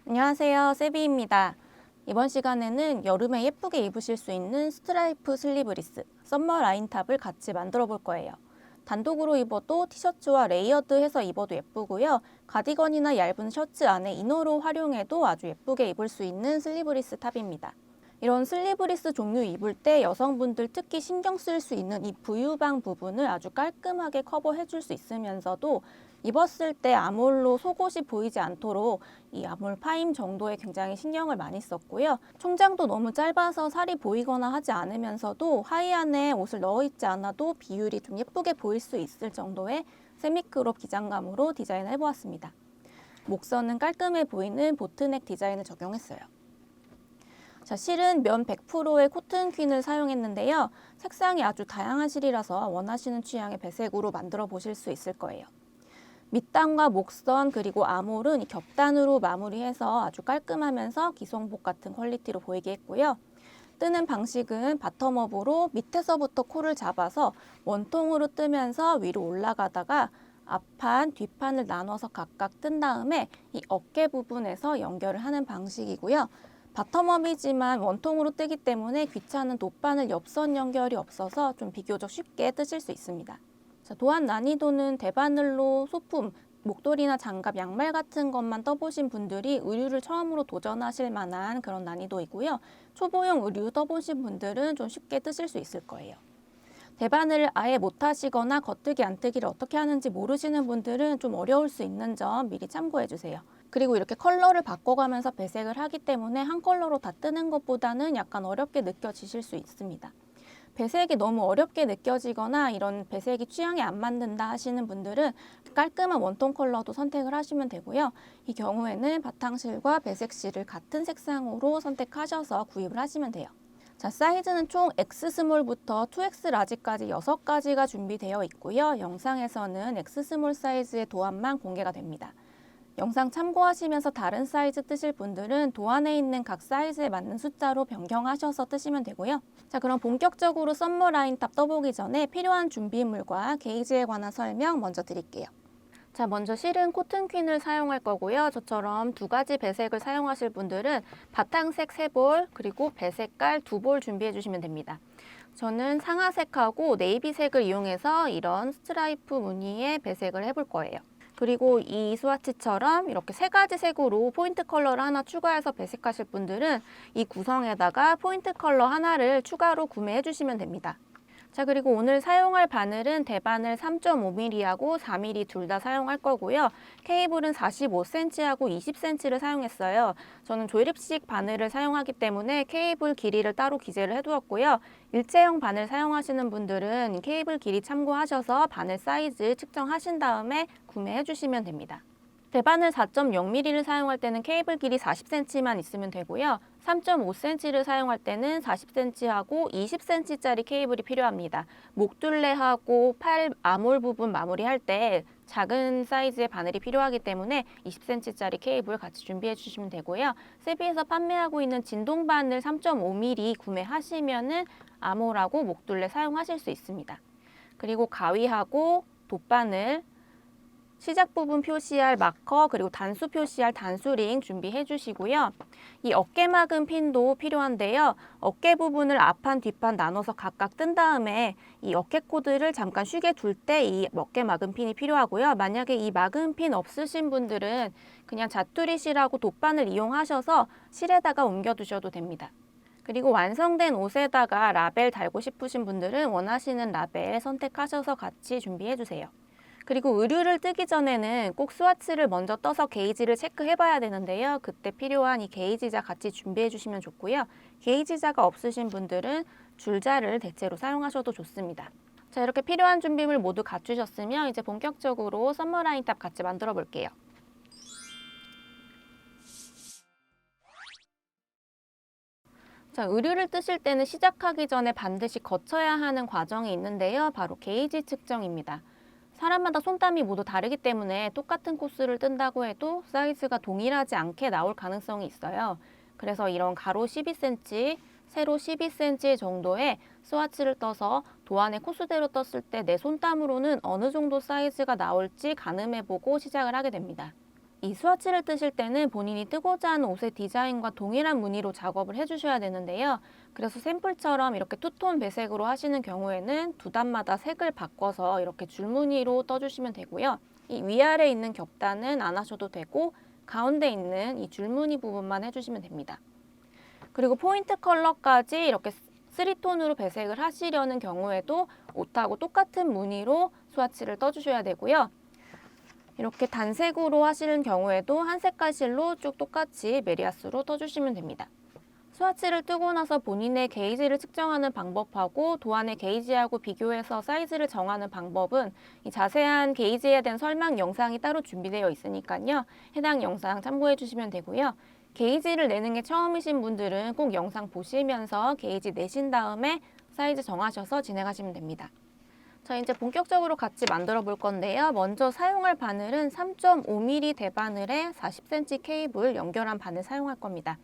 안녕하세요, 세비입니다. 이번 시간에는 여름에 예쁘게 입으실 수 있는 스트라이프 슬리브리스, 썸머 라인탑을 같이 만들어 볼 거예요. 단독으로 입어도 티셔츠와 레이어드해서 입어도 예쁘고요. 가디건이나 얇은 셔츠 안에 이너로 활용해도 아주 예쁘게 입을 수 있는 슬리브리스 탑입니다. 이런 슬리브리스 종류 입을 때 여성분들 특히 신경 쓸 수 있는 이 부유방 부분을 아주 깔끔하게 커버해 줄 수 있으면서도 입었을 때 아몰로 속옷이 보이지 않도록 이 아몰 파임 정도에 굉장히 신경을 많이 썼고요. 총장도 너무 짧아서 살이 보이거나 하지 않으면서도 하의 안에 옷을 넣어 입지 않아도 비율이 좀 예쁘게 보일 수 있을 정도의 세미크롭 기장감으로 디자인을 해보았습니다. 목선은 깔끔해 보이는 보트넥 디자인을 적용했어요. 자, 실은 면 100%의 코튼 퀸을 사용했는데요. 색상이 아주 다양한 실이라서 원하시는 취향의 배색으로 만들어 보실 수 있을 거예요. 밑단과 목선 그리고 아몰은 겹단으로 마무리해서 아주 깔끔하면서 기성복 같은 퀄리티로 보이게 했고요. 뜨는 방식은 바텀업으로 밑에서부터 코를 잡아서 원통으로 뜨면서 위로 올라가다가 앞판, 뒷판을 나눠서 각각 뜬 다음에 이 어깨 부분에서 연결을 하는 방식이고요. 바텀업이지만 원통으로 뜨기 때문에 귀찮은 돗바늘 옆선 연결이 없어서 좀 비교적 쉽게 뜨실 수 있습니다. 자, 도안 난이도는 대바늘로 소품, 목도리나 장갑, 양말 같은 것만 떠보신 분들이 의류를 처음으로 도전하실 만한 그런 난이도이고요. 초보용 의류 떠보신 분들은 좀 쉽게 뜨실 수 있을 거예요. 대바늘을 아예 못하시거나 겉뜨기 안뜨기를 어떻게 하는지 모르시는 분들은 좀 어려울 수 있는 점 미리 참고해 주세요. 그리고 이렇게 컬러를 바꿔가면서 배색을 하기 때문에 한 컬러로 다 뜨는 것보다는 약간 어렵게 느껴지실 수 있습니다. 배색이 너무 어렵게 느껴지거나 이런 배색이 취향에 안 맞는다 하시는 분들은 깔끔한 원톤 컬러도 선택을 하시면 되고요. 이 경우에는 바탕실과 배색실을 같은 색상으로 선택하셔서 구입을 하시면 돼요. 자, 사이즈는 총 X스몰부터 2X 라지까지 6가지가 준비되어 있고요. 영상에서는 X스몰 사이즈의 도안만 공개가 됩니다. 영상 참고하시면서 다른 사이즈 뜨실 분들은 도안에 있는 각 사이즈에 맞는 숫자로 변경하셔서 뜨시면 되고요. 자, 그럼 본격적으로 썸머 라인탑 떠보기 전에 필요한 준비물과 게이지에 관한 설명 먼저 드릴게요. 자, 먼저 실은 코튼 퀸을 사용할 거고요. 저처럼 2가지 배색을 사용하실 분들은 바탕색 3볼 그리고 배색깔 2볼 준비해 주시면 됩니다. 저는 상아색하고 네이비색을 이용해서 이런 스트라이프 무늬의 배색을 해볼 거예요. 그리고 이 스와치처럼 이렇게 3가지 색으로 포인트 컬러를 하나 추가해서 배색하실 분들은 이 구성에다가 포인트 컬러 하나를 추가로 구매해 주시면 됩니다. 자, 그리고 오늘 사용할 바늘은 대바늘 3.5mm하고 4mm 둘 다 사용할 거고요. 케이블은 45cm하고 20cm를 사용했어요. 저는 조립식 바늘을 사용하기 때문에 케이블 길이를 따로 기재를 해두었고요. 일체형 바늘 사용하시는 분들은 케이블 길이 참고하셔서 바늘 사이즈 측정하신 다음에 구매해 주시면 됩니다. 대바늘 4.0mm를 사용할 때는 케이블 길이 40cm만 있으면 되고요. 3.5cm를 사용할 때는 40cm하고 20cm짜리 케이블이 필요합니다. 목둘레하고 팔 아몰 부분 마무리할 때 작은 사이즈의 바늘이 필요하기 때문에 20cm짜리 케이블 같이 준비해 주시면 되고요. 세비에서 판매하고 있는 진동 바늘 3.5mm 구매하시면은 아몰하고 목둘레 사용하실 수 있습니다. 그리고 가위하고 돗바늘, 시작 부분 표시할 마커 그리고 단수 표시할 단수링 준비해 주시고요. 이 어깨 막은 핀도 필요한데요. 어깨 부분을 앞판 뒷판 나눠서 각각 뜬 다음에 이 어깨 코드를 잠깐 쉬게 둘 때 이 어깨 막은 핀이 필요하고요. 만약에 이 막은 핀 없으신 분들은 그냥 자투리 실하고 돗바늘 이용하셔서 실에다가 옮겨 두셔도 됩니다. 그리고 완성된 옷에다가 라벨 달고 싶으신 분들은 원하시는 라벨 선택하셔서 같이 준비해 주세요. 그리고 의류를 뜨기 전에는 꼭 스와치를 먼저 떠서 게이지를 체크해 봐야 되는데요. 그때 필요한 이 게이지자 같이 준비해 주시면 좋고요. 게이지자가 없으신 분들은 줄자를 대체로 사용하셔도 좋습니다. 자, 이렇게 필요한 준비물 모두 갖추셨으면 이제 본격적으로 썸머 라인탑 같이 만들어 볼게요. 자, 의류를 뜨실 때는 시작하기 전에 반드시 거쳐야 하는 과정이 있는데요. 바로 게이지 측정입니다. 사람마다 손땀이 모두 다르기 때문에 똑같은 코스를 뜬다고 해도 사이즈가 동일하지 않게 나올 가능성이 있어요. 그래서 이런 가로 12cm, 세로 12cm 정도의 스와치를 떠서 도안의 코스대로 떴을 때 내 손땀으로는 어느 정도 사이즈가 나올지 가늠해보고 시작을 하게 됩니다. 이 스와치를 뜨실 때는 본인이 뜨고자 하는 옷의 디자인과 동일한 무늬로 작업을 해주셔야 되는데요. 그래서 샘플처럼 이렇게 투톤 배색으로 하시는 경우에는 두 단마다 색을 바꿔서 이렇게 줄무늬로 떠주시면 되고요. 이 위아래 있는 겹단은 안 하셔도 되고 가운데 있는 이 줄무늬 부분만 해주시면 됩니다. 그리고 포인트 컬러까지 이렇게 3톤으로 배색을 하시려는 경우에도 옷하고 똑같은 무늬로 스와치를 떠주셔야 되고요. 이렇게 단색으로 하시는 경우에도 한 색깔 실로 쭉 똑같이 메리아스로 떠주시면 됩니다. 스와치를 뜨고 나서 본인의 게이지를 측정하는 방법하고 도안의 게이지하고 비교해서 사이즈를 정하는 방법은 이 자세한 게이지에 대한 설명 영상이 따로 준비되어 있으니까요. 해당 영상 참고해 주시면 되고요. 게이지를 내는 게 처음이신 분들은 꼭 영상 보시면서 게이지 내신 다음에 사이즈 정하셔서 진행하시면 됩니다. 자, 이제 본격적으로 같이 만들어 볼 건데요. 먼저 사용할 바늘은 3.5mm 대바늘에 40cm 케이블 연결한 바늘 사용할 겁니다.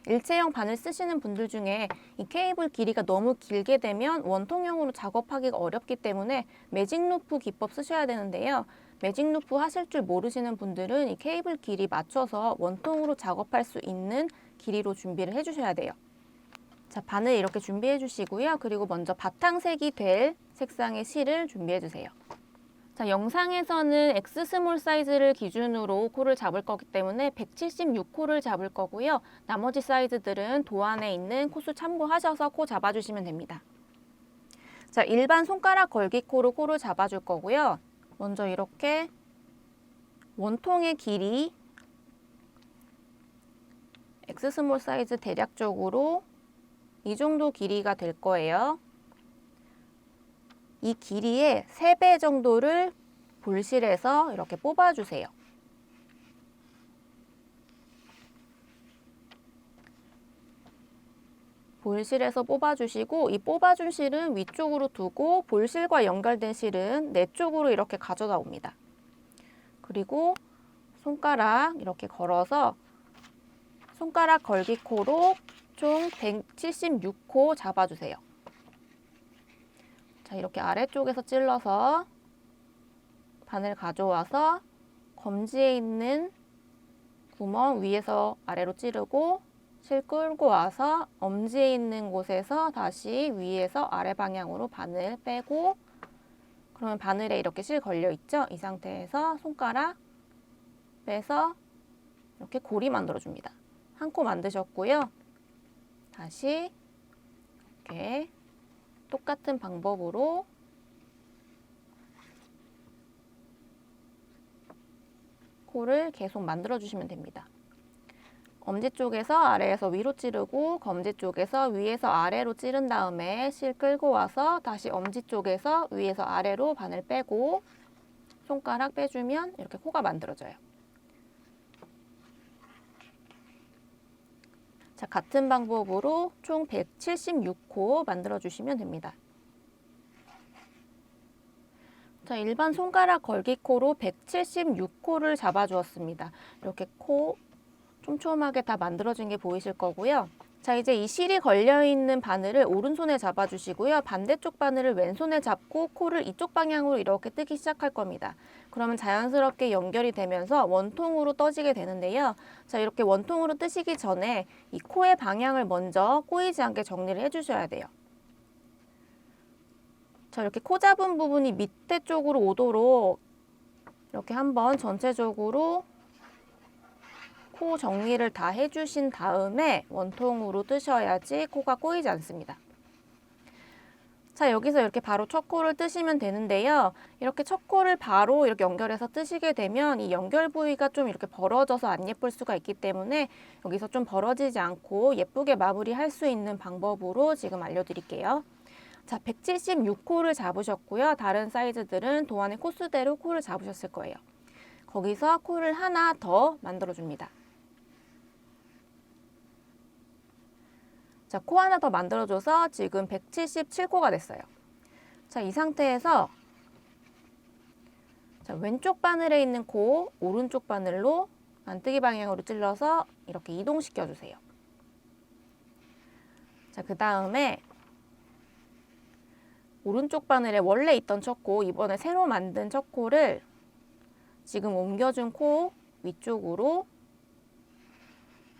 일체형 바늘 쓰시는 분들 중에 이 케이블 길이가 너무 길게 되면 원통형으로 작업하기가 어렵기 때문에 매직 루프 기법 쓰셔야 되는데요. 매직 루프 하실 줄 모르시는 분들은 이 케이블 길이 맞춰서 원통으로 작업할 수 있는 길이로 준비를 해주셔야 돼요. 자, 바늘 이렇게 준비해 주시고요. 그리고 먼저 바탕색이 될 색상의 실을 준비해 주세요. 자, 영상에서는 X 스몰 사이즈를 기준으로 코를 잡을 거기 때문에 176코를 잡을 거고요. 나머지 사이즈들은 도안에 있는 코수 참고하셔서 코 잡아주시면 됩니다. 자, 일반 손가락 걸기 코로 코를 잡아줄 거고요. 먼저 이렇게 원통의 길이 X 스몰 사이즈 대략적으로 이 정도 길이가 될 거예요. 이 길이의 3배 정도를 볼실에서 이렇게 뽑아주세요. 볼실에서 뽑아주시고 이 뽑아준 실은 위쪽으로 두고 볼실과 연결된 실은 내 쪽으로 이렇게 가져다 옵니다. 그리고 손가락 이렇게 걸어서 손가락 걸기코로 총 176코 잡아주세요. 자, 이렇게 아래쪽에서 찔러서 바늘 가져와서 검지에 있는 구멍 위에서 아래로 찌르고 실 끌고 와서 엄지에 있는 곳에서 다시 위에서 아래 방향으로 바늘 빼고 그러면 바늘에 이렇게 실 걸려 있죠? 이 상태에서 손가락 빼서 이렇게 고리 만들어 줍니다. 한 코 만드셨고요. 다시 이렇게 똑같은 방법으로 코를 계속 만들어 주시면 됩니다. 엄지 쪽에서 아래에서 위로 찌르고 검지 쪽에서 위에서 아래로 찌른 다음에 실 끌고 와서 다시 엄지 쪽에서 위에서 아래로 바늘 빼고 손가락 빼주면 이렇게 코가 만들어져요. 자, 같은 방법으로 총 176코 만들어 주시면 됩니다. 자, 일반 손가락 걸기코로 176코를 잡아 주었습니다. 이렇게 코 촘촘하게 다 만들어진 게 보이실 거고요. 자, 이제 이 실이 걸려있는 바늘을 오른손에 잡아주시고요. 반대쪽 바늘을 왼손에 잡고 코를 이쪽 방향으로 이렇게 뜨기 시작할 겁니다. 그러면 자연스럽게 연결이 되면서 원통으로 떠지게 되는데요. 자, 이렇게 원통으로 뜨시기 전에 이 코의 방향을 먼저 꼬이지 않게 정리를 해주셔야 돼요. 자, 이렇게 코 잡은 부분이 밑에 쪽으로 오도록 이렇게 한번 전체적으로 코 정리를 다 해주신 다음에 원통으로 뜨셔야지 코가 꼬이지 않습니다. 자, 여기서 이렇게 바로 첫 코를 뜨시면 되는데요. 이렇게 첫 코를 바로 이렇게 연결해서 뜨시게 되면 이 연결 부위가 좀 이렇게 벌어져서 안 예쁠 수가 있기 때문에 여기서 좀 벌어지지 않고 예쁘게 마무리할 수 있는 방법으로 지금 알려드릴게요. 자, 176코를 잡으셨고요. 다른 사이즈들은 도안의 코수대로 코를 잡으셨을 거예요. 거기서 코를 하나 더 만들어줍니다. 자, 코 하나 더 만들어줘서 지금 177코가 됐어요. 자, 이 상태에서 자, 왼쪽 바늘에 있는 코, 오른쪽 바늘로 안뜨기 방향으로 찔러서 이렇게 이동시켜주세요. 자, 그 다음에 오른쪽 바늘에 원래 있던 첫 코, 이번에 새로 만든 첫 코를 지금 옮겨준 코 위쪽으로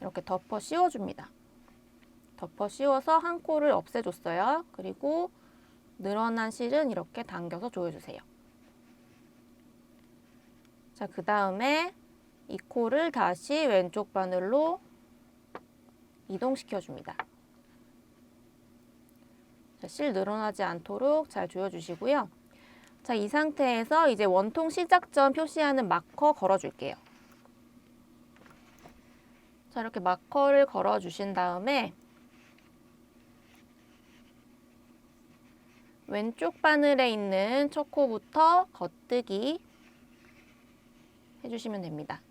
이렇게 덮어 씌워줍니다. 덮어 씌워서 한 코를 없애줬어요. 그리고 늘어난 실은 이렇게 당겨서 조여주세요. 자, 그 다음에 이 코를 다시 왼쪽 바늘로 이동시켜줍니다. 자, 실 늘어나지 않도록 잘 조여주시고요. 자, 이 상태에서 이제 원통 시작점 표시하는 마커 걸어줄게요. 자, 이렇게 마커를 걸어주신 다음에 왼쪽 바늘에 있는 첫 코부터 겉뜨기 해주시면 됩니다.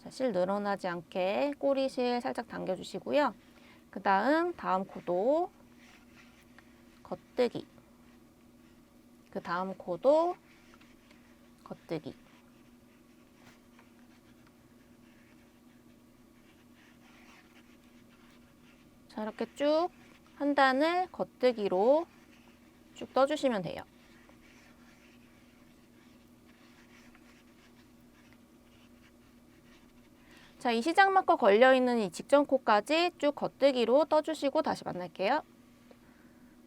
자, 실 늘어나지 않게 꼬리실 살짝 당겨주시고요. 그 다음 코도 겉뜨기, 그 다음 코도 겉뜨기. 자, 이렇게 쭉 한 단을 겉뜨기로 쭉 떠주시면 돼요. 자, 이 시작 마커 걸려있는 이 직전 코까지 쭉 겉뜨기로 떠주시고 다시 만날게요.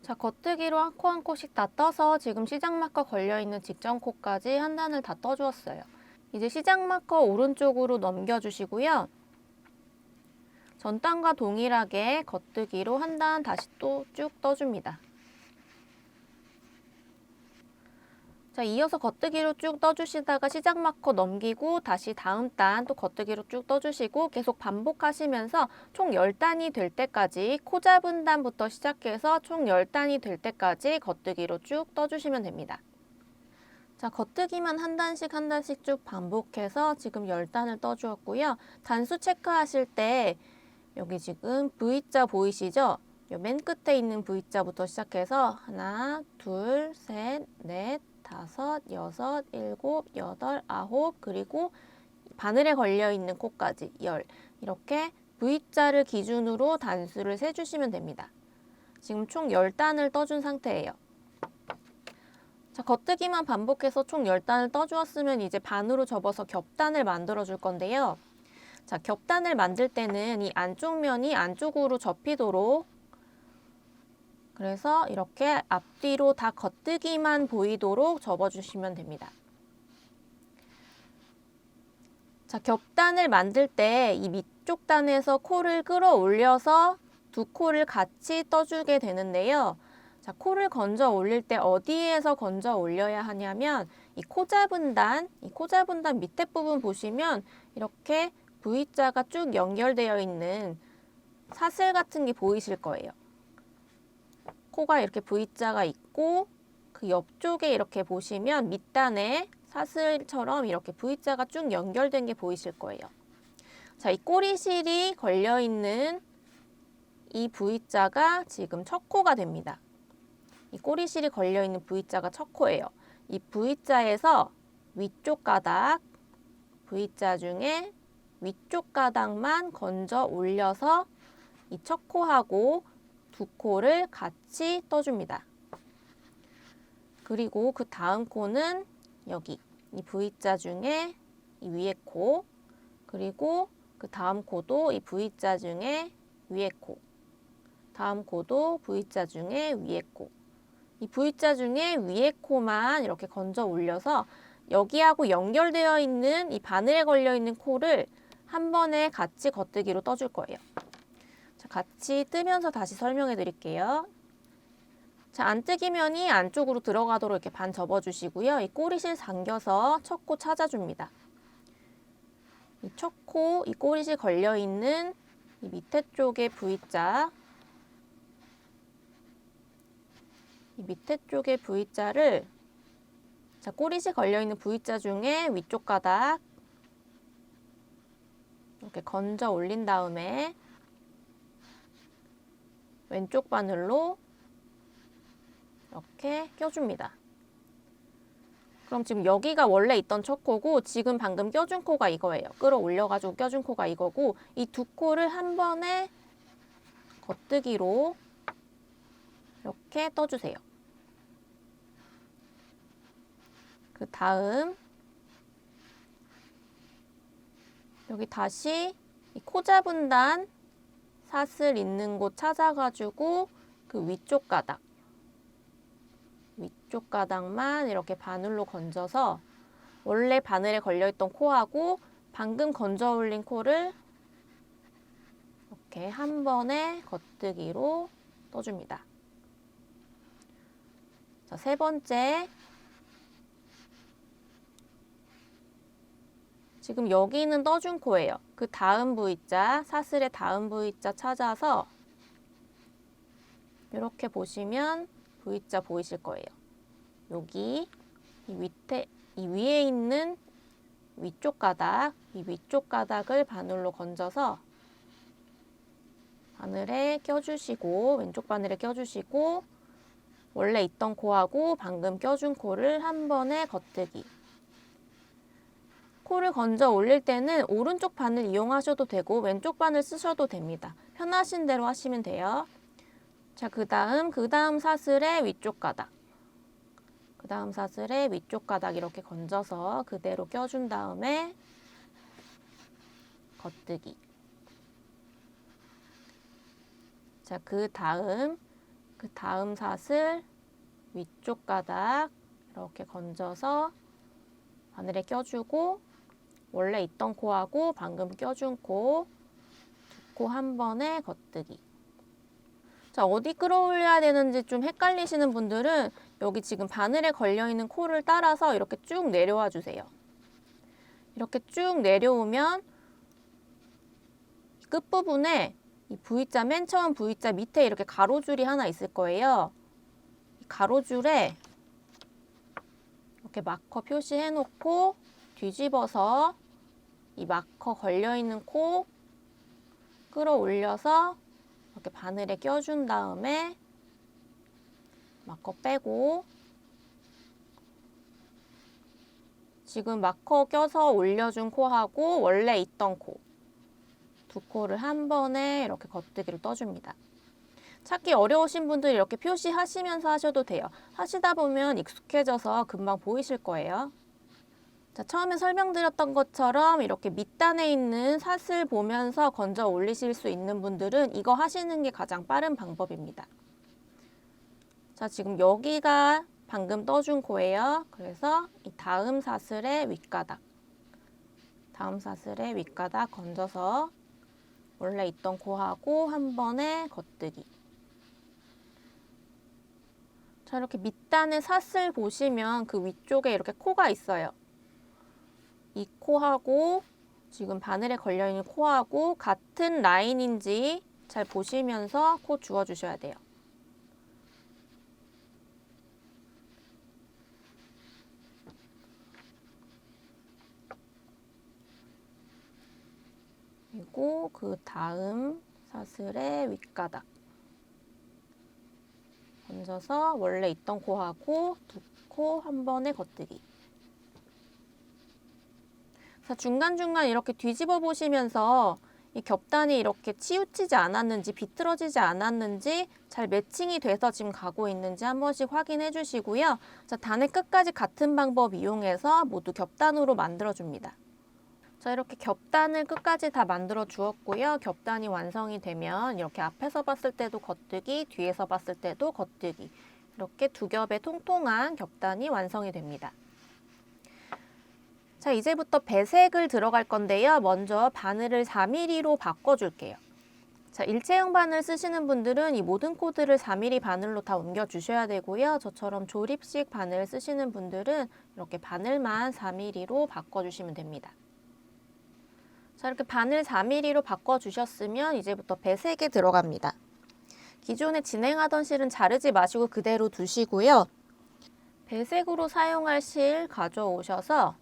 자, 겉뜨기로 한 코 한 코씩 다 떠서 지금 시작 마커 걸려있는 직전 코까지 한 단을 다 떠주었어요. 이제 시작 마커 오른쪽으로 넘겨주시고요. 전 단과 동일하게 겉뜨기로 한 단 다시 또 쭉 떠줍니다. 자, 이어서 겉뜨기로 쭉 떠주시다가 시작 마커 넘기고 다시 다음 단 또 겉뜨기로 쭉 떠주시고 계속 반복하시면서 총 10단이 될 때까지 코 잡은 단부터 시작해서 총 10단이 될 때까지 겉뜨기로 쭉 떠주시면 됩니다. 자, 겉뜨기만 한 단씩 쭉 반복해서 지금 10단을 떠주었고요. 단수 체크하실 때 여기 지금 V자 보이시죠? 맨 끝에 있는 V자부터 시작해서 하나, 둘, 셋, 넷, 다섯, 여섯, 일곱, 여덟, 아홉, 그리고 바늘에 걸려있는 코까지 10. 이렇게 V자를 기준으로 단수를 세주시면 됩니다. 지금 총 10단을 떠준 상태예요. 자, 겉뜨기만 반복해서 총 10단을 떠주었으면 이제 반으로 접어서 겹단을 만들어 줄 건데요. 자, 겹단을 만들 때는 이 안쪽 면이 안쪽으로 접히도록, 그래서 이렇게 앞뒤로 다 겉뜨기만 보이도록 접어주시면 됩니다. 자, 겹단을 만들 때 이 밑쪽 단에서 코를 끌어올려서 두 코를 같이 떠주게 되는데요. 자, 코를 건져 올릴 때 어디에서 건져 올려야 하냐면 이 코 잡은 단 밑에 부분 보시면 이렇게 V자가 쭉 연결되어 있는 사슬 같은 게 보이실 거예요. 코가 이렇게 V자가 있고 그 옆쪽에 이렇게 보시면 밑단에 사슬처럼 이렇게 V자가 쭉 연결된 게 보이실 거예요. 자, 이 꼬리실이 걸려있는 이 V자가 지금 첫 코가 됩니다. 이 꼬리실이 걸려있는 V자가 첫 코예요. 이 V자에서 위쪽 가닥, V자 중에 위쪽 가닥만 건져 올려서 이 첫 코하고 두 코를 같이 떠줍니다. 그리고 그 다음 코는 여기 이 V자 중에 이 위에 코, 그리고 그 다음 코도 이 V자 중에 위에 코, 다음 코도 V자 중에 위에 코. 이 V자 중에 위에 코만 이렇게 건져 올려서 여기하고 연결되어 있는 이 바늘에 걸려 있는 코를 한 번에 같이 겉뜨기로 떠줄 거예요. 자, 같이 뜨면서 다시 설명해 드릴게요. 자, 안뜨기 면이 안쪽으로 들어가도록 이렇게 반 접어주시고요. 이 꼬리실 당겨서 첫 코 찾아줍니다. 이 첫 코, 이 꼬리실 걸려있는 이 밑에 쪽의 V자, 이 밑에 쪽의 V자를, 자, 꼬리실 걸려있는 V자 중에 위쪽 가닥 이렇게 건져 올린 다음에 왼쪽 바늘로 이렇게 껴줍니다. 그럼 지금 여기가 원래 있던 첫 코고 지금 방금 껴준 코가 이거예요. 끌어올려가지고 껴준 코가 이거고 이 두 코를 한 번에 겉뜨기로 이렇게 떠주세요. 그 다음 여기 다시 이 코 잡은 단 사슬 있는 곳 찾아가지고 그 위쪽 가닥만 이렇게 바늘로 건져서 원래 바늘에 걸려있던 코하고 방금 건져 올린 코를 이렇게 한 번에 겉뜨기로 떠줍니다. 자, 세 번째. 지금 여기는 떠준 코예요. 그 다음 V자, 사슬의 다음 V자 찾아서 이렇게 보시면 V자 보이실 거예요. 여기 이 위에 있는 위쪽 가닥, 이 위쪽 가닥을 바늘로 건져서 바늘에 껴주시고, 왼쪽 바늘에 껴주시고, 원래 있던 코하고 방금 껴준 코를 한 번에 겉뜨기. 코를 건져 올릴 때는 오른쪽 바늘 이용하셔도 되고 왼쪽 바늘 쓰셔도 됩니다. 편하신 대로 하시면 돼요. 자, 그 다음 사슬의 위쪽 가닥. 그 다음 사슬의 위쪽 가닥 이렇게 건져서 그대로 껴준 다음에 겉뜨기. 자, 그 다음 사슬 위쪽 가닥 이렇게 건져서 바늘에 껴주고 원래 있던 코하고 방금 껴준 코, 두 코 한 번에 겉뜨기. 자, 어디 끌어올려야 되는지 좀 헷갈리시는 분들은 여기 지금 바늘에 걸려있는 코를 따라서 이렇게 쭉 내려와 주세요. 이렇게 쭉 내려오면 끝부분에 이 V자, 맨 처음 V자 밑에 이렇게 가로줄이 하나 있을 거예요. 이 가로줄에 이렇게 마커 표시해 놓고 뒤집어서 이 마커 걸려있는 코 끌어올려서 이렇게 바늘에 껴준 다음에 마커 빼고 지금 마커 껴서 올려준 코하고 원래 있던 코 두 코를 한 번에 이렇게 겉뜨기로 떠줍니다. 찾기 어려우신 분들 이렇게 표시하시면서 하셔도 돼요. 하시다 보면 익숙해져서 금방 보이실 거예요. 자, 처음에 설명드렸던 것처럼 이렇게 밑단에 있는 사슬 보면서 건져 올리실 수 있는 분들은 이거 하시는 게 가장 빠른 방법입니다. 자, 지금 여기가 방금 떠준 코예요. 그래서 이 다음 사슬의 윗가닥 건져서 원래 있던 코하고 한 번에 겉뜨기. 자, 이렇게 밑단에 사슬 보시면 그 위쪽에 이렇게 코가 있어요. 이 코하고 지금 바늘에 걸려있는 코하고 같은 라인인지 잘 보시면서 코 주워주셔야 돼요. 그리고 그 다음 사슬의 윗가닥 건져서 원래 있던 코하고 두 코 한 번에 겉뜨기. 중간중간 이렇게 뒤집어 보시면서 이 겹단이 이렇게 치우치지 않았는지 비틀어지지 않았는지 잘 매칭이 돼서 지금 가고 있는지 한 번씩 확인해 주시고요. 자, 단의 끝까지 같은 방법 이용해서 모두 겹단으로 만들어 줍니다. 자, 이렇게 겹단을 끝까지 다 만들어 주었고요. 겹단이 완성이 되면 이렇게 앞에서 봤을 때도 겉뜨기, 뒤에서 봤을 때도 겉뜨기. 이렇게 두 겹의 통통한 겹단이 완성이 됩니다. 자, 이제부터 배색을 들어갈 건데요. 먼저 바늘을 4mm로 바꿔줄게요. 자, 일체형 바늘 쓰시는 분들은 이 모든 코드를 4mm 바늘로 다 옮겨 주셔야 되고요. 저처럼 조립식 바늘 쓰시는 분들은 이렇게 바늘만 4mm로 바꿔주시면 됩니다. 자, 이렇게 바늘 4mm로 바꿔주셨으면 이제부터 배색에 들어갑니다. 기존에 진행하던 실은 자르지 마시고 그대로 두시고요. 배색으로 사용할 실 가져오셔서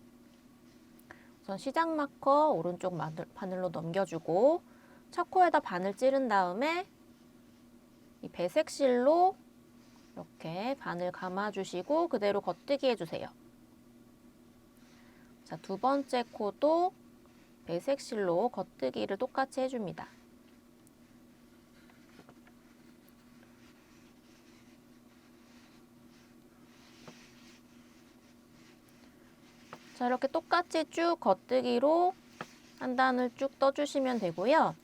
우선 시작 마커 오른쪽 바늘로 넘겨주고 첫 코에다 바늘 찌른 다음에 이 배색 실로 이렇게 바늘 감아주시고 그대로 겉뜨기 해주세요. 자, 두 번째 코도 배색 실로 겉뜨기를 똑같이 해줍니다. 자, 이렇게 똑같이 쭉 겉뜨기로 한 단을 쭉 떠주시면 되고요.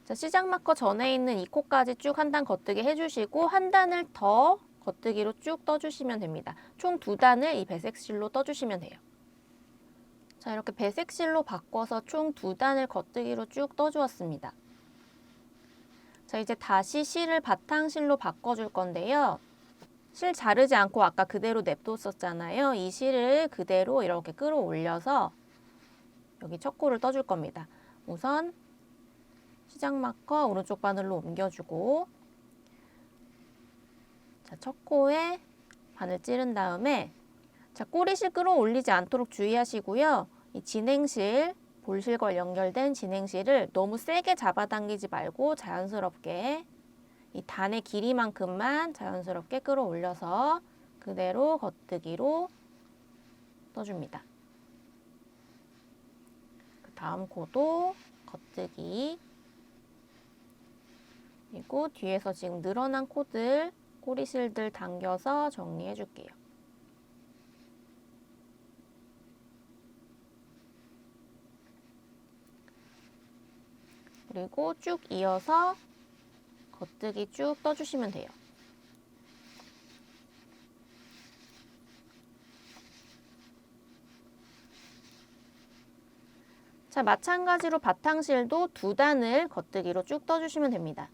자, 시작 마커 전에 있는 이 코까지 쭉 한 단 겉뜨기 해주시고 한 단을 더 겉뜨기로 쭉 떠주시면 됩니다. 총 2단을 이 배색 실로 떠주시면 돼요. 자, 이렇게 배색 실로 바꿔서 총 2단을 겉뜨기로 쭉 떠주었습니다. 자, 이제 다시 실을 바탕실로 바꿔줄 건데요. 실 자르지 않고 아까 그대로 냅뒀었잖아요. 이 실을 그대로 이렇게 끌어올려서 여기 첫 코를 떠줄 겁니다. 우선 시작 마커 오른쪽 바늘로 옮겨주고, 자, 첫 코에 바늘 찌른 다음에, 자, 꼬리실 끌어올리지 않도록 주의하시고요. 이 진행실, 볼실과 연결된 진행실을 너무 세게 잡아당기지 말고 자연스럽게 이 단의 길이만큼만 자연스럽게 끌어올려서 그대로 겉뜨기로 떠줍니다. 그 다음 코도 겉뜨기, 그리고 뒤에서 지금 늘어난 코들, 꼬리실들 당겨서 정리해 줄게요. 그리고 쭉 이어서 겉뜨기 쭉 떠주시면 돼요. 자, 마찬가지로 바탕실도 2단을 겉뜨기로 쭉 떠주시면 됩니다.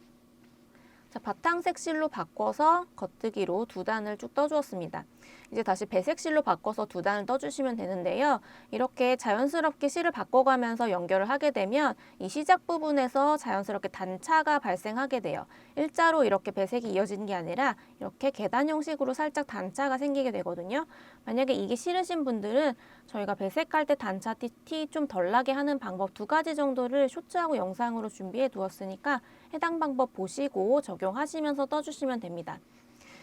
자, 바탕색 실로 바꿔서 겉뜨기로 2단을 쭉 떠주었습니다. 이제 다시 배색 실로 바꿔서 2단을 떠주시면 되는데요. 이렇게 자연스럽게 실을 바꿔가면서 연결을 하게 되면 이 시작 부분에서 자연스럽게 단차가 발생하게 돼요. 일자로 이렇게 배색이 이어지는 게 아니라 이렇게 계단 형식으로 살짝 단차가 생기게 되거든요. 만약에 이게 싫으신 분들은 저희가 배색할 때 단차 티 좀 덜 나게 하는 방법 2가지 정도를 쇼츠하고 영상으로 준비해 두었으니까 해당 방법 보시고 적용하시면서 떠주시면 됩니다.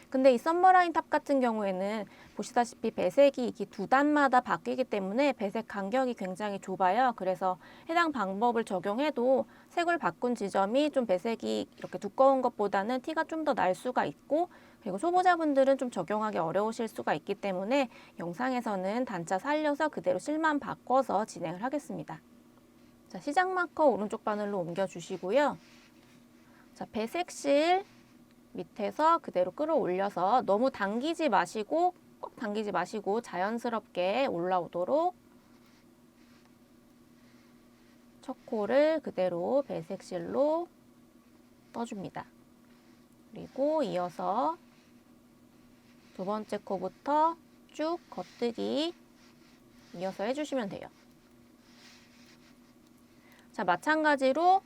근데 이 썸머라인 탑 같은 경우에는 보시다시피 배색이 이게 2단마다 바뀌기 때문에 배색 간격이 굉장히 좁아요. 그래서 해당 방법을 적용해도 색을 바꾼 지점이 좀 배색이 이렇게 두꺼운 것보다는 티가 좀 더 날 수가 있고, 그리고 초보자분들은 좀 적용하기 어려우실 수가 있기 때문에 영상에서는 단차 살려서 그대로 실만 바꿔서 진행을 하겠습니다. 자, 시작 마커 오른쪽 바늘로 옮겨주시고요. 자, 배색실 밑에서 그대로 끌어올려서 너무 당기지 마시고, 꼭 당기지 마시고 자연스럽게 올라오도록 첫 코를 그대로 배색실로 떠줍니다. 그리고 이어서 2번째 코부터 쭉 겉뜨기 이어서 해주시면 돼요. 자, 마찬가지로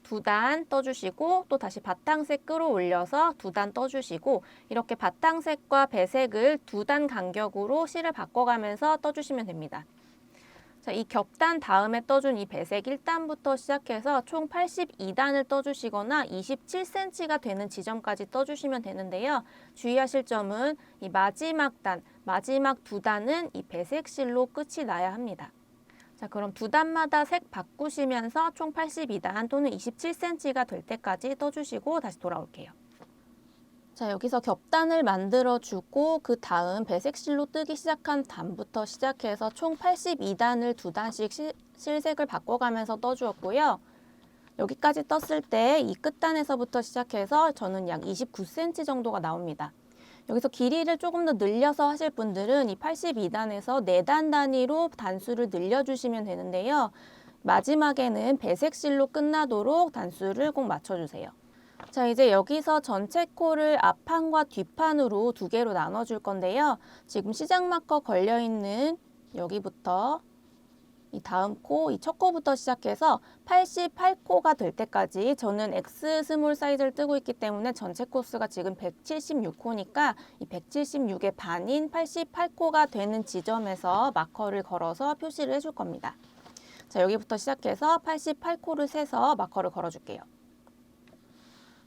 2단 떠주시고 또 다시 바탕색 끌어올려서 2단 떠주시고, 이렇게 바탕색과 배색을 2단 간격으로 실을 바꿔가면서 떠주시면 됩니다. 자, 이 겹단 다음에 떠준 이 배색 1단부터 시작해서 총 82단을 떠주시거나 27cm가 되는 지점까지 떠주시면 되는데요. 주의하실 점은 이 마지막 단, 마지막 2단은 이 배색실로 끝이 나야 합니다. 자, 그럼 2단마다 색 바꾸시면서 총 82단 또는 27cm가 될 때까지 떠주시고 다시 돌아올게요. 자, 여기서 겹단을 만들어주고 그 다음 배색실로 뜨기 시작한 단부터 시작해서 총 82단을 2단씩 실색을 바꿔가면서 떠주었고요. 여기까지 떴을 때 이 끝단에서부터 시작해서 저는 약 29cm 정도가 나옵니다. 여기서 길이를 조금 더 늘려서 하실 분들은 이 82단에서 4단 단위로 단수를 늘려주시면 되는데요. 마지막에는 배색실로 끝나도록 단수를 꼭 맞춰주세요. 자, 이제 여기서 전체 코를 앞판과 뒷판으로 2개로 나눠줄 건데요. 지금 시작 마커 걸려있는 여기부터 이 다음 코, 이 첫 코부터 시작해서 88코가 될 때까지, 저는 X 스몰 사이즈를 뜨고 있기 때문에 전체 코스가 지금 176코니까 이 176의 반인 88코가 되는 지점에서 마커를 걸어서 표시를 해줄 겁니다. 자, 여기부터 시작해서 88코를 세서 마커를 걸어줄게요.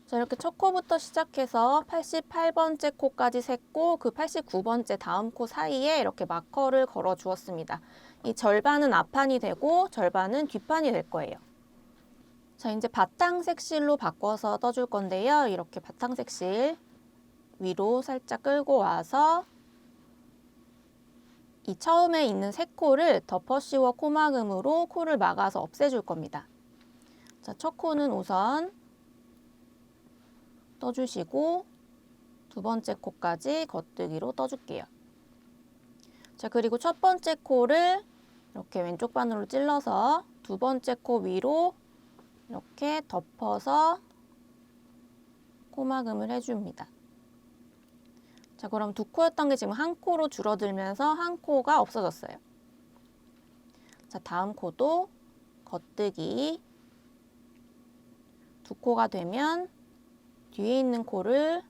자, 이렇게 첫 코부터 시작해서 88번째 코까지 셌고 그 89번째 다음 코 사이에 이렇게 마커를 걸어 주었습니다. 이 절반은 앞판이 되고 절반은 뒷판이 될 거예요. 자, 이제 바탕색 실로 바꿔서 떠줄 건데요. 이렇게 바탕색 실 위로 살짝 끌고 와서 이 처음에 있는 세 코를 덮어 씌워 코막음으로 코를 막아서 없애줄 겁니다. 자, 첫 코는 우선 떠주시고 두 번째 코까지 겉뜨기로 떠줄게요. 자, 그리고 첫 번째 코를 이렇게 왼쪽 바늘로 찔러서 두 번째 코 위로 이렇게 덮어서 코막음을 해줍니다. 자, 그럼 두 코였던 게 지금 한 코로 줄어들면서 한 코가 없어졌어요. 자, 다음 코도 겉뜨기 두 코가 되면 뒤에 있는 코를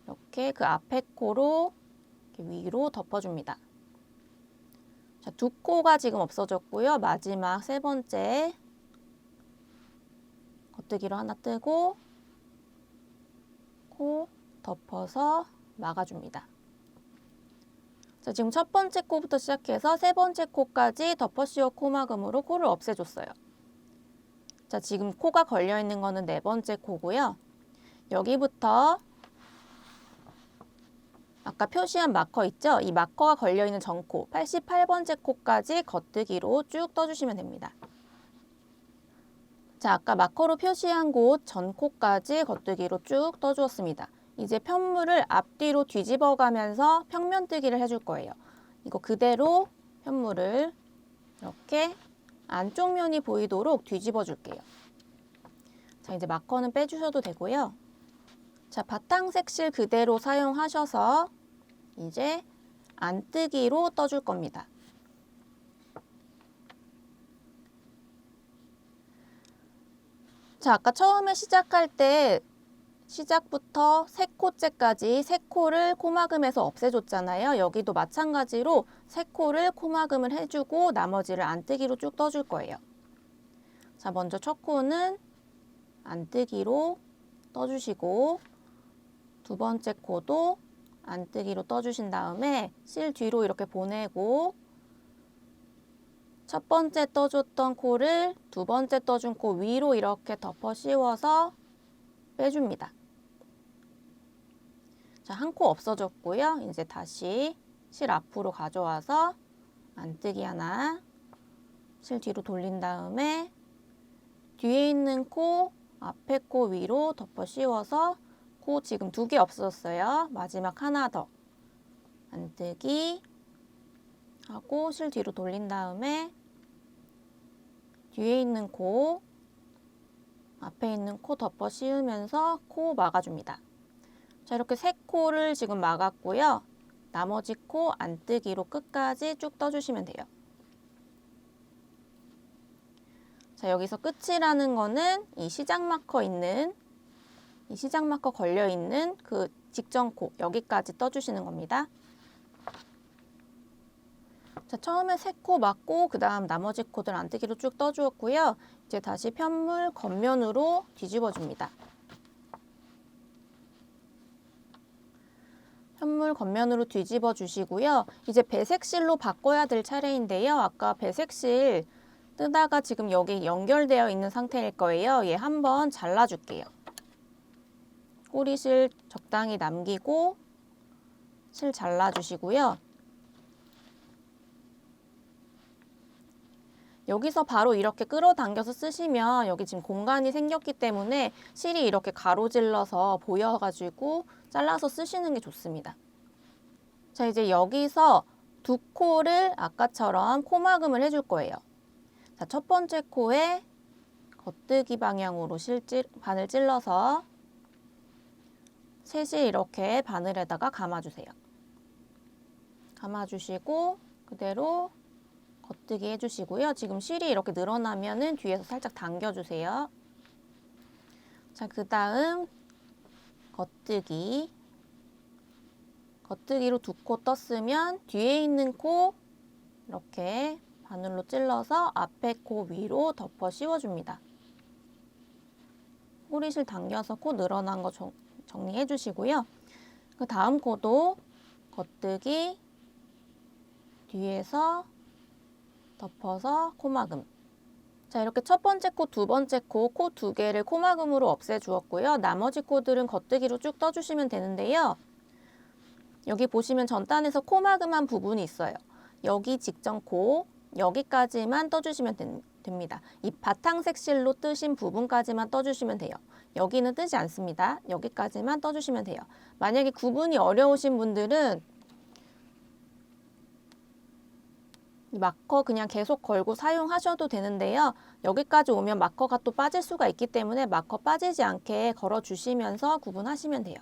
이렇게 그 앞에 코로 이렇게 위로 덮어줍니다. 자, 두 코가 지금 없어졌고요. 마지막 세 번째 겉뜨기로 하나 뜨고 코 덮어서 막아줍니다. 자, 지금 첫 번째 코부터 시작해서 세 번째 코까지 덮어 씌워 코막음으로 코를 없애줬어요. 자, 지금 코가 걸려있는 거는 네 번째 코고요. 여기부터 아까 표시한 마커 있죠? 이 마커가 걸려있는 전코 88번째 코까지 겉뜨기로 쭉 떠주시면 됩니다. 자, 아까 마커로 표시한 곳 전코까지 겉뜨기로 쭉 떠주었습니다. 이제 편물을 앞뒤로 뒤집어 가면서 평면뜨기를 해줄 거예요. 이거 그대로 편물을 이렇게 안쪽 면이 보이도록 뒤집어 줄게요. 자, 이제 마커는 빼주셔도 되고요. 자, 바탕 색실 그대로 사용하셔서 이제 안뜨기로 떠줄 겁니다. 자, 아까 처음에 시작할 때 시작부터 세 코째까지 세 코를 코막음해서 없애줬잖아요. 여기도 마찬가지로 세 코를 코막음을 해주고 나머지를 안뜨기로 쭉 떠줄 거예요. 자, 먼저 첫 코는 안뜨기로 떠주시고 두 번째 코도 안뜨기로 떠주신 다음에 실 뒤로 이렇게 보내고 첫 번째 떠줬던 코를 두 번째 떠준 코 위로 이렇게 덮어 씌워서 빼줍니다. 자, 한 코 없어졌고요. 이제 다시 실 앞으로 가져와서 안뜨기 하나, 실 뒤로 돌린 다음에 뒤에 있는 코, 앞에 코 위로 덮어 씌워서 코 지금 두 개 없어졌어요. 마지막 하나 더 안뜨기 하고 실 뒤로 돌린 다음에 뒤에 있는 코, 앞에 있는 코 덮어 씌우면서 코 막아줍니다. 자, 이렇게 세 코를 지금 막았고요. 나머지 코 안뜨기로 끝까지 쭉 떠주시면 돼요. 자, 여기서 끝이라는 거는 이 시작 마커 있는 이 시작 마커 걸려 있는 그 직전 코 여기까지 떠주시는 겁니다. 자, 처음에 세 코 막고 그 다음 나머지 코들 안뜨기로 쭉 떠주었고요. 이제 다시 편물 겉면으로 뒤집어 줍니다. 편물 겉면으로 뒤집어 주시고요. 이제 배색실로 바꿔야 될 차례인데요. 아까 배색실 뜨다가 지금 여기 연결되어 있는 상태일 거예요. 얘 한번 잘라줄게요. 꼬리실 적당히 남기고 실 잘라주시고요. 여기서 바로 이렇게 끌어당겨서 쓰시면 여기 지금 공간이 생겼기 때문에 실이 이렇게 가로질러서 보여가지고 잘라서 쓰시는 게 좋습니다. 자, 이제 여기서 두 코를 아까처럼 코막음을 해줄 거예요. 자, 첫 번째 코에 겉뜨기 방향으로 바늘 찔러서 셋이 이렇게 바늘에다가 감아주세요. 감아주시고 그대로 겉뜨기 해주시고요. 지금 실이 이렇게 늘어나면은 뒤에서 살짝 당겨주세요. 자, 그 다음 겉뜨기로 두 코 떴으면 뒤에 있는 코 이렇게 바늘로 찔러서 앞에 코 위로 덮어 씌워줍니다. 꼬리실 당겨서 코 늘어난 거 정리해 주시고요. 그 다음 코도 겉뜨기 뒤에서 덮어서 코막음. 자, 이렇게 첫 번째 코, 두 번째 코, 코 두 개를 코막음으로 없애주었고요. 나머지 코들은 겉뜨기로 쭉 떠주시면 되는데요. 여기 보시면 전단에서 코막음한 부분이 있어요. 여기 직전 코 여기까지만 떠주시면 됩니다. 이 바탕색 실로 뜨신 부분까지만 떠주시면 돼요. 여기는 뜨지 않습니다. 여기까지만 떠주시면 돼요. 만약에 구분이 어려우신 분들은 이 마커 그냥 계속 걸고 사용하셔도 되는데요. 여기까지 오면 마커가 또 빠질 수가 있기 때문에 마커 빠지지 않게 걸어주시면서 구분하시면 돼요.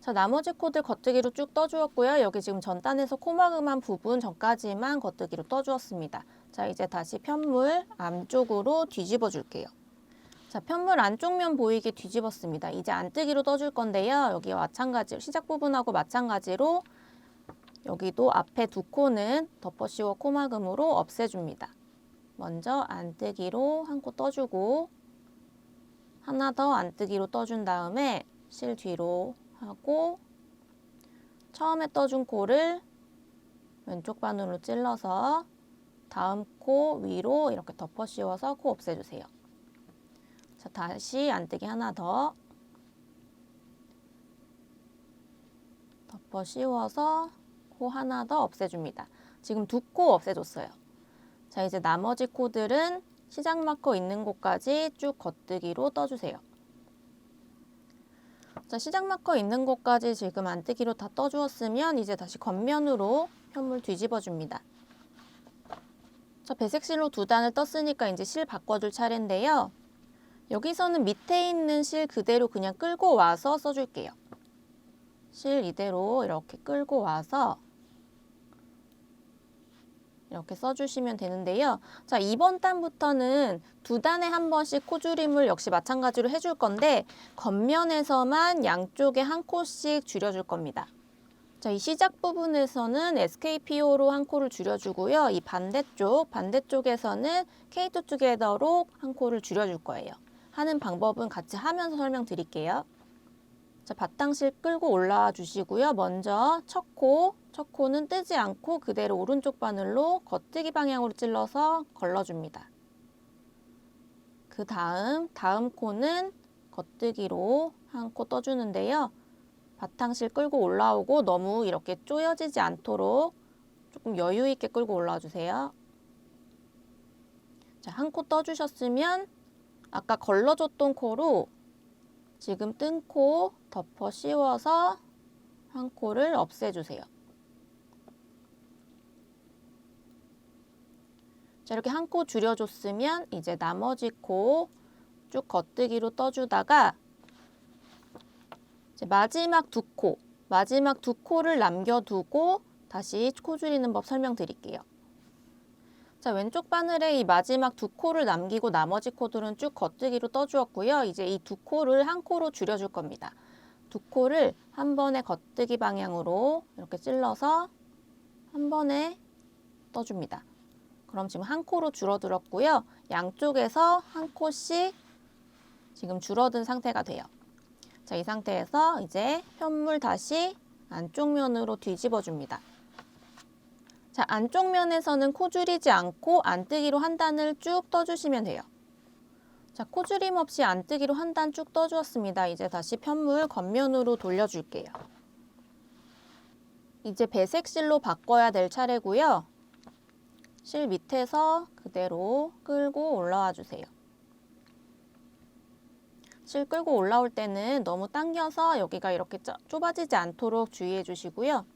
자, 나머지 코들 겉뜨기로 쭉 떠주었고요. 여기 지금 전단에서 코막음한 부분 전까지만 겉뜨기로 떠주었습니다. 자, 이제 다시 편물 앞쪽으로 뒤집어 줄게요. 자, 편물 안쪽 면 보이게 뒤집었습니다. 이제 안뜨기로 떠줄 건데요. 여기와 마찬가지로 시작 부분하고 마찬가지로 여기도 앞에 두 코는 덮어 씌워 코막음으로 없애줍니다. 먼저 안뜨기로 한 코 떠주고 하나 더 안뜨기로 떠준 다음에 실 뒤로 하고 처음에 떠준 코를 왼쪽 바늘로 찔러서 다음 코 위로 이렇게 덮어 씌워서 코 없애주세요. 자, 다시 안뜨기 하나 더 덮어 씌워서 코 하나 더 없애줍니다. 지금 두 코 없애줬어요. 자, 이제 나머지 코들은 시작 마커 있는 곳까지 쭉 겉뜨기로 떠주세요. 자, 시작 마커 있는 곳까지 지금 안뜨기로 다 떠주었으면 이제 다시 겉면으로 편물 뒤집어 줍니다. 자, 배색 실로 두 단을 떴으니까 이제 실 바꿔줄 차례인데요. 여기서는 밑에 있는 실 그대로 그냥 끌고 와서 써줄게요. 실 이대로 이렇게 끌고 와서 이렇게 써주시면 되는데요. 자, 이번 단부터는 두 단에 한 번씩 코줄임을 역시 마찬가지로 해줄 건데 겉면에서만 양쪽에 한 코씩 줄여줄 겁니다. 자, 이 시작 부분에서는 SKPO로 한 코를 줄여주고요. 이 반대쪽에서는 K2 투게더로 한 코를 줄여줄 거예요. 하는 방법은 같이 하면서 설명드릴게요. 자, 바탕실 끌고 올라와 주시고요. 먼저 첫 코는 뜨지 않고 그대로 오른쪽 바늘로 겉뜨기 방향으로 찔러서 걸러줍니다. 그 다음 코는 겉뜨기로 한 코 떠주는데요. 바탕실 끌고 올라오고 너무 이렇게 쪼여지지 않도록 조금 여유 있게 끌고 올라와 주세요. 자, 한 코 떠주셨으면 아까 걸러줬던 코로 지금 뜬 코 덮어 씌워서 한 코를 없애주세요. 자, 이렇게 한 코 줄여줬으면 이제 나머지 코 쭉 겉뜨기로 떠주다가 이제 마지막 두 코를 남겨두고 다시 코 줄이는 법 설명드릴게요. 자, 왼쪽 바늘에 이 마지막 두 코를 남기고 나머지 코들은 쭉 겉뜨기로 떠주었고요. 이제 이 두 코를 한 코로 줄여줄 겁니다. 두 코를 한 번에 겉뜨기 방향으로 이렇게 찔러서 한 번에 떠줍니다. 그럼 지금 한 코로 줄어들었고요. 양쪽에서 한 코씩 지금 줄어든 상태가 돼요. 자, 이 상태에서 이제 편물 다시 안쪽 면으로 뒤집어 줍니다. 자, 안쪽 면에서는 코 줄이지 않고 안뜨기로 한 단을 쭉 떠주시면 돼요. 자, 코 줄임 없이 안뜨기로 한 단 쭉 떠주었습니다. 이제 다시 편물 겉면으로 돌려줄게요. 이제 배색 실로 바꿔야 될 차례고요. 실 밑에서 그대로 끌고 올라와 주세요. 실 끌고 올라올 때는 너무 당겨서 여기가 이렇게 좁아지지 않도록 주의해 주시고요.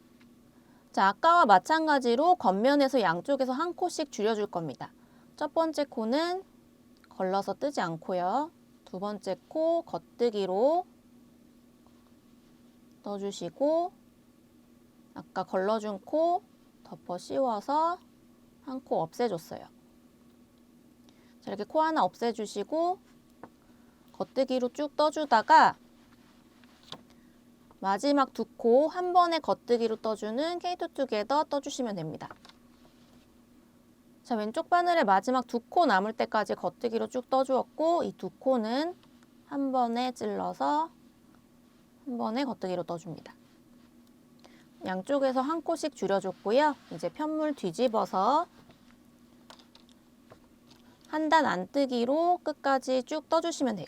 자, 아까와 마찬가지로 겉면에서 양쪽에서 한 코씩 줄여줄 겁니다. 첫 번째 코는 걸러서 뜨지 않고요. 두 번째 코 겉뜨기로 떠주시고 아까 걸러준 코 덮어 씌워서 한 코 없애줬어요. 자, 이렇게 코 하나 없애주시고 겉뜨기로 쭉 떠주다가 마지막 두 코 한 번에 겉뜨기로 떠주는 K2 투게더 떠주시면 됩니다. 자, 왼쪽 바늘에 마지막 두 코 남을 때까지 겉뜨기로 쭉 떠주었고 이 두 코는 한 번에 찔러서 한 번에 겉뜨기로 떠줍니다. 양쪽에서 한 코씩 줄여줬고요. 이제 편물 뒤집어서 한 단 안뜨기로 끝까지 쭉 떠주시면 돼요.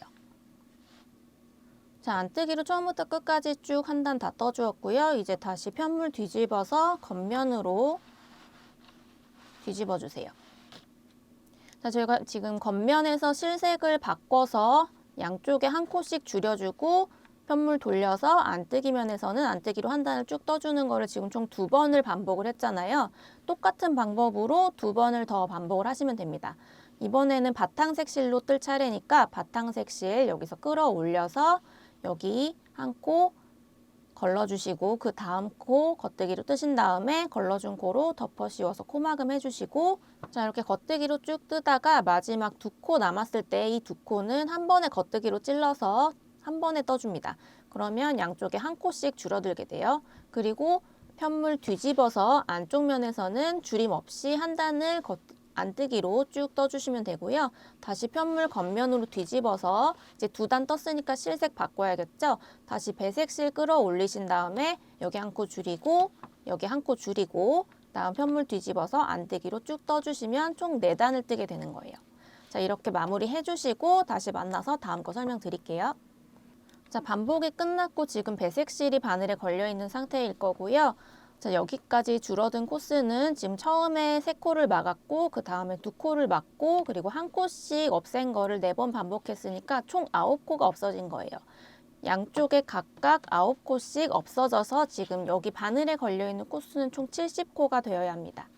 자, 안뜨기로 처음부터 끝까지 쭉 한 단 다 떠주었고요. 이제 다시 편물 뒤집어서 겉면으로 뒤집어 주세요. 자, 저희가 지금 겉면에서 실색을 바꿔서 양쪽에 한 코씩 줄여주고 편물 돌려서 안뜨기 면에서는 안뜨기로 한 단을 쭉 떠주는 거를 지금 총 2번을 반복을 했잖아요. 똑같은 방법으로 2번을 더 반복을 하시면 됩니다. 이번에는 바탕색 실로 뜰 차례니까 바탕색 실 여기서 끌어올려서 여기 한 코 걸러주시고 그 다음 코 겉뜨기로 뜨신 다음에 걸러준 코로 덮어 씌워서 코막음 해주시고, 자, 이렇게 겉뜨기로 쭉 뜨다가 마지막 2코 남았을 때 이 2코는 한 번에 겉뜨기로 찔러서 한 번에 떠줍니다. 그러면 양쪽에 한 코씩 줄어들게 돼요. 그리고 편물 뒤집어서 안쪽 면에서는 줄임 없이 한 단을 안뜨기로 쭉 떠주시면 되고요. 다시 편물 겉면으로 뒤집어서 이제 2단 떴으니까 실색 바꿔야겠죠. 다시 배색 실 끌어올리신 다음에 여기 한 코 줄이고 여기 한 코 줄이고 다음 편물 뒤집어서 안뜨기로 쭉 떠주시면 총 4단을 뜨게 되는 거예요. 자, 이렇게 마무리 해주시고 다시 만나서 다음 거 설명드릴게요. 자, 반복이 끝났고 지금 배색 실이 바늘에 걸려있는 상태일 거고요. 자, 여기까지 줄어든 코스는 지금 처음에 3코를 막았고 그 다음에 2코를 막고 그리고 한 코씩 없앤 거를 4번 반복했으니까 총 9코가 없어진 거예요. 양쪽에 각각 9코씩 없어져서 지금 여기 바늘에 걸려있는 코스는 총 70코가 되어야 합니다.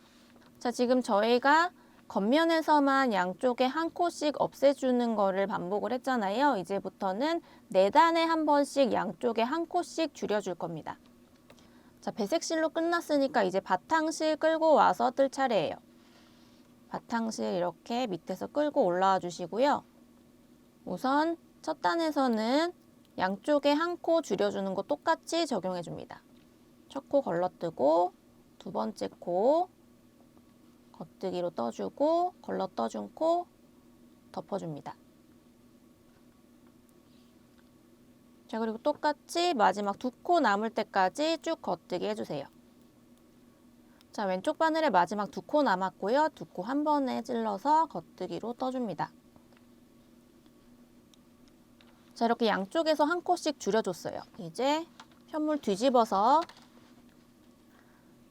자, 지금 저희가 겉면에서만 양쪽에 한 코씩 없애주는 거를 반복을 했잖아요. 이제부터는 4단에 한 번씩 양쪽에 한 코씩 줄여줄 겁니다. 자, 배색실로 끝났으니까 이제 바탕실 끌고 와서 뜰 차례예요. 바탕실 이렇게 밑에서 끌고 올라와 주시고요. 우선 첫 단에서는 양쪽에 한 코 줄여주는 거 똑같이 적용해 줍니다. 첫 코 걸러뜨고 2번째 코 겉뜨기로 떠주고 걸러 떠준 코 덮어줍니다. 자, 그리고 똑같이 마지막 2코 남을 때까지 쭉 겉뜨기 해주세요. 자, 왼쪽 바늘에 마지막 2코 남았고요. 2코 한 번에 찔러서 겉뜨기로 떠줍니다. 자, 이렇게 양쪽에서 한 코씩 줄여줬어요. 이제 편물 뒤집어서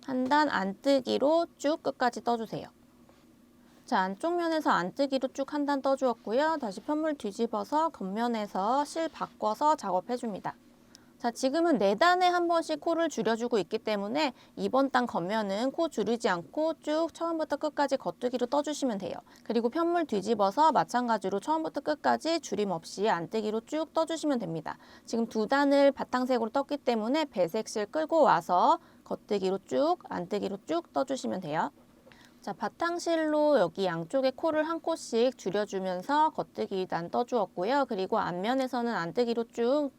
한 단 안뜨기로 쭉 끝까지 떠주세요. 자, 안쪽 면에서 안뜨기로 쭉 한 단 떠주었고요. 다시 편물 뒤집어서 겉면에서 실 바꿔서 작업해줍니다. 자, 지금은 4단에 한 번씩 코를 줄여주고 있기 때문에 이번 단 겉면은 코 줄이지 않고 쭉 처음부터 끝까지 겉뜨기로 떠주시면 돼요. 그리고 편물 뒤집어서 마찬가지로 처음부터 끝까지 줄임 없이 안뜨기로 쭉 떠주시면 됩니다. 지금 2단을 바탕색으로 떴기 때문에 배색실 끌고 와서 겉뜨기로 쭉, 안뜨기로 쭉 떠주시면 돼요. 자, 바탕실로 여기 양쪽에 코를 한 코씩 줄여주면서 겉뜨기 단 떠주었고요. 그리고 앞면에서는 안뜨기로 쭉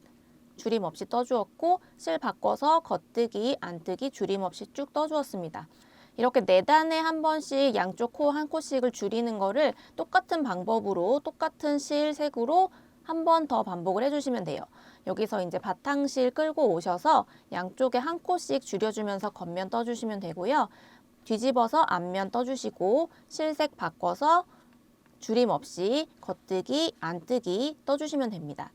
줄임 없이 떠주었고 실 바꿔서 겉뜨기, 안뜨기, 줄임 없이 쭉 떠주었습니다. 이렇게 4단에 한 번씩 양쪽 코 한 코씩을 줄이는 거를 똑같은 방법으로 똑같은 실 색으로 한 번 더 반복을 해주시면 돼요. 여기서 이제 바탕실 끌고 오셔서 양쪽에 한 코씩 줄여주면서 겉면 떠주시면 되고요. 뒤집어서 앞면 떠주시고 실색 바꿔서 줄임 없이 겉뜨기, 안뜨기 떠주시면 됩니다.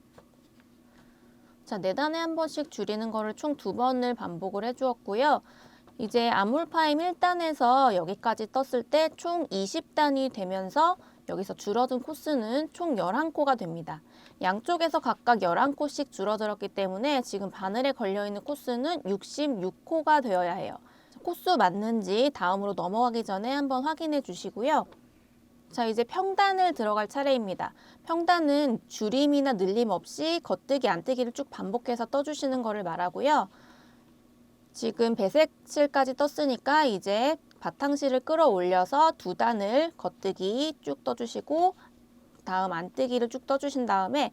자, 4단에 한 번씩 줄이는 거를 총 2번을 반복을 해주었고요. 이제 아몰파임 1단에서 여기까지 떴을 때 총 20단이 되면서 여기서 줄어든 코스는 총 11코가 됩니다. 양쪽에서 각각 11코씩 줄어들었기 때문에 지금 바늘에 걸려있는 코스는 66코가 되어야 해요. 코스 맞는지 다음으로 넘어가기 전에 한번 확인해 주시고요. 자, 이제 평단을 들어갈 차례입니다. 평단은 줄임이나 늘림 없이 겉뜨기, 안뜨기를 쭉 반복해서 떠주시는 거를 말하고요. 지금 배색실까지 떴으니까 이제 바탕실을 끌어올려서 2단을 겉뜨기 쭉 떠주시고 다음 안뜨기를 쭉 떠주신 다음에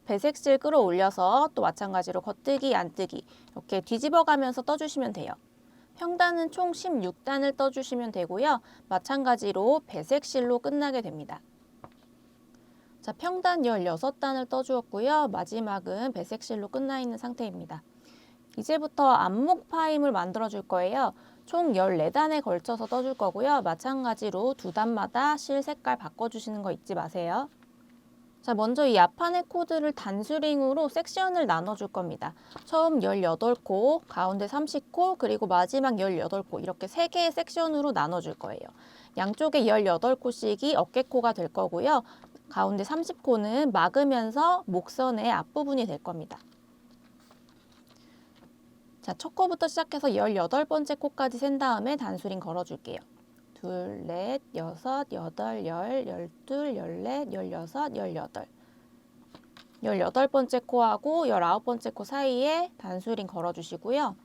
배색실 끌어올려서 또 마찬가지로 겉뜨기, 안뜨기 이렇게 뒤집어 가면서 떠주시면 돼요. 평단은 총 16단을 떠주시면 되고요. 마찬가지로 배색실로 끝나게 됩니다. 자, 평단 16단을 떠주었고요. 마지막은 배색실로 끝나 있는 상태입니다. 이제부터 안목 파임을 만들어 줄 거예요. 총 14단에 걸쳐서 떠줄 거고요. 마찬가지로 2단마다 실 색깔 바꿔주시는 거 잊지 마세요. 자, 먼저 이 앞판의 코드를 단수링으로 섹션을 나눠줄 겁니다. 처음 18코, 가운데 30코, 그리고 마지막 18코 이렇게 3개의 섹션으로 나눠줄 거예요. 양쪽에 18코씩이 어깨코가 될 거고요. 가운데 30코는 막으면서 목선의 앞부분이 될 겁니다. 자, 첫 코부터 시작해서 18번째 코까지 센 다음에 단수링 걸어줄게요. 둘, 넷, 여섯, 여덟, 열, 열둘, 열넷, 열여섯, 열여덟. 18번째 코하고 19번째 코 사이에 단수링 걸어주시고요.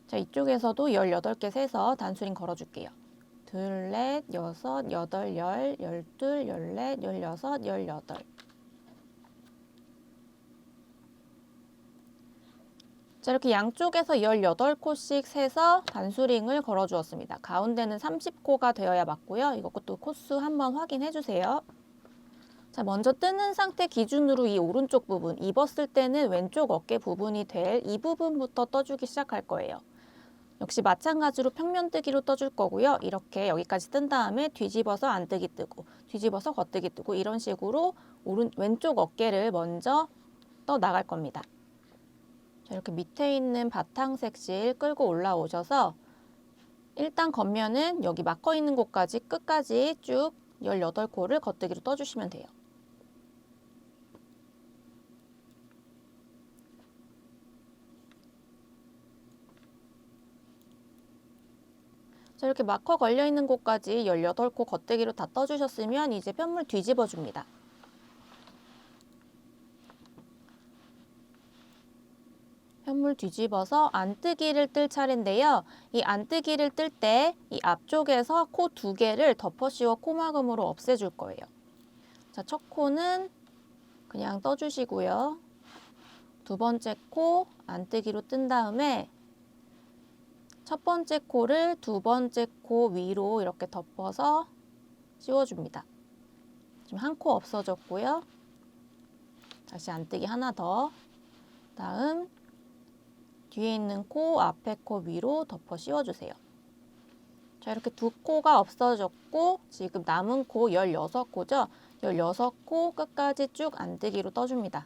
자, 이쪽에서도 18개 세서 단수링 걸어줄게요. 둘, 넷, 여섯, 여덟, 열, 열둘, 열넷, 열여섯, 열여덟. 자, 이렇게 양쪽에서 18코씩 세서 단수링을 걸어주었습니다. 가운데는 30코가 되어야 맞고요. 이것도 코수 한번 확인해 주세요. 자, 먼저 뜨는 상태 기준으로 이 오른쪽 부분, 입었을 때는 왼쪽 어깨 부분이 될 이 부분부터 떠주기 시작할 거예요. 역시 마찬가지로 평면 뜨기로 떠줄 거고요. 이렇게 여기까지 뜬 다음에 뒤집어서 안뜨기 뜨고, 뒤집어서 겉뜨기 뜨고 이런 식으로 왼쪽 어깨를 먼저 떠 나갈 겁니다. 자, 이렇게 밑에 있는 바탕 색실 끌고 올라오셔서 일단 겉면은 여기 막혀 있는 곳까지 끝까지 쭉 18코를 겉뜨기로 떠주시면 돼요. 자, 이렇게 마커 걸려 있는 곳까지 18코 겉뜨기로 다 떠주셨으면 이제 편물 뒤집어 줍니다. 편물 뒤집어서 안뜨기를 뜰 차례인데요. 이 안뜨기를 뜰 때 이 앞쪽에서 코 2개를 덮어 씌워 코막음으로 없애줄 거예요. 자, 첫 코는 그냥 떠주시고요. 두 번째 코 안뜨기로 뜬 다음에 첫 번째 코를 두 번째 코 위로 이렇게 덮어서 씌워줍니다. 지금 한 코 없어졌고요. 다시 안뜨기 하나 더. 다음 뒤에 있는 코, 앞에 코 위로 덮어 씌워주세요. 자, 이렇게 두 코가 없어졌고 지금 남은 코 16코죠. 16코 끝까지 쭉 안뜨기로 떠줍니다.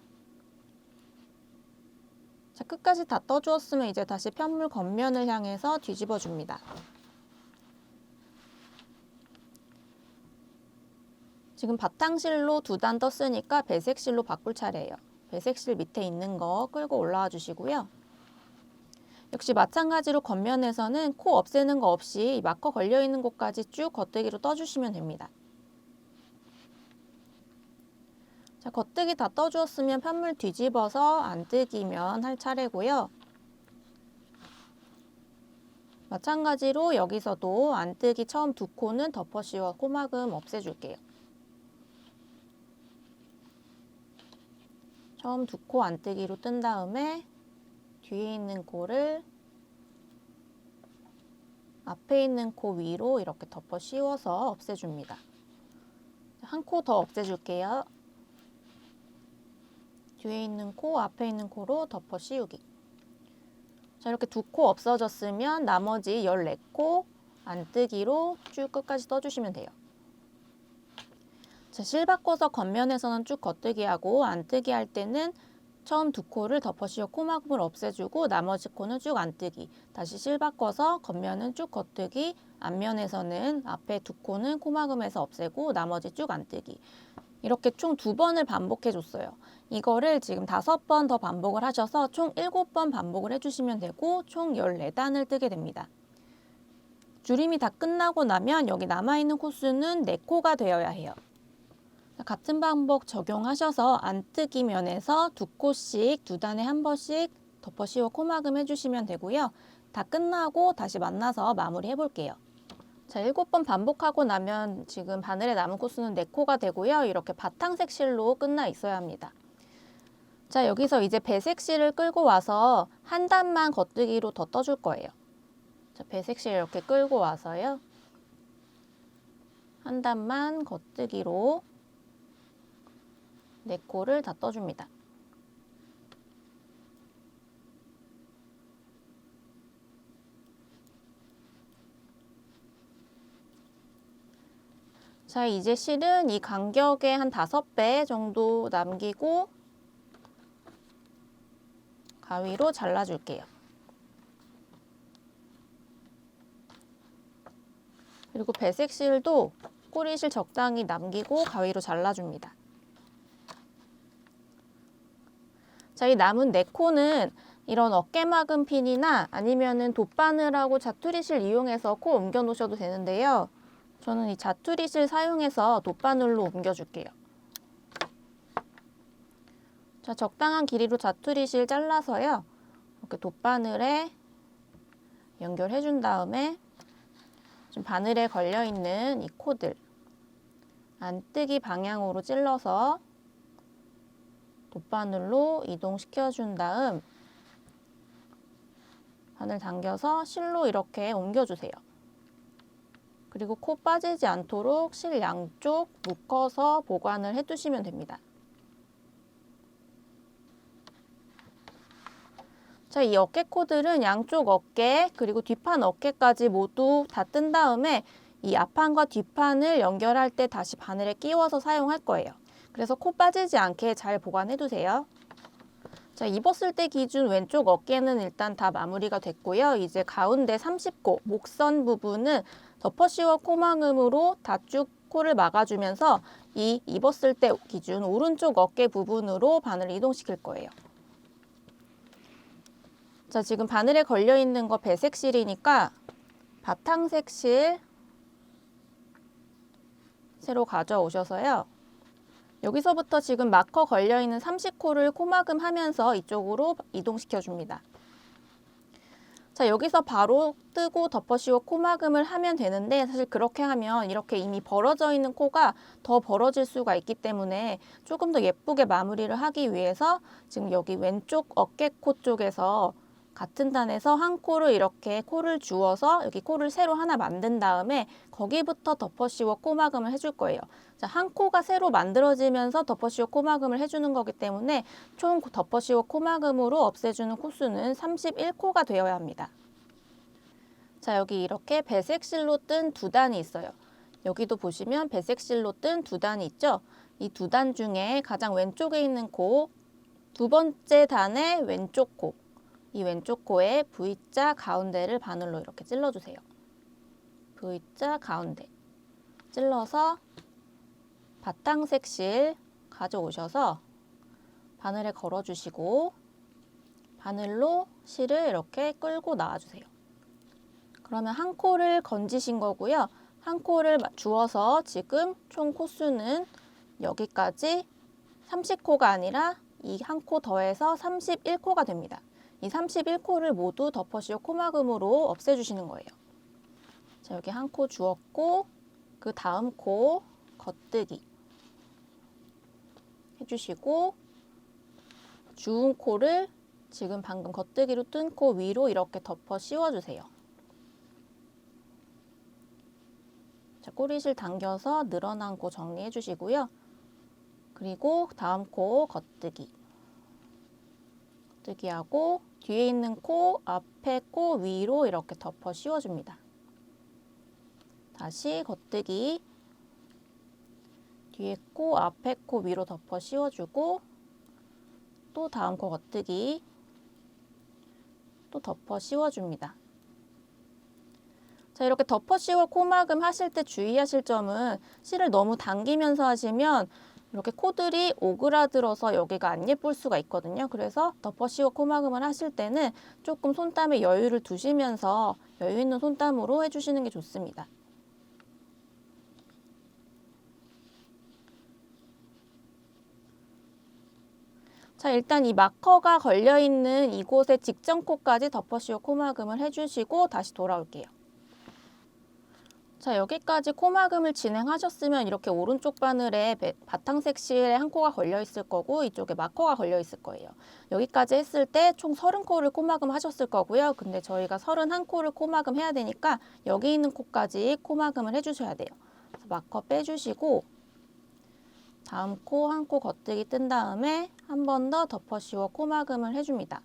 자, 끝까지 다 떠주었으면 이제 다시 편물 겉면을 향해서 뒤집어 줍니다. 지금 바탕실로 2단 떴으니까 배색실로 바꿀 차례예요. 배색실 밑에 있는 거 끌고 올라와 주시고요. 역시 마찬가지로 겉면에서는 코 없애는 거 없이 마커 걸려 있는 곳까지 쭉 겉뜨기로 떠주시면 됩니다. 자, 겉뜨기 다 떠주었으면 편물 뒤집어서 안뜨기면 할 차례고요. 마찬가지로 여기서도 안뜨기 처음 2코는 덮어 씌워 코막음 없애줄게요. 처음 2코 안뜨기로 뜬 다음에 뒤에 있는 코를 앞에 있는 코 위로 이렇게 덮어 씌워서 없애줍니다. 한 코 더 없애줄게요. 뒤에 있는 코, 앞에 있는 코로 덮어 씌우기. 자, 이렇게 2코 없어졌으면 나머지 14코 안뜨기로 쭉 끝까지 떠주시면 돼요. 자, 실 바꿔서 겉면에서는 쭉 겉뜨기 하고 안뜨기 할 때는 처음 2코를 덮어 씌워 코막음을 없애주고 나머지 코는 쭉 안뜨기. 다시 실 바꿔서 겉면은 쭉 겉뜨기, 앞면에서는 앞에 2코는 코막음에서 없애고 나머지 쭉 안뜨기. 이렇게 총 2번을 반복해 줬어요. 이거를 지금 5번 더 반복을 하셔서 총 7번 반복을 해주시면 되고 총 14단을 뜨게 됩니다. 줄임이 다 끝나고 나면 여기 남아있는 코수는 4코가 되어야 해요. 같은 방법 적용하셔서 안뜨기 면에서 2코씩 2단에 한 번씩 덮어 씌워 코막음 해주시면 되고요. 다 끝나고 다시 만나서 마무리 해볼게요. 자, 7번 반복하고 나면 지금 바늘에 남은 코수는 4코가 되고요. 이렇게 바탕색 실로 끝나 있어야 합니다. 자, 여기서 이제 배색 실을 끌고 와서 한 단만 겉뜨기로 더 떠줄 거예요. 자, 배색 실 이렇게 끌고 와서요. 한 단만 겉뜨기로 4코를 다 떠줍니다. 자, 이제 실은 이 간격의 한 5배 정도 남기고 가위로 잘라줄게요. 그리고 배색 실도 꼬리실 적당히 남기고 가위로 잘라줍니다. 자, 이 남은 4코는 이런 어깨막은 핀이나 아니면은 돗바늘하고 자투리실 이용해서 코 옮겨 놓으셔도 되는데요. 저는 이 자투리실 사용해서 돗바늘로 옮겨줄게요. 자, 적당한 길이로 자투리실 잘라서요. 이렇게 돗바늘에 연결해 준 다음에 지금 바늘에 걸려 있는 이 코들 안뜨기 방향으로 찔러서 돗바늘로 이동시켜 준 다음 바늘 당겨서 실로 이렇게 옮겨주세요. 그리고 코 빠지지 않도록 실 양쪽 묶어서 보관을 해두시면 됩니다. 자, 이 어깨 코들은 양쪽 어깨 그리고 뒷판 어깨까지 모두 다 뜬 다음에 이 앞판과 뒷판을 연결할 때 다시 바늘에 끼워서 사용할 거예요. 그래서 코 빠지지 않게 잘 보관해 두세요. 자, 입었을 때 기준 왼쪽 어깨는 일단 다 마무리가 됐고요. 이제 가운데 30코, 목선 부분은 덮어씌워 코망음으로 다 쭉 코를 막아주면서 이 입었을 때 기준 오른쪽 어깨 부분으로 바늘을 이동시킬 거예요. 자, 지금 바늘에 걸려 있는 거 배색 실이니까 바탕색 실 새로 가져오셔서요. 여기서부터 지금 마커 걸려있는 30코를 코막음 하면서 이쪽으로 이동시켜 줍니다. 자, 여기서 바로 뜨고 덮어씌워 코막음을 하면 되는데 사실 그렇게 하면 이렇게 이미 벌어져 있는 코가 더 벌어질 수가 있기 때문에 조금 더 예쁘게 마무리를 하기 위해서 지금 여기 왼쪽 어깨코 쪽에서 같은 단에서 한 코를 이렇게 코를 주워서 여기 코를 새로 하나 만든 다음에 거기부터 덮어씌워 코막음을 해줄 거예요. 자, 한 코가 새로 만들어지면서 덮어씌워 코막음을 해주는 거기 때문에 총 덮어씌워 코막음으로 없애주는 코수는 31코가 되어야 합니다. 자, 여기 이렇게 배색 실로 뜬 2단이 있어요. 여기도 보시면 배색 실로 뜬 2단이 있죠. 이 2단 중에 가장 왼쪽에 있는 코, 2번째 단의 왼쪽 코, 이 왼쪽 코의 V자 가운데를 바늘로 이렇게 찔러주세요. V자 가운데 찔러서 바탕색 실 가져오셔서 바늘에 걸어주시고 바늘로 실을 이렇게 끌고 나와주세요. 그러면 한 코를 건지신 거고요. 한 코를 주어서 지금 총 코수는 여기까지 30코가 아니라 이 한 코 더해서 31코가 됩니다. 이 31코를 모두 덮어씌워 코막음으로 없애주시는 거예요. 자, 여기 한 코 주었고 그 다음 코 겉뜨기 해주시고 주운 코를 지금 방금 겉뜨기로 뜬 코 위로 이렇게 덮어 씌워주세요. 자, 꼬리실 당겨서 늘어난 코 정리해 주시고요. 그리고 다음 코 겉뜨기 겉뜨기하고 뒤에 있는 코, 앞에 코 위로 이렇게 덮어 씌워줍니다. 다시 겉뜨기 뒤에 코, 앞에 코 위로 덮어 씌워주고 또 다음 코 겉뜨기 또 덮어 씌워줍니다. 자, 이렇게 덮어 씌워 코막음 하실 때 주의하실 점은 실을 너무 당기면서 하시면 이렇게 코들이 오그라들어서 여기가 안 예쁠 수가 있거든요. 그래서 덮어 씌워 코막음을 하실 때는 조금 손땀에 여유를 두시면서 여유 있는 손땀으로 해주시는 게 좋습니다. 자, 일단 이 마커가 걸려있는 이곳에 직전 코까지 덮어 씌워 코막음을 해주시고 다시 돌아올게요. 자, 여기까지 코막음을 진행하셨으면 이렇게 오른쪽 바늘에 바탕색 실에 한 코가 걸려 있을 거고 이쪽에 마커가 걸려 있을 거예요. 여기까지 했을 때 총 30코를 코막음 하셨을 거고요. 근데 저희가 31코를 코막음 해야 되니까 여기 있는 코까지 코막음을 해주셔야 돼요. 그래서 마커 빼주시고 다음 코 한 코 겉뜨기 뜬 다음에 한 번 더 덮어 씌워 코막음을 해줍니다.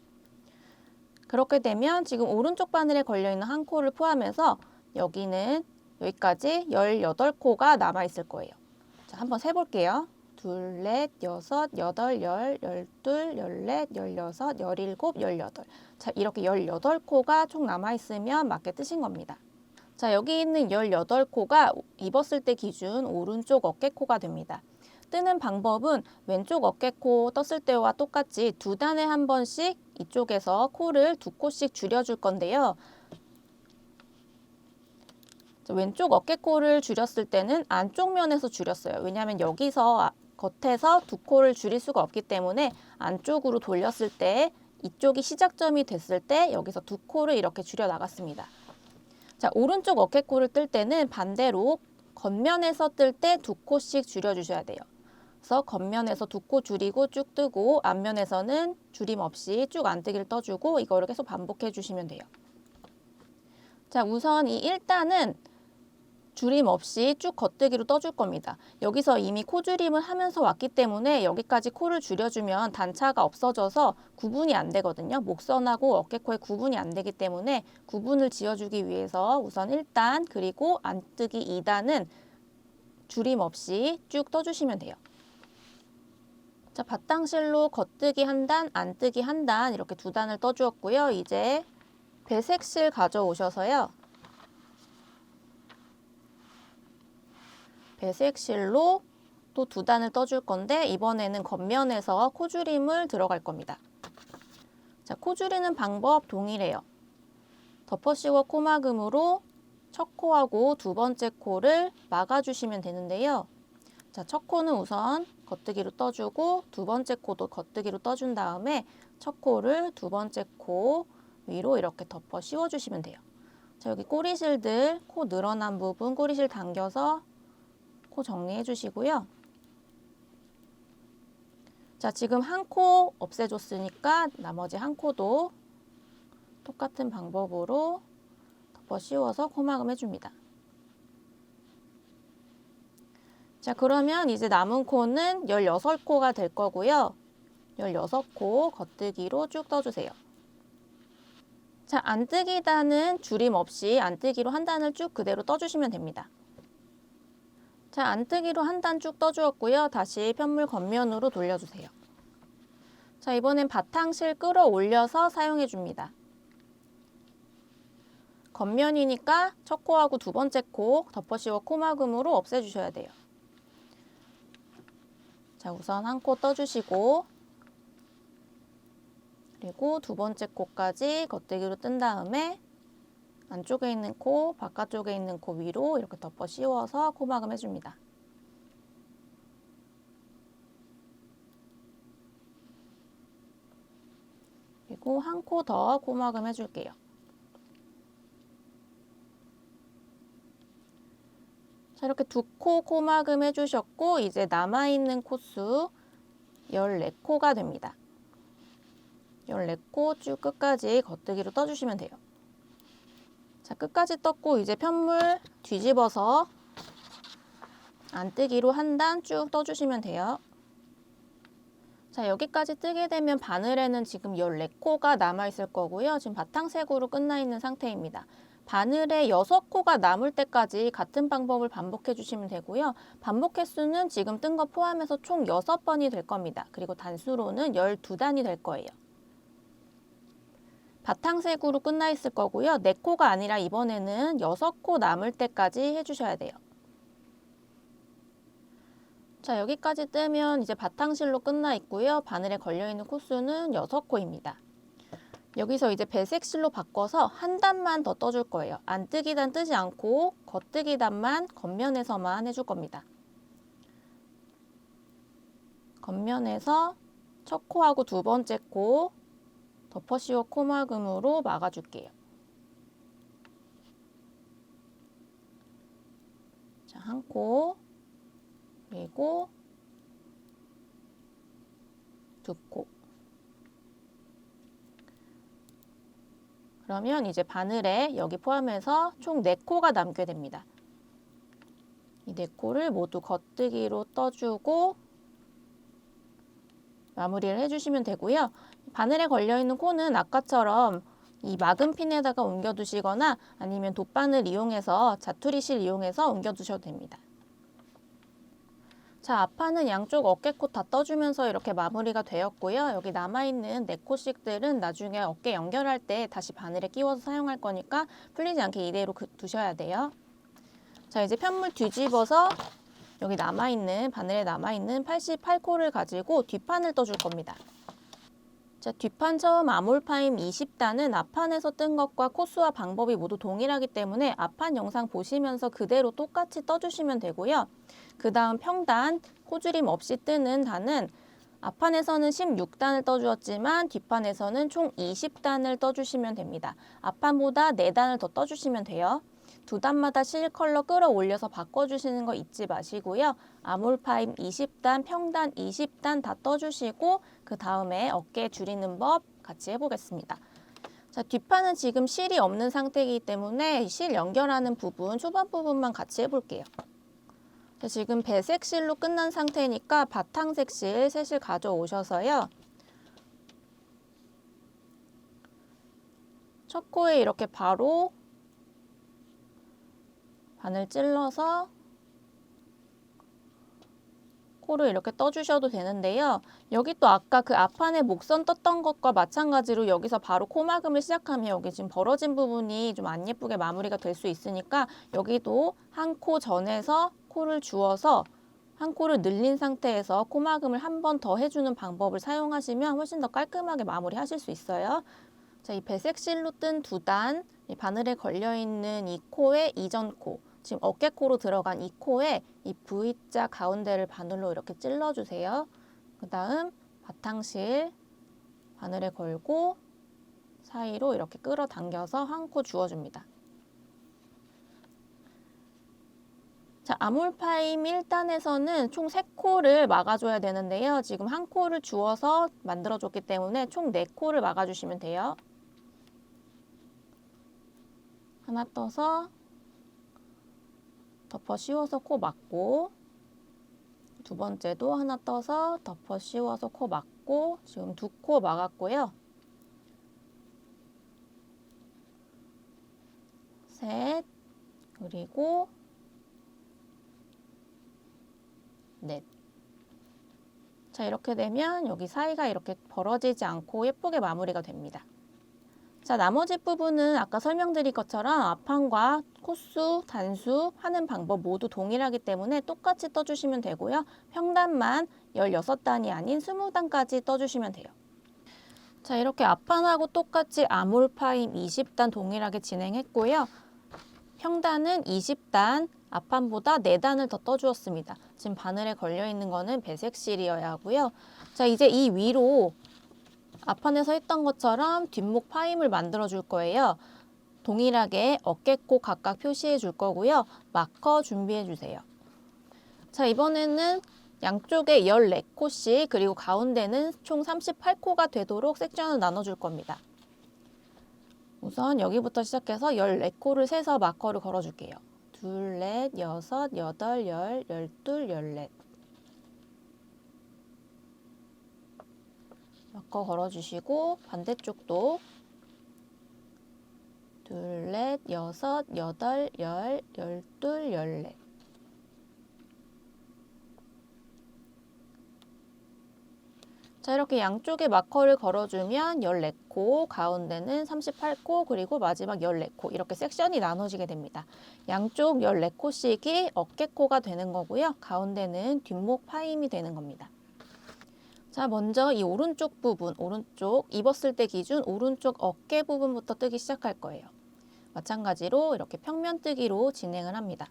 그렇게 되면 지금 오른쪽 바늘에 걸려 있는 한 코를 포함해서 여기는 여기까지 18코가 남아있을 거예요. 자, 한번 세볼게요. 둘, 넷, 여섯, 여덟, 열둘, 열넷, 열여섯, 열일곱, 열여덟. 자, 이렇게 18코가 총 남아있으면 맞게 뜨신 겁니다. 자, 여기 있는 18코가 입었을 때 기준 오른쪽 어깨코가 됩니다. 뜨는 방법은 왼쪽 어깨코 떴을 때와 똑같이 두 단에 한 번씩 이쪽에서 코를 2코씩 줄여줄 건데요. 왼쪽 어깨코를 줄였을 때는 안쪽 면에서 줄였어요. 왜냐하면 여기서 겉에서 2코를 줄일 수가 없기 때문에 안쪽으로 돌렸을 때 이쪽이 시작점이 됐을 때 여기서 2코를 이렇게 줄여 나갔습니다. 자, 오른쪽 어깨코를 뜰 때는 반대로 겉면에서 뜰 때 2코씩 줄여주셔야 돼요. 그래서 겉면에서 2코 줄이고 쭉 뜨고 앞면에서는 줄임 없이 쭉 안뜨기를 떠주고 이거를 계속 반복해 주시면 돼요. 자, 우선 이 1단은 줄임 없이 쭉 겉뜨기로 떠줄 겁니다. 여기서 이미 코 줄임을 하면서 왔기 때문에 여기까지 코를 줄여주면 단차가 없어져서 구분이 안 되거든요. 목선하고 어깨코의 구분이 안 되기 때문에 구분을 지어주기 위해서 우선 1단 그리고 안뜨기 2단은 줄임 없이 쭉 떠주시면 돼요. 자, 바탕실로 겉뜨기 1단, 안뜨기 1단 이렇게 2단을 떠주었고요. 이제 배색실 가져오셔서요. 배색실로 또 2단을 떠줄 건데 이번에는 겉면에서 코줄임을 들어갈 겁니다. 자, 코줄이는 방법 동일해요. 덮어씌워 코막음으로 첫 코하고 두 번째 코를 막아주시면 되는데요. 자, 첫 코는 우선 겉뜨기로 떠주고 두 번째 코도 겉뜨기로 떠준 다음에 첫 코를 두 번째 코 위로 이렇게 덮어 씌워주시면 돼요. 자, 여기 꼬리실들, 코 늘어난 부분 꼬리실 당겨서 코 정리해 주시고요. 자, 지금 한 코 없애줬으니까 나머지 한 코도 똑같은 방법으로 덮어 씌워서 코막음 해줍니다. 자, 그러면 이제 남은 코는 16코가 될 거고요. 16코 겉뜨기로 쭉 떠주세요. 자, 안뜨기 단은 줄임 없이 안뜨기로 한 단을 쭉 그대로 떠주시면 됩니다. 자, 안뜨기로 한 단 쭉 떠주었고요. 다시 편물 겉면으로 돌려주세요. 자, 이번엔 바탕실 끌어올려서 사용해 줍니다. 겉면이니까 첫 코하고 두 번째 코 덮어씌워 코막음으로 없애주셔야 돼요. 자, 우선 한 코 떠주시고 그리고 두 번째 코까지 겉뜨기로 뜬 다음에 안쪽에 있는 코, 바깥쪽에 있는 코 위로 이렇게 덮어 씌워서 코막음 해줍니다. 그리고 한 코 더 코막음 해줄게요. 자, 이렇게 2코 코막음 해주셨고 이제 남아있는 코수 14코가 됩니다. 14코 쭉 끝까지 겉뜨기로 떠주시면 돼요. 자, 끝까지 떴고 이제 편물 뒤집어서 안뜨기로 한 단 쭉 떠주시면 돼요. 자, 여기까지 뜨게 되면 바늘에는 지금 14코가 남아있을 거고요. 지금 바탕색으로 끝나 있는 상태입니다. 바늘에 6코가 남을 때까지 같은 방법을 반복해 주시면 되고요. 반복 횟수는 지금 뜬 거 포함해서 총 6번이 될 겁니다. 그리고 단수로는 12단이 될 거예요. 바탕색으로 끝나 있을 거고요. 4코가 아니라 이번에는 6코 남을 때까지 해주셔야 돼요. 자, 여기까지 뜨면 이제 바탕실로 끝나 있고요. 바늘에 걸려있는 코수는 6코입니다. 여기서 이제 배색실로 바꿔서 한 단만 더 떠줄 거예요. 안뜨기 단 뜨지 않고 겉뜨기 단만 겉면에서만 해줄 겁니다. 겉면에서 첫 코하고 두 번째 코 덮어 씌워 코막음으로 막아줄게요. 자, 한 코, 그리고 두 코. 그러면 이제 바늘에 여기 포함해서 총 4코가 남게 됩니다. 이 4코를 모두 겉뜨기로 떠주고 마무리를 해주시면 되고요. 바늘에 걸려있는 코는 아까처럼 이 막은 핀에다가 옮겨두시거나 아니면 돗바늘 이용해서 자투리실 이용해서 옮겨두셔도 됩니다. 자, 앞판은 양쪽 어깨코 다 떠주면서 이렇게 마무리가 되었고요. 여기 남아있는 4코씩들은 나중에 어깨 연결할 때 다시 바늘에 끼워서 사용할 거니까 풀리지 않게 이대로 두셔야 돼요. 자, 이제 편물 뒤집어서 여기 바늘에 남아있는 88코를 가지고 뒷판을 떠줄 겁니다. 자, 뒷판 처음 아몰파임 20단은 앞판에서 뜬 것과 코수와 방법이 모두 동일하기 때문에 앞판 영상 보시면서 그대로 똑같이 떠주시면 되고요. 그 다음 평단, 코줄임 없이 뜨는 단은 앞판에서는 16단을 떠주었지만 뒷판에서는 총 20단을 떠주시면 됩니다. 앞판보다 4단을 더 떠주시면 돼요. 두 단마다 실 컬러 끌어올려서 바꿔주시는 거 잊지 마시고요. 아몰파임 20단, 평단 20단 다 떠주시고 그 다음에 어깨 줄이는 법 같이 해보겠습니다. 자, 뒷판은 지금 실이 없는 상태이기 때문에 실 연결하는 부분, 초반 부분만 같이 해볼게요. 자, 지금 배색 실로 끝난 상태니까 바탕색 실 3실 가져오셔서요. 첫 코에 이렇게 바로 바늘 찔러서 코를 이렇게 떠주셔도 되는데요. 여기 또 아까 그 앞판에 목선 떴던 것과 마찬가지로 여기서 바로 코막음을 시작하면 여기 지금 벌어진 부분이 좀 안 예쁘게 마무리가 될 수 있으니까 여기도 한 코 전에서 코를 주어서 한 코를 늘린 상태에서 코막음을 한 번 더 해주는 방법을 사용하시면 훨씬 더 깔끔하게 마무리하실 수 있어요. 자, 이 배색 실로 뜬 2단, 이 바늘에 걸려있는 이 코의 이전 코, 지금 어깨코로 들어간 이 코에 이 V자 가운데를 바늘로 이렇게 찔러주세요. 그 다음 바탕실 바늘에 걸고 사이로 이렇게 끌어당겨서 한 코 주워줍니다. 자, 아몰파임 1단에서는 총 3코를 막아줘야 되는데요. 지금 한 코를 주워서 만들어줬기 때문에 총 4코를 막아주시면 돼요. 하나 떠서 덮어 씌워서 코 막고, 두 번째도 하나 떠서 덮어 씌워서 코 막고, 지금 2코 막았고요. 셋, 그리고 넷. 자, 이렇게 되면 여기 사이가 이렇게 벌어지지 않고 예쁘게 마무리가 됩니다. 자, 나머지 부분은 아까 설명드린 것처럼 앞판과 코수, 단수 하는 방법 모두 동일하기 때문에 똑같이 떠주시면 되고요. 평단만 16단이 아닌 20단까지 떠주시면 돼요. 자, 이렇게 앞판하고 똑같이 아몰파임 20단 동일하게 진행했고요. 평단은 20단, 앞판보다 4단을 더 떠주었습니다. 지금 바늘에 걸려있는 거는 배색실이어야 하고요. 자, 이제 이 위로 앞판에서 했던 것처럼 뒷목 파임을 만들어 줄 거예요. 동일하게 어깨코 각각 표시해 줄 거고요. 마커 준비해 주세요. 자, 이번에는 양쪽에 14코씩 그리고 가운데는 총 38코가 되도록 섹션을 나눠 줄 겁니다. 우선 여기부터 시작해서 14코를 세서 마커를 걸어 줄게요. 2, 4, 6, 8, 10, 12, 14. 마커 걸어주시고 반대쪽도 2, 4, 6, 8, 10, 12, 14. 자, 이렇게 양쪽에 마커를 걸어주면 14코, 가운데는 38코, 그리고 마지막 14코 이렇게 섹션이 나눠지게 됩니다. 양쪽 14코씩이 어깨코가 되는 거고요. 가운데는 뒷목 파임이 되는 겁니다. 자, 먼저 이 오른쪽 부분, 오른쪽 입었을 때 기준 오른쪽 어깨 부분부터 뜨기 시작할 거예요. 마찬가지로 이렇게 평면 뜨기로 진행을 합니다.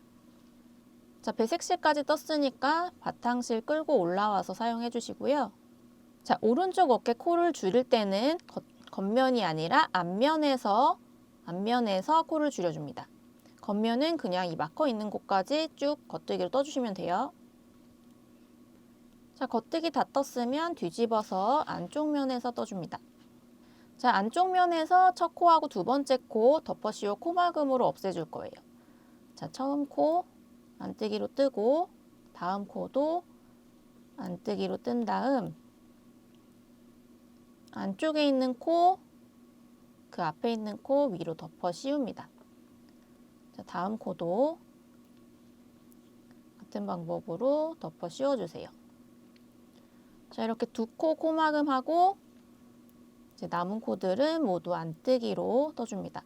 자, 배색실까지 떴으니까 바탕실 끌고 올라와서 사용해 주시고요. 자, 오른쪽 어깨 코를 줄일 때는 겉면이 아니라 앞면에서 코를 줄여줍니다. 겉면은 그냥 이 마커 있는 곳까지 쭉 겉뜨기로 떠주시면 돼요. 자, 겉뜨기 다 떴으면 뒤집어서 안쪽 면에서 떠줍니다. 자, 안쪽 면에서 첫 코하고 두 번째 코 덮어 씌워 코막음으로 없애줄 거예요. 자, 처음 코 안뜨기로 뜨고 다음 코도 안뜨기로 뜬 다음 안쪽에 있는 코 그 앞에 있는 코 위로 덮어 씌웁니다. 자, 다음 코도 같은 방법으로 덮어 씌워주세요. 자, 이렇게 두 코 코막음하고 이제 남은 코들은 모두 안뜨기로 떠줍니다.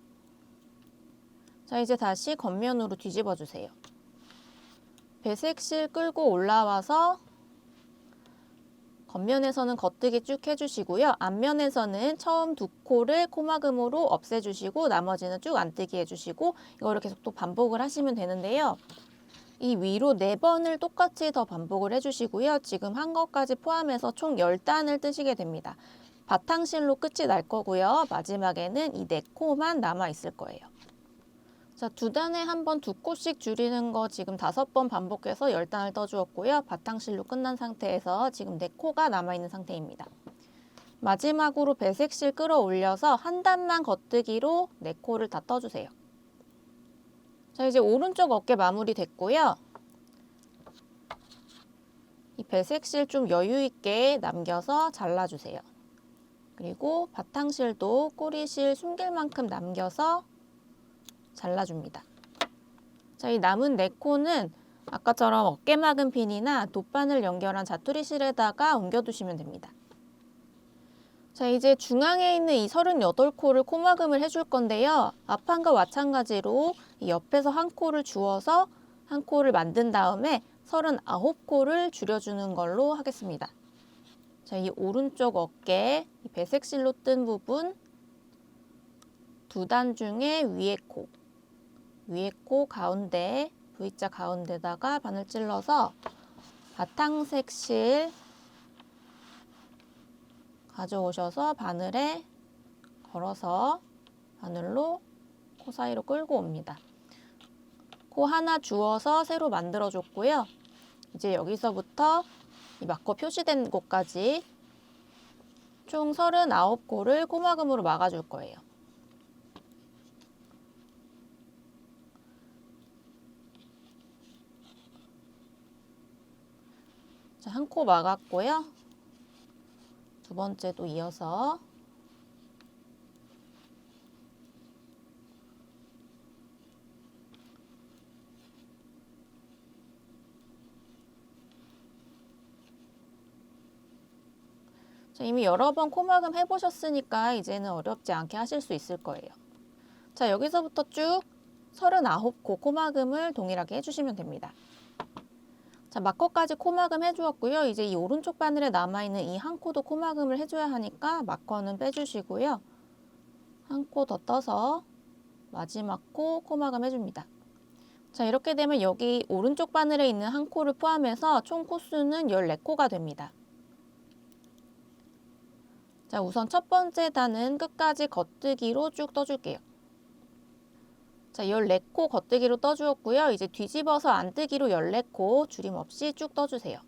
자, 이제 다시 겉면으로 뒤집어 주세요. 배색실 끌고 올라와서 겉면에서는 겉뜨기 쭉 해주시고요. 앞면에서는 처음 두 코를 코막음으로 없애주시고 나머지는 쭉 안뜨기 해주시고 이거를 계속 또 반복을 하시면 되는데요. 이 위로 4번을 똑같이 더 반복을 해주시고요. 지금 한 것까지 포함해서 총 10단을 뜨시게 됩니다. 바탕실로 끝이 날 거고요. 마지막에는 이 4코만 남아 있을 거예요. 자, 2단에 한 번 2코씩 줄이는 거 지금 5번 반복해서 10단을 떠주었고요. 바탕실로 끝난 상태에서 지금 4코가 남아있는 상태입니다. 마지막으로 배색실 끌어올려서 한 단만 겉뜨기로 4코를 다 떠주세요. 자, 이제 오른쪽 어깨 마무리 됐고요. 이 배색실 좀 여유 있게 남겨서 잘라주세요. 그리고 바탕실도 꼬리실 숨길 만큼 남겨서 잘라줍니다. 자, 이 남은 4코는 아까처럼 어깨막은 핀이나 돗바늘 연결한 자투리실에다가 옮겨두시면 됩니다. 자, 이제 중앙에 있는 이 38코를 코막음을 해줄 건데요. 앞판과 마찬가지로 이 옆에서 한 코를 주어서 한 코를 만든 다음에 39코를 줄여주는 걸로 하겠습니다. 자, 이 오른쪽 어깨, 이 배색실로 뜬 부분 2단 중에 위에 코 가운데, V자 가운데다가 바늘 찔러서 바탕색실 가져오셔서 바늘에 걸어서 바늘로 코 사이로 끌고 옵니다. 코 하나 주어서 새로 만들어 줬고요. 이제 여기서부터 이 마커 표시된 곳까지 총 39코를 코막음으로 막아줄 거예요. 자, 한 코 막았고요. 두 번째도 이어서 자, 이미 여러 번 코막음 해보셨으니까 이제는 어렵지 않게 하실 수 있을 거예요. 자, 여기서부터 쭉 39코 코막음을 동일하게 해주시면 됩니다. 자, 마커까지 코막음 해주었고요. 이제 이 오른쪽 바늘에 남아있는 이 한 코도 코막음을 해줘야 하니까 마커는 빼주시고요. 한 코 더 떠서 마지막 코 코막음 해줍니다. 자, 이렇게 되면 여기 오른쪽 바늘에 있는 한 코를 포함해서 총 코수는 14코가 됩니다. 자, 우선 첫 번째 단은 끝까지 겉뜨기로 쭉 떠줄게요. 자, 14코 겉뜨기로 떠주었고요. 이제 뒤집어서 안뜨기로 14코 줄임 없이 쭉 떠주세요.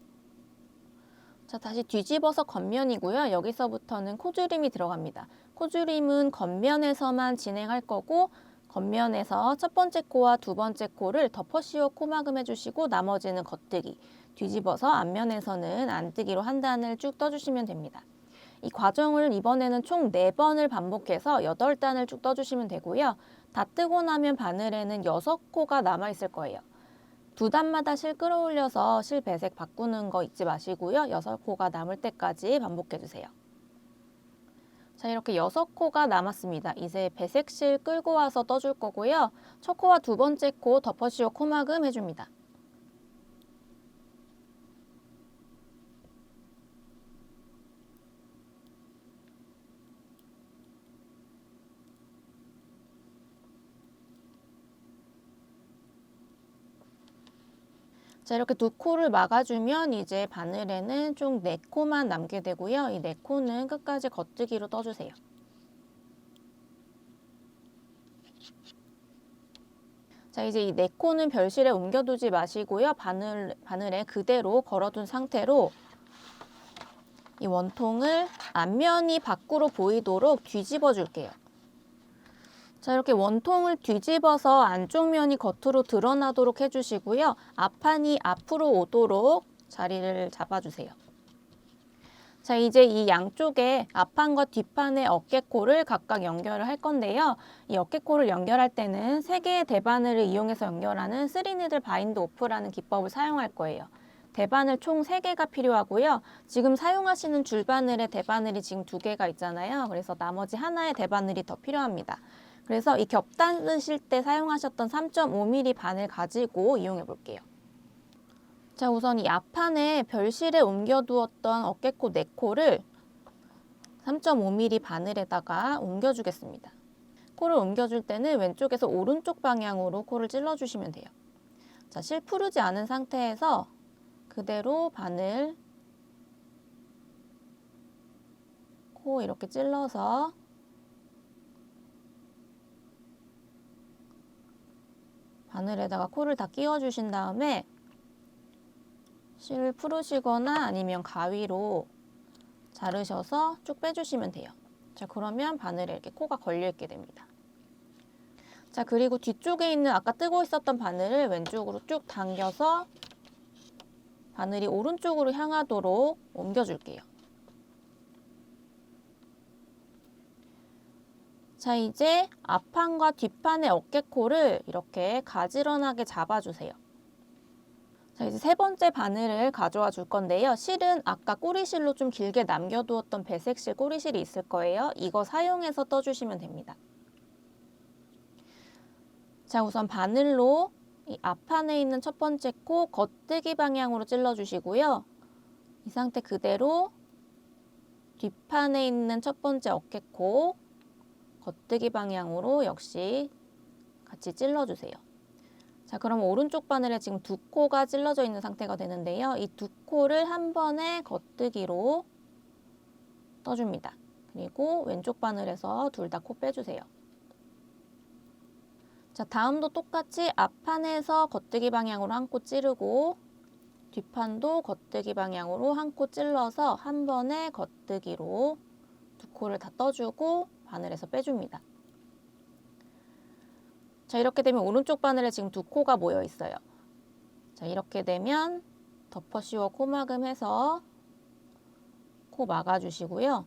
자, 다시 뒤집어서 겉면이고요. 여기서부터는 코줄임이 들어갑니다. 코줄임은 겉면에서만 진행할 거고 겉면에서 첫 번째 코와 두 번째 코를 덮어 씌워 코막음 해주시고 나머지는 겉뜨기, 뒤집어서 앞면에서는 안뜨기로 한 단을 쭉 떠주시면 됩니다. 이 과정을 이번에는 총 4번을 반복해서 8단을 쭉 떠주시면 되고요. 다 뜨고 나면 바늘에는 6코가 남아있을 거예요. 2단마다 실 끌어올려서 실 배색 바꾸는 거 잊지 마시고요. 6코가 남을 때까지 반복해주세요. 자, 이렇게 6코가 남았습니다. 이제 배색실 끌고 와서 떠줄 거고요. 첫 코와 두 번째 코 덮어씌워 코막음 해줍니다. 자, 이렇게 2코를 막아주면 이제 바늘에는 총 4코만 남게 되고요. 이 4코는 끝까지 겉뜨기로 떠주세요. 자, 이제 이 4코는 별실에 옮겨두지 마시고요. 바늘에 그대로 걸어둔 상태로 이 원통을 앞면이 밖으로 보이도록 뒤집어 줄게요. 자, 이렇게 원통을 뒤집어서 안쪽 면이 겉으로 드러나도록 해주시고요. 앞판이 앞으로 오도록 자리를 잡아주세요. 자, 이제 이 양쪽에 앞판과 뒷판의 어깨코를 각각 연결을 할 건데요. 이 어깨코를 연결할 때는 3개의 대바늘을 이용해서 연결하는 3니들 바인드 오프라는 기법을 사용할 거예요. 대바늘 총 3개가 필요하고요. 지금 사용하시는 줄바늘에 대바늘이 지금 2개가 있잖아요. 그래서 나머지 하나의 대바늘이 더 필요합니다. 그래서 이 겹단으실 때 사용하셨던 3.5mm 바늘 가지고 이용해 볼게요. 자, 우선 이 앞판에 별실에 옮겨두었던 어깨코 4코를 3.5mm 바늘에다가 옮겨주겠습니다. 코를 옮겨줄 때는 왼쪽에서 오른쪽 방향으로 코를 찔러주시면 돼요. 자, 실 풀지 않은 상태에서 그대로 바늘, 코 이렇게 찔러서 바늘에다가 코를 다 끼워주신 다음에 실 풀으시거나 아니면 가위로 자르셔서 쭉 빼주시면 돼요. 자, 그러면 바늘에 이렇게 코가 걸려있게 됩니다. 자, 그리고 뒤쪽에 있는 아까 뜨고 있었던 바늘을 왼쪽으로 쭉 당겨서 바늘이 오른쪽으로 향하도록 옮겨줄게요. 자, 이제 앞판과 뒷판의 어깨코를 이렇게 가지런하게 잡아주세요. 자, 이제 3번째 바늘을 가져와 줄 건데요. 실은 아까 꼬리실로 좀 길게 남겨두었던 배색실 꼬리실이 있을 거예요. 이거 사용해서 떠주시면 됩니다. 자, 우선 바늘로 이 앞판에 있는 첫 번째 코 겉뜨기 방향으로 찔러주시고요. 이 상태 그대로 뒷판에 있는 첫 번째 어깨코 겉뜨기 방향으로 역시 같이 찔러주세요. 자, 그럼 오른쪽 바늘에 지금 2코가 찔러져 있는 상태가 되는데요. 이 2코를 한 번에 겉뜨기로 떠줍니다. 그리고 왼쪽 바늘에서 둘 다 코 빼주세요. 자, 다음도 똑같이 앞판에서 겉뜨기 방향으로 한 코 찌르고 뒷판도 겉뜨기 방향으로 한 코 찔러서 한 번에 겉뜨기로 2코를 다 떠주고 바늘에서 빼줍니다. 자, 이렇게 되면 오른쪽 바늘에 지금 2코가 모여 있어요. 자, 이렇게 되면 덮어 씌워 코막음 해서 코 막아주시고요.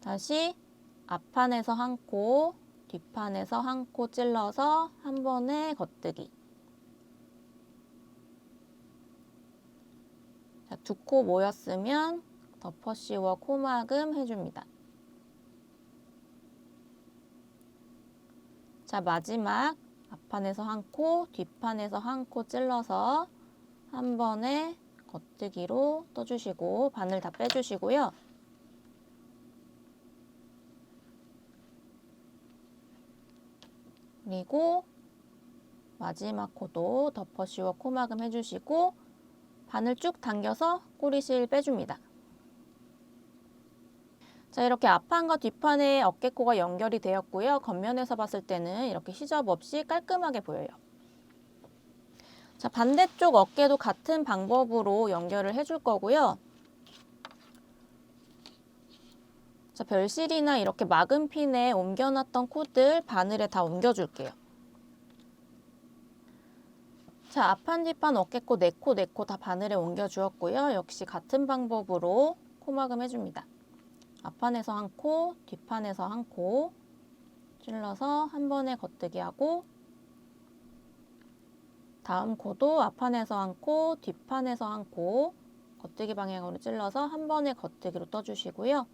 다시 앞판에서 한 코, 뒷판에서 한 코 찔러서 한 번에 겉뜨기. 자, 2코 모였으면 덮어 씌워 코막음 해줍니다. 자, 마지막 앞판에서 한 코, 뒷판에서 한 코 찔러서 한 번에 겉뜨기로 떠주시고 바늘 다 빼주시고요. 그리고 마지막 코도 덮어 씌워 코막음 해주시고 바늘 쭉 당겨서 꼬리실 빼줍니다. 자, 이렇게 앞판과 뒷판의 어깨코가 연결이 되었고요. 겉면에서 봤을 때는 이렇게 시접 없이 깔끔하게 보여요. 자, 반대쪽 어깨도 같은 방법으로 연결을 해줄 거고요. 자, 별실이나 이렇게 막은 핀에 옮겨놨던 코들 바늘에 다 옮겨줄게요. 자, 앞판 뒷판 어깨코 4코 4코 다 바늘에 옮겨주었고요. 역시 같은 방법으로 코막음 해줍니다. 앞판에서 한 코, 뒷판에서 한 코 찔러서 한 번에 겉뜨기 하고 다음 코도 앞판에서 한 코, 뒷판에서 한 코 겉뜨기 방향으로 찔러서 한 번에 겉뜨기로 떠주시고요.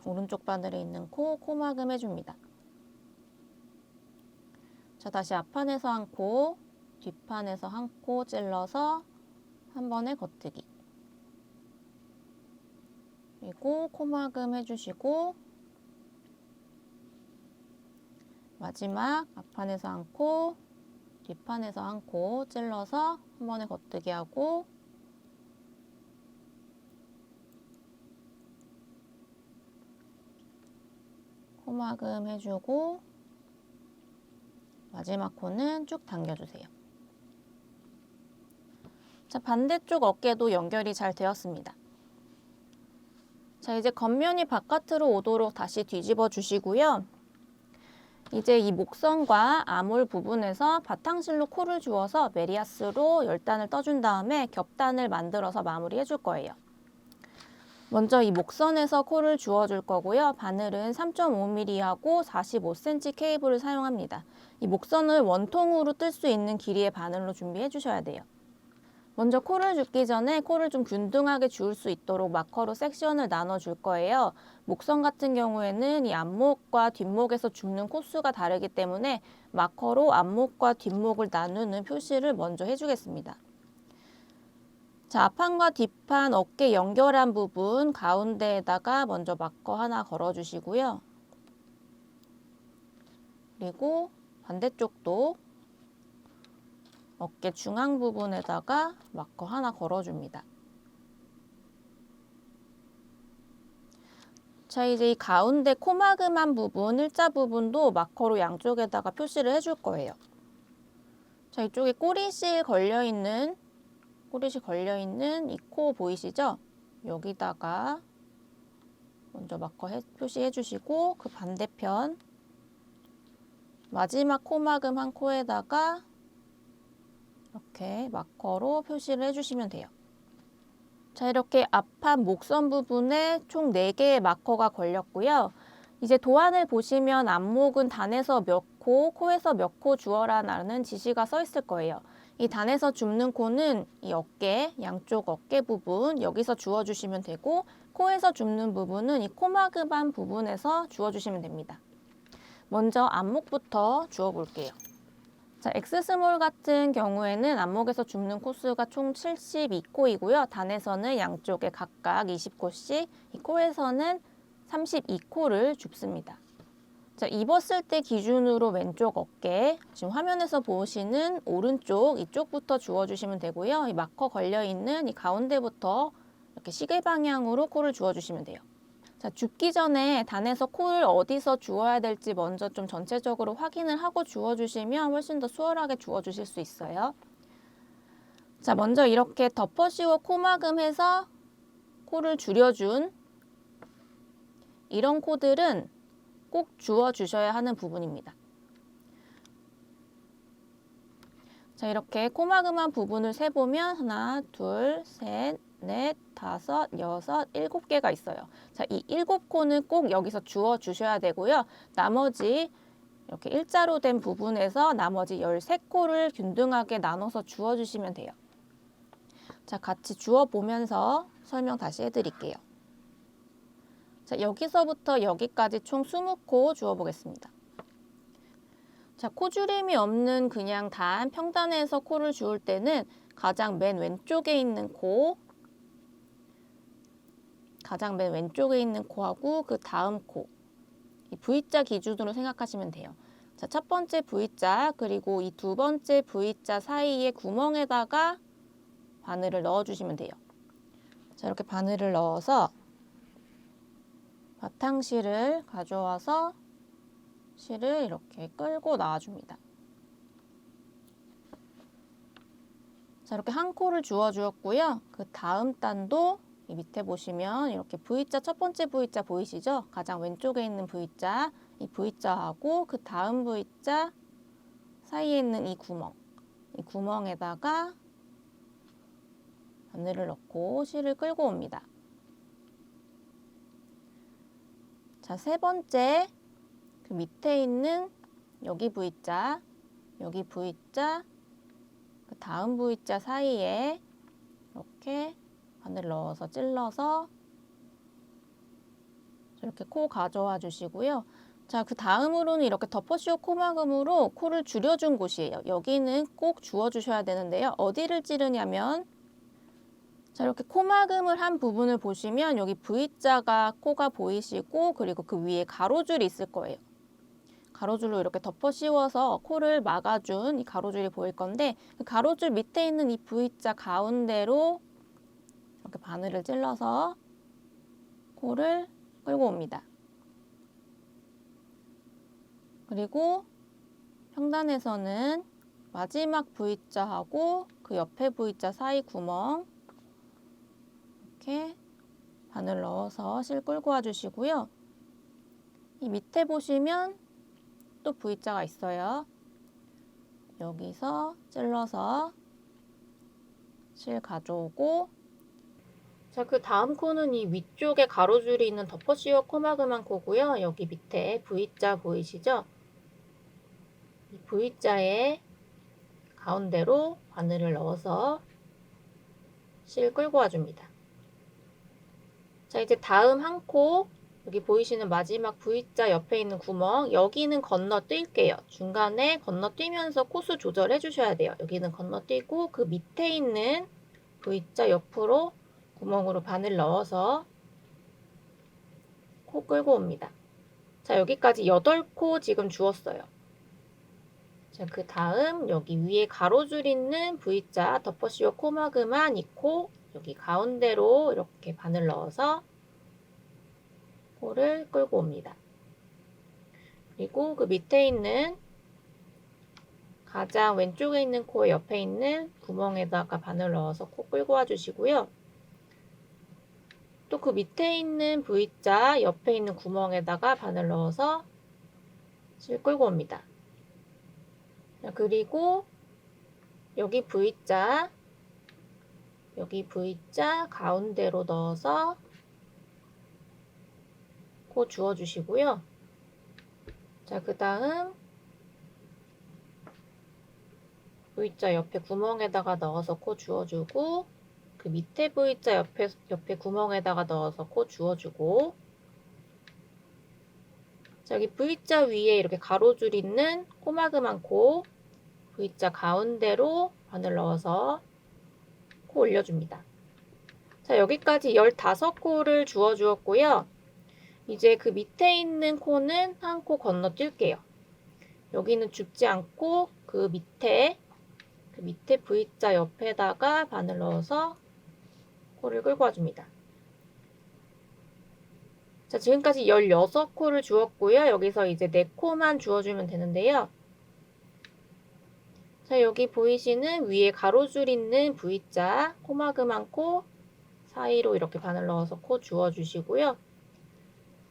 오른쪽 바늘에 있는 코, 코막음 해줍니다. 자, 다시 앞판에서 한 코, 뒷판에서 한 코 찔러서 한 번에 겉뜨기. 그리고 코막음 해주시고 마지막 앞판에서 한 코, 뒷판에서 한 코 찔러서 한 번에 겉뜨기 하고 코막음 해주고 마지막 코는 쭉 당겨주세요. 자, 반대쪽 어깨도 연결이 잘 되었습니다. 자, 이제 겉면이 바깥으로 오도록 다시 뒤집어 주시고요. 이제 이 목선과 아몰 부분에서 바탕실로 코를 주어서 메리아스로 열단을 떠준 다음에 겹단을 만들어서 마무리해 줄 거예요. 먼저 이 목선에서 코를 주워줄 거고요. 바늘은 3.5mm하고 45cm 케이블을 사용합니다. 이 목선을 원통으로 뜰 수 있는 길이의 바늘로 준비해 주셔야 돼요. 먼저 코를 줍기 전에 코를 좀 균등하게 주울 수 있도록 마커로 섹션을 나눠 줄 거예요. 목선 같은 경우에는 이 앞목과 뒷목에서 줍는 코수가 다르기 때문에 마커로 앞목과 뒷목을 나누는 표시를 먼저 해주겠습니다. 자, 앞판과 뒷판 어깨 연결한 부분 가운데에다가 먼저 마커 하나 걸어주시고요. 그리고 반대쪽도 어깨 중앙 부분에다가 마커 하나 걸어줍니다. 자, 이제 이 가운데 코마금한 부분, 일자 부분도 마커로 양쪽에다가 표시를 해줄 거예요. 자, 이쪽에 꼬리실 걸려있는 이 코 보이시죠? 여기다가 먼저 마커 표시해 주시고 그 반대편 마지막 코마금한 코에다가 이렇게 마커로 표시를 해주시면 돼요. 자, 이렇게 앞판 목선 부분에 총 4개의 마커가 걸렸고요. 이제 도안을 보시면 앞목은 단에서 몇 코, 코에서 몇 코 주어라는 지시가 써 있을 거예요. 이 단에서 줍는 코는 이 어깨, 양쪽 어깨 부분 여기서 주워주시면 되고 코에서 줍는 부분은 이 코마금한 부분에서 주워주시면 됩니다. 먼저 앞목부터 주워볼게요. 자, 엑스스몰 같은 경우에는 앞목에서 줍는 코수가 총 72코이고요. 단에서는 양쪽에 각각 20코씩, 이 코에서는 32코를 줍습니다. 자, 입었을 때 기준으로 왼쪽 어깨, 지금 화면에서 보시는 오른쪽 이쪽부터 주워주시면 되고요. 이 마커 걸려있는 이 가운데부터 이렇게 시계 방향으로 코를 주워주시면 돼요. 자, 줍기 전에 단에서 코를 어디서 주워야 될지 먼저 좀 전체적으로 확인을 하고 주워주시면 훨씬 더 수월하게 주워주실 수 있어요. 자, 먼저 이렇게 덮어 씌워 코마금해서 코를 줄여준 이런 코들은 꼭 주워주셔야 하는 부분입니다. 자, 이렇게 코마금한 부분을 세보면 하나, 둘, 셋, 넷, 다섯, 여섯, 7개가 있어요. 자, 이 7코는 꼭 여기서 주워 주셔야 되고요. 나머지 이렇게 일자로 된 부분에서 나머지 13코를 균등하게 나눠서 주워 주시면 돼요. 자, 같이 주워 보면서 설명 다시 해드릴게요. 자, 여기서부터 여기까지 총 20코 주워 보겠습니다. 자, 코줄임이 없는 그냥 단 평단에서 코를 주울 때는 가장 맨 왼쪽에 있는 코, 코하고 그 다음 코, 이 V자 기준으로 생각하시면 돼요. 자, 첫 번째 V자 그리고 이 두 번째 V자 사이에 구멍에다가 바늘을 넣어주시면 돼요. 자, 이렇게 바늘을 넣어서 바탕실을 가져와서 실을 이렇게 끌고 나와줍니다. 자, 이렇게 한 코를 주워 주었고요. 그 다음 단도 이 밑에 보시면 이렇게 V자, 첫 번째 V자 보이시죠? 가장 왼쪽에 있는 V자, 이 V자하고 그 다음 V자 사이에 있는 이 구멍에다가 바늘을 넣고 실을 끌고 옵니다. 자, 세 번째 그 밑에 있는 여기 V자, 그 다음 V자 사이에 이렇게 바늘 넣어서 찔러서 이렇게 코 가져와 주시고요. 자, 그 다음으로는 이렇게 덮어씌워 코마금으로 코를 줄여준 곳이에요. 여기는 꼭 주워 주셔야 되는데요. 어디를 찌르냐면 자, 이렇게 코마금을 한 부분을 보시면 여기 V자가 코가 보이시고 그리고 그 위에 가로줄이 있을 거예요. 가로줄로 이렇게 덮어 씌워서 코를 막아준 이 가로줄이 보일 건데 그 가로줄 밑에 있는 이 V자 가운데로 이렇게 바늘을 찔러서 코를 끌고 옵니다. 그리고 평단에서는 마지막 V자하고 그 옆에 V자 사이 구멍 이렇게 바늘 넣어서 실 끌고 와주시고요. 이 밑에 보시면 또 V자가 있어요. 여기서 찔러서 실 가져오고 자, 그 다음 코는 이 위쪽에 가로줄이 있는 덮어씌워 코마그만 코고요. 여기 밑에 V자 보이시죠? 이 V자의 가운데로 바늘을 넣어서 실 끌고 와줍니다. 자, 이제 다음 한 코, 여기 보이시는 마지막 V자 옆에 있는 구멍, 여기는 건너뛸게요. 중간에 건너뛰면서 코수 조절해 주셔야 돼요. 여기는 건너뛰고 그 밑에 있는 V자 옆으로 구멍으로 바늘 넣어서 코 끌고 옵니다. 자, 여기까지 8코 지금 주었어요. 자, 그 다음 여기 위에 가로줄 있는 V자 덮어씌워 코마그만 2코, 여기 가운데로 이렇게 바늘 넣어서 코를 끌고 옵니다. 그리고 그 밑에 있는 가장 왼쪽에 있는 코 옆에 있는 구멍에다가 바늘 넣어서 코 끌고 와주시고요. 또 그 밑에 있는 V자 옆에 있는 구멍에다가 바늘 넣어서 실 끌고 옵니다. 그리고 여기 V자 가운데로 넣어서 코 주워주시고요. 자, 그 다음 V자 옆에 구멍에다가 넣어서 코 주워주고, 그 밑에 V자 옆에 구멍에다가 넣어서 코 주워주고, 자, 여기 V자 위에 이렇게 가로줄 있는 코마그만 코, V자 가운데로 바늘 넣어서 코 올려줍니다. 자, 여기까지 15코를 주워주었고요. 이제 그 밑에 있는 코는 한 코 건너뛸게요. 여기는 줍지 않고 그 밑에 V자 옆에다가 바늘 넣어서 코를 끌고 와줍니다. 자, 지금까지 16코를 주었고요. 여기서 이제 4코만 주워주면 되는데요. 자, 여기 보이시는 위에 가로줄 있는 V자 코마그만 코 사이로 이렇게 바늘 넣어서 코 주워주시고요.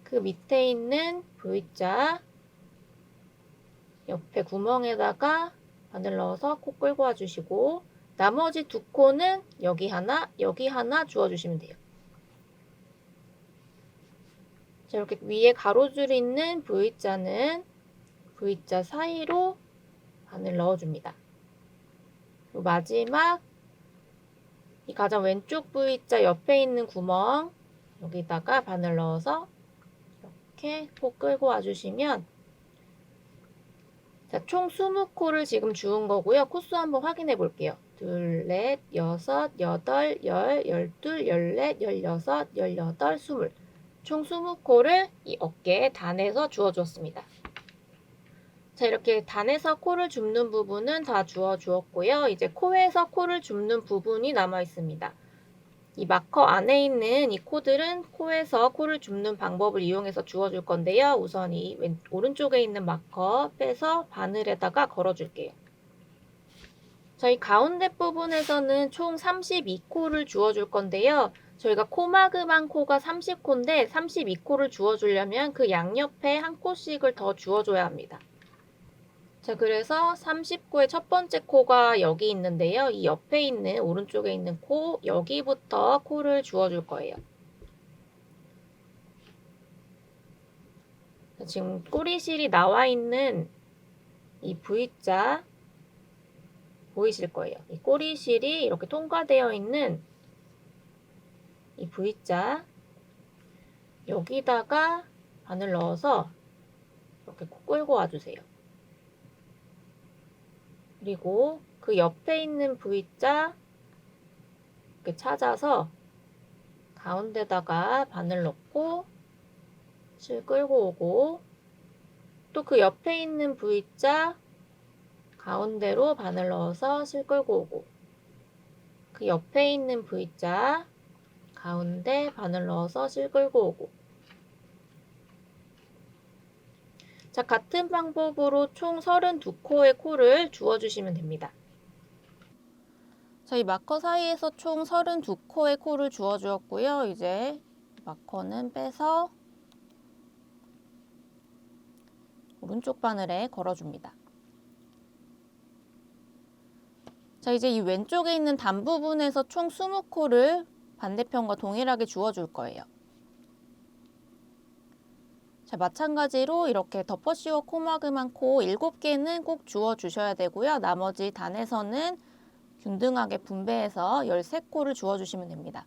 그 밑에 있는 V자 옆에 구멍에다가 바늘 넣어서 코 끌고 와주시고, 나머지 2코는 여기 하나 주워주시면 돼요. 자, 이렇게 위에 가로줄 있는 V자는 V자 사이로 바늘 넣어줍니다. 그리고 마지막 이 가장 왼쪽 V자 옆에 있는 구멍, 여기다가 바늘 넣어서 이렇게 코 끌고 와주시면, 자, 총 20코를 지금 주운 거고요. 코수 한번 확인해 볼게요. 2, 4, 6, 8, 10, 12, 14, 16, 18, 20. 총 20코를 이 어깨에 단에서 주워주었습니다. 자, 이렇게 단에서 코를 줍는 부분은 다 주워주었고요. 이제 코에서 코를 줍는 부분이 남아 있습니다. 이 마커 안에 있는 이 코들은 코에서 코를 줍는 방법을 이용해서 주워줄 건데요. 우선 이 오른쪽에 있는 마커 빼서 바늘에다가 걸어줄게요. 자, 이 가운데 부분에서는 총 32코를 주워줄 건데요. 저희가 코마그만 코가 30코인데 32코를 주워주려면 그 양옆에 한 코씩을 더 주워줘야 합니다. 자, 그래서 30코의 첫 번째 코가 여기 있는데요. 이 옆에 있는 오른쪽에 있는 코, 여기부터 코를 주워줄 거예요. 자, 지금 꼬리실이 나와 있는 이 V자 보이실 거예요. 이 꼬리실이 이렇게 통과되어 있는 이 V자 여기다가 바늘 넣어서 이렇게 코 끌고 와주세요. 그리고 그 옆에 있는 V자 이렇게 찾아서 가운데다가 바늘 넣고 실 끌고 오고, 또 그 옆에 있는 V자 가운데로 바늘 넣어서 실 끌고 오고, 그 옆에 있는 V자 가운데 바늘 넣어서 실 끌고 오고. 자, 같은 방법으로 총 32코의 코를 주워주시면 됩니다. 자, 이 마커 사이에서 총 32코의 코를 주워주었고요. 이제 마커는 빼서 오른쪽 바늘에 걸어줍니다. 자, 이제 이 왼쪽에 있는 단 부분에서 총 20코를 반대편과 동일하게 주워줄 거예요. 자, 마찬가지로 이렇게 덮어씌워 코마그만 코 7개는 꼭 주워주셔야 되고요. 나머지 단에서는 균등하게 분배해서 13코를 주워주시면 됩니다.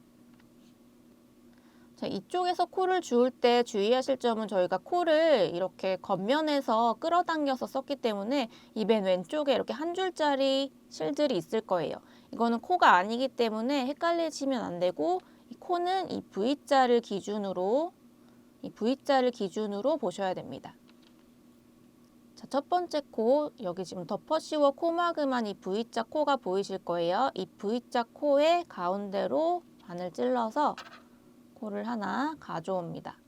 자, 이쪽에서 코를 주울 때 주의하실 점은 저희가 코를 이렇게 겉면에서 끌어당겨서 썼기 때문에 이 맨 왼쪽에 이렇게 한 줄짜리 실들이 있을 거예요. 이거는 코가 아니기 때문에 헷갈리시면 안 되고 이 코는 이 V자를 기준으로 보셔야 됩니다. 자, 첫 번째 코, 여기 지금 덮어씌워 코마그만 이 V자 코가 보이실 거예요. 이 V자 코의 가운데로 반을 찔러서 코를 하나 가져옵니다.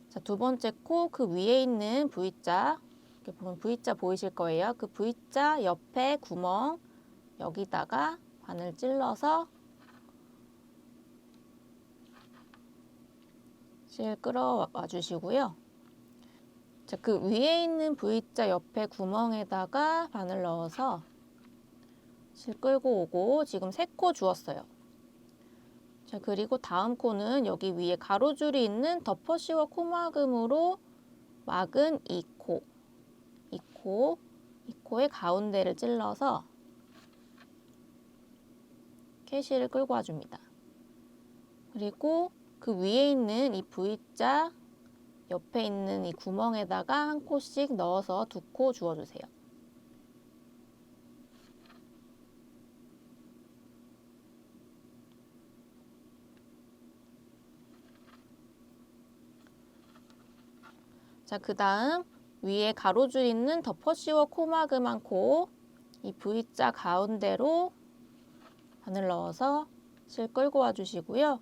자, 두 번째 코, 그 위에 있는 V자, 이렇게 보면 V자 보이실 거예요. 그 V자 옆에 구멍, 여기다가 반을 찔러서 실 끌어와 주시고요. 자, 그 위에 있는 V자 옆에 구멍에다가 바늘 넣어서 실 끌고 오고 지금 3코 주었어요. 자, 그리고 다음 코는 여기 위에 가로줄이 있는 덮어씌워 코막음으로 막은 이 코의 가운데를 찔러서 실을 끌고 와줍니다. 그리고 그 위에 있는 이 V자 옆에 있는 이 구멍에다가 한 코씩 넣어서 2코 주워주세요. 자, 그 다음 위에 가로줄 있는 덮어씌워 코막음한 코, 이 V자 가운데로 바늘 넣어서 실 끌고 와주시고요.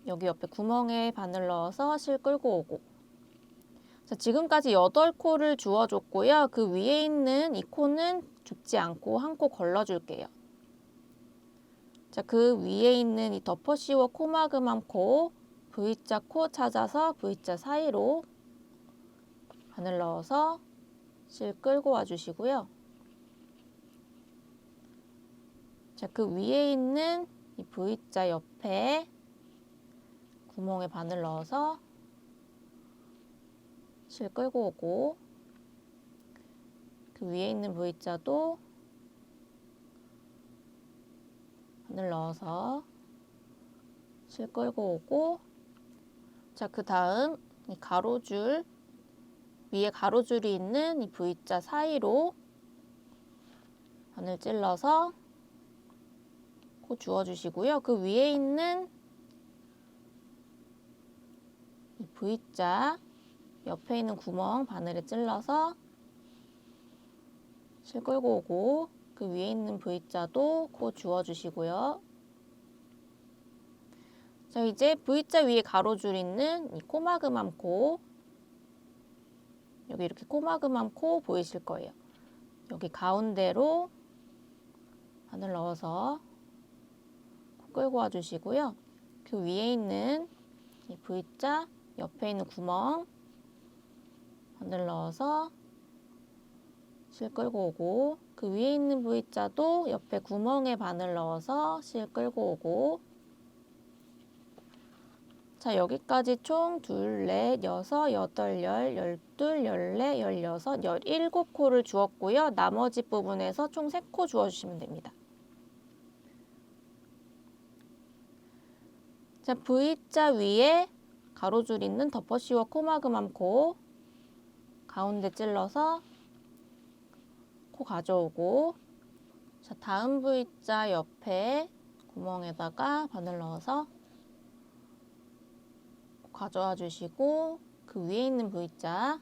여기 옆에 구멍에 바늘 넣어서 실 끌고 오고. 자, 지금까지 8코를 주워줬고요. 그 위에 있는 이 코는 줍지 않고 한 코 걸러줄게요. 자, 그 위에 있는 이 덮어씌워 코막음한 코, V자 코 찾아서 V자 사이로 바늘 넣어서 실 끌고 와주시고요. 자, 그 위에 있는 이 V자 옆에 구멍에 바늘 넣어서 실 끌고 오고, 그 위에 있는 V자도 바늘 넣어서 실 끌고 오고, 자, 그 다음 이 가로줄, 위에 가로줄이 있는 이 V자 사이로 바늘 찔러서 코 주워주시고요. 그 위에 있는 이 V자 옆에 있는 구멍 바늘에 찔러서 실 끌고 오고, 그 위에 있는 V자도 코 주워주시고요. 자, 이제 V자 위에 가로줄 있는 이 코막음한 코, 여기 이렇게 코막음한 코 보이실 거예요. 여기 가운데로 바늘 넣어서 코 끌고 와주시고요. 그 위에 있는 이 V자 옆에 있는 구멍 바늘 넣어서 실 끌고 오고, 그 위에 있는 V자도 옆에 구멍에 바늘 넣어서 실 끌고 오고. 자, 여기까지 총 2, 4, 6, 8, 10, 12, 14, 16, 17코를 주었고요. 나머지 부분에서 총 3코 주어주시면 됩니다. 자, V자 위에 가로줄 있는 덮어씌워 코막음한 코, 가운데 찔러서 코 가져오고, 자, 다음 V자 옆에 구멍에다가 바늘 넣어서 가져와 주시고, 그 위에 있는 V자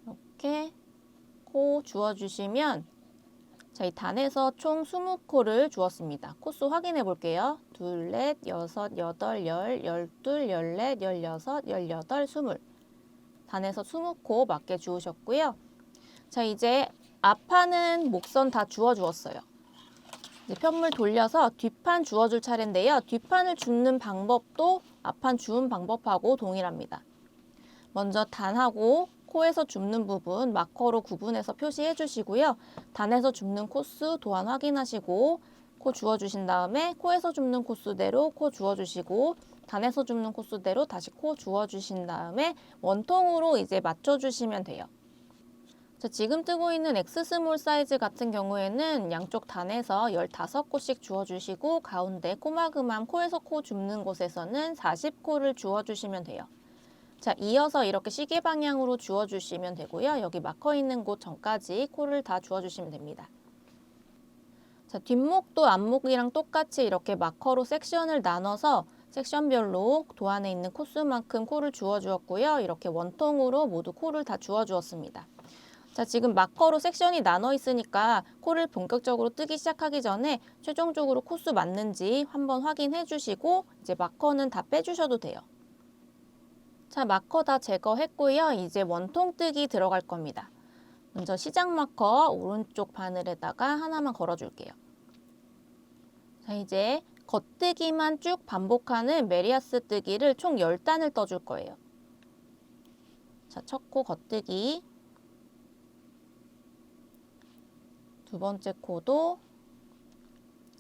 이렇게 코 주워주시면, 자, 이 단에서 총 20코를 주었습니다. 코수 확인해 볼게요. 2, 4, 6, 8, 10, 12, 14, 16, 18, 20. 단에서 20코 맞게 주우셨고요. 자, 이제 앞판은 목선 다 주워주었어요. 이제 편물 돌려서 뒷판 주워줄 차례인데요. 뒷판을 줍는 방법도 앞판 주운 방법하고 동일합니다. 먼저 단하고 코에서 줍는 부분 마커로 구분해서 표시해 주시고요. 단에서 줍는 코수 도안 확인하시고 코 주워주신 다음에 코에서 줍는 코수대로 코 주워주시고 단에서 줍는 코수대로 다시 코 주워주신 다음에 원통으로 이제 맞춰주시면 돼요. 자, 지금 뜨고 있는 X 스몰 사이즈 같은 경우에는 양쪽 단에서 15코씩 주워주시고 가운데 코마그맘 코에서 코 줍는 곳에서는 40코를 주워주시면 돼요. 자, 이어서 이렇게 시계 방향으로 주워주시면 되고요. 여기 마커 있는 곳 전까지 코를 다 주워주시면 됩니다. 자, 뒷목도 앞목이랑 똑같이 이렇게 마커로 섹션을 나눠서 섹션별로 도안에 있는 코수만큼 코를 주워주었고요. 이렇게 원통으로 모두 코를 다 주워주었습니다. 자, 지금 마커로 섹션이 나눠 있으니까 코를 본격적으로 뜨기 시작하기 전에 최종적으로 코수 맞는지 한번 확인해 주시고 이제 마커는 다 빼주셔도 돼요. 자, 마커 다 제거했고요. 이제 원통 뜨기 들어갈 겁니다. 먼저 시작 마커 오른쪽 바늘에다가 하나만 걸어줄게요. 자, 이제 겉뜨기만 쭉 반복하는 메리아스 뜨기를 총 10단을 떠줄 거예요. 자, 첫 코 겉뜨기, 두 번째 코도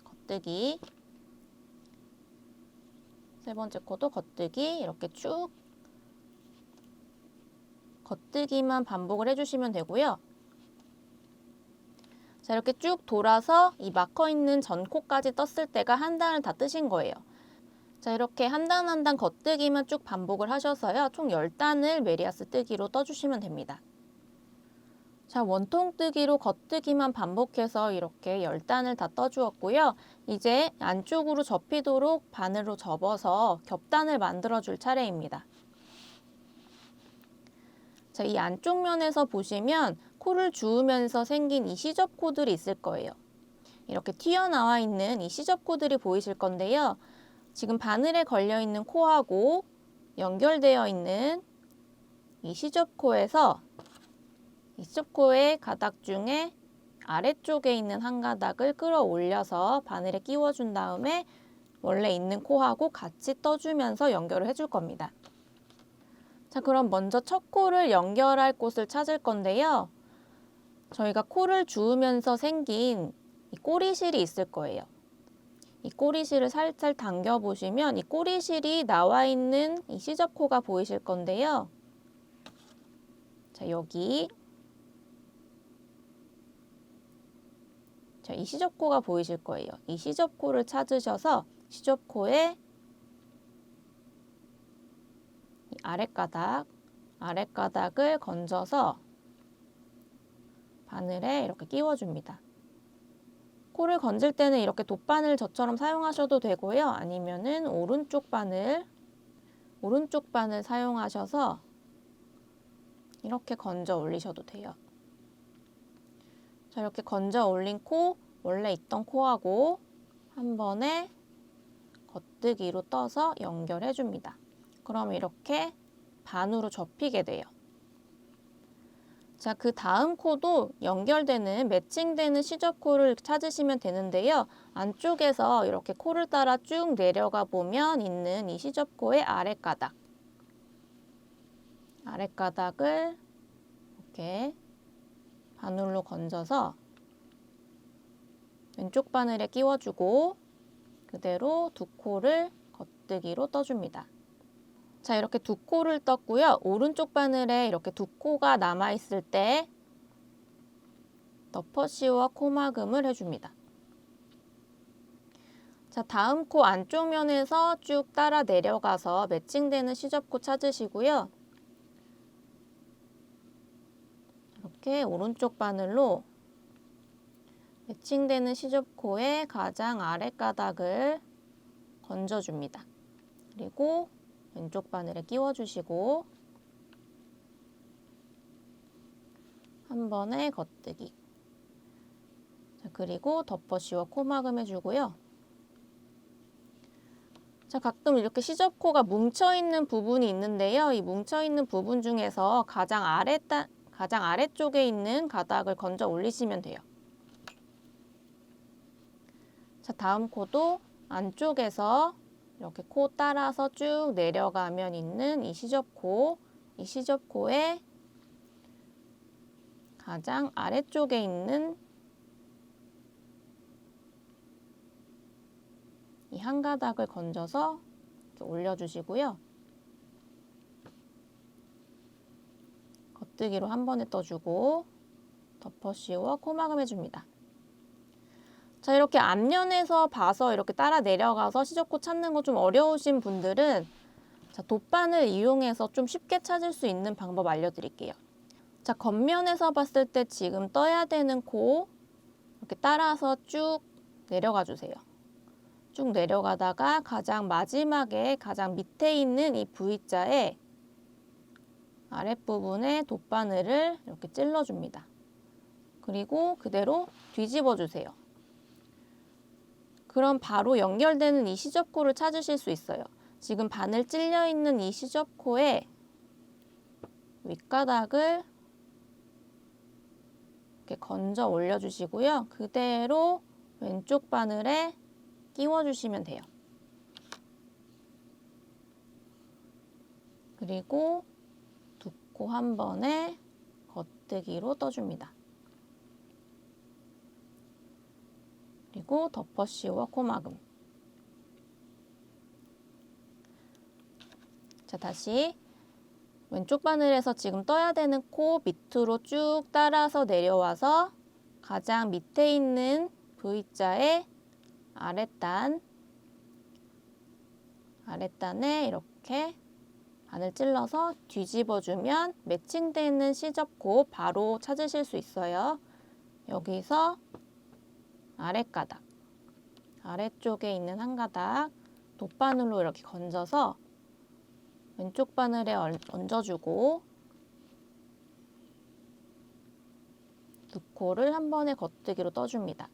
겉뜨기, 세 번째 코도 겉뜨기, 이렇게 쭉 겉뜨기만 반복을 해주시면 되고요. 자, 이렇게 쭉 돌아서 이 마커 있는 전 코까지 떴을 때가 한 단을 다 뜨신 거예요. 자, 이렇게 한 단 한 단 겉뜨기만 쭉 반복을 하셔서요. 총 10단을 메리아스 뜨기로 떠주시면 됩니다. 자, 원통 뜨기로 겉뜨기만 반복해서 이렇게 10단을 다 떠주었고요. 이제 안쪽으로 접히도록 바늘로 접어서 겹단을 만들어 줄 차례입니다. 자, 이 안쪽 면에서 보시면 코를 주우면서 생긴 이 시접코들이 있을 거예요. 이렇게 튀어나와 있는 이 시접코들이 보이실 건데요. 지금 바늘에 걸려 있는 코하고 연결되어 있는 이 시접코에서 이 시접코의 가닥 중에 아래쪽에 있는 한 가닥을 끌어올려서 바늘에 끼워준 다음에 원래 있는 코하고 같이 떠주면서 연결을 해줄 겁니다. 자, 그럼 먼저 첫 코를 연결할 곳을 찾을 건데요. 저희가 코를 주우면서 생긴 이 꼬리실이 있을 거예요. 이 꼬리실을 살짝 당겨 보시면 이 꼬리실이 나와 있는 이 시접코가 보이실 건데요. 자, 여기 자, 이 시접코가 보이실 거예요. 이 시접코를 찾으셔서 시접코에 이 아랫가닥을 건져서 바늘에 이렇게 끼워줍니다. 코를 건질 때는 이렇게 돗바늘 저처럼 사용하셔도 되고요. 아니면은 오른쪽 바늘 사용하셔서 이렇게 건져 올리셔도 돼요. 자, 이렇게 건져 올린 코, 원래 있던 코하고 한 번에 겉뜨기로 떠서 연결해 줍니다. 그럼 이렇게 반으로 접히게 돼요. 자, 그 다음 코도 연결되는 매칭되는 시접코를 찾으시면 되는데요. 안쪽에서 이렇게 코를 따라 쭉 내려가 보면 있는 이 시접코의 아랫가닥을 이렇게 바늘로 건져서 왼쪽 바늘에 끼워주고 그대로 두 코를 겉뜨기로 떠줍니다. 자, 이렇게 두 코를 떴고요. 오른쪽 바늘에 이렇게 두 코가 남아있을 때 덮어씌워 코막음을 해줍니다. 자, 다음 코 안쪽 면에서 쭉 따라 내려가서 매칭되는 시접코 찾으시고요. 이렇게 오른쪽 바늘로 매칭되는 시접코의 가장 아랫가닥을 건져줍니다. 그리고 왼쪽 바늘에 끼워주시고 한 번에 겉뜨기. 자, 그리고 덮어씌워 코막음 해주고요. 자, 가끔 이렇게 시접코가 뭉쳐있는 부분이 있는데요. 이 뭉쳐있는 부분 중에서 가장 아래쪽에 있는 가닥을 건져 올리시면 돼요. 자, 다음 코도 안쪽에서 이렇게 코 따라서 쭉 내려가면 있는 이 시접코에 가장 아래쪽에 있는 이 한 가닥을 건져서 이렇게 올려주시고요. 겉뜨기로 한 번에 떠주고 덮어 씌워 코막음 해줍니다. 자, 이렇게 앞면에서 봐서 이렇게 따라 내려가서 시접코 찾는 거 좀 어려우신 분들은 자, 돗바늘 이용해서 좀 쉽게 찾을 수 있는 방법 알려드릴게요. 자, 겉면에서 봤을 때 지금 떠야 되는 코 이렇게 따라서 쭉 내려가 주세요. 쭉 내려가다가 가장 마지막에 가장 밑에 있는 이 V자에 아랫부분에 돗바늘을 이렇게 찔러줍니다. 그리고 그대로 뒤집어 주세요. 그럼 바로 연결되는 이 시접코를 찾으실 수 있어요. 지금 바늘 찔려 있는 이 시접코에 윗가닥을 이렇게 건져 올려주시고요. 그대로 왼쪽 바늘에 끼워주시면 돼요. 그리고 두 코 한 번에 겉뜨기로 떠줍니다. 그리고 덮어 씌워 코막음. 자, 다시 왼쪽 바늘에서 지금 떠야 되는 코 밑으로 쭉 따라서 내려와서 가장 밑에 있는 V자의 아랫단에 이렇게 바늘 찔러서 뒤집어주면 매칭되는 시접코 바로 찾으실 수 있어요. 여기서 아랫가닥, 아래쪽에 있는 한 가닥 돗바늘로 이렇게 건져서 왼쪽 바늘에 얹어주고 두 코를 한 번에 겉뜨기로 떠줍니다.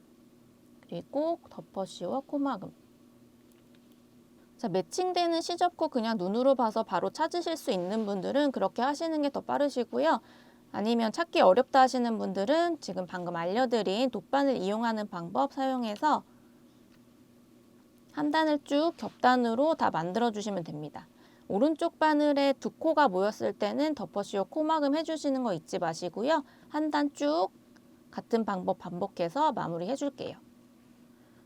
그리고 덮어 씌워 코막음. 자, 매칭되는 시접코 그냥 눈으로 봐서 바로 찾으실 수 있는 분들은 그렇게 하시는 게 더 빠르시고요. 아니면 찾기 어렵다 하시는 분들은 지금 방금 알려드린 돗바늘 이용하는 방법 사용해서 한 단을 쭉 겹단으로 다 만들어 주시면 됩니다. 오른쪽 바늘에 두 코가 모였을 때는 덮어 씌워 코막음 해주시는 거 잊지 마시고요. 한 단 쭉 같은 방법 반복해서 마무리 해줄게요.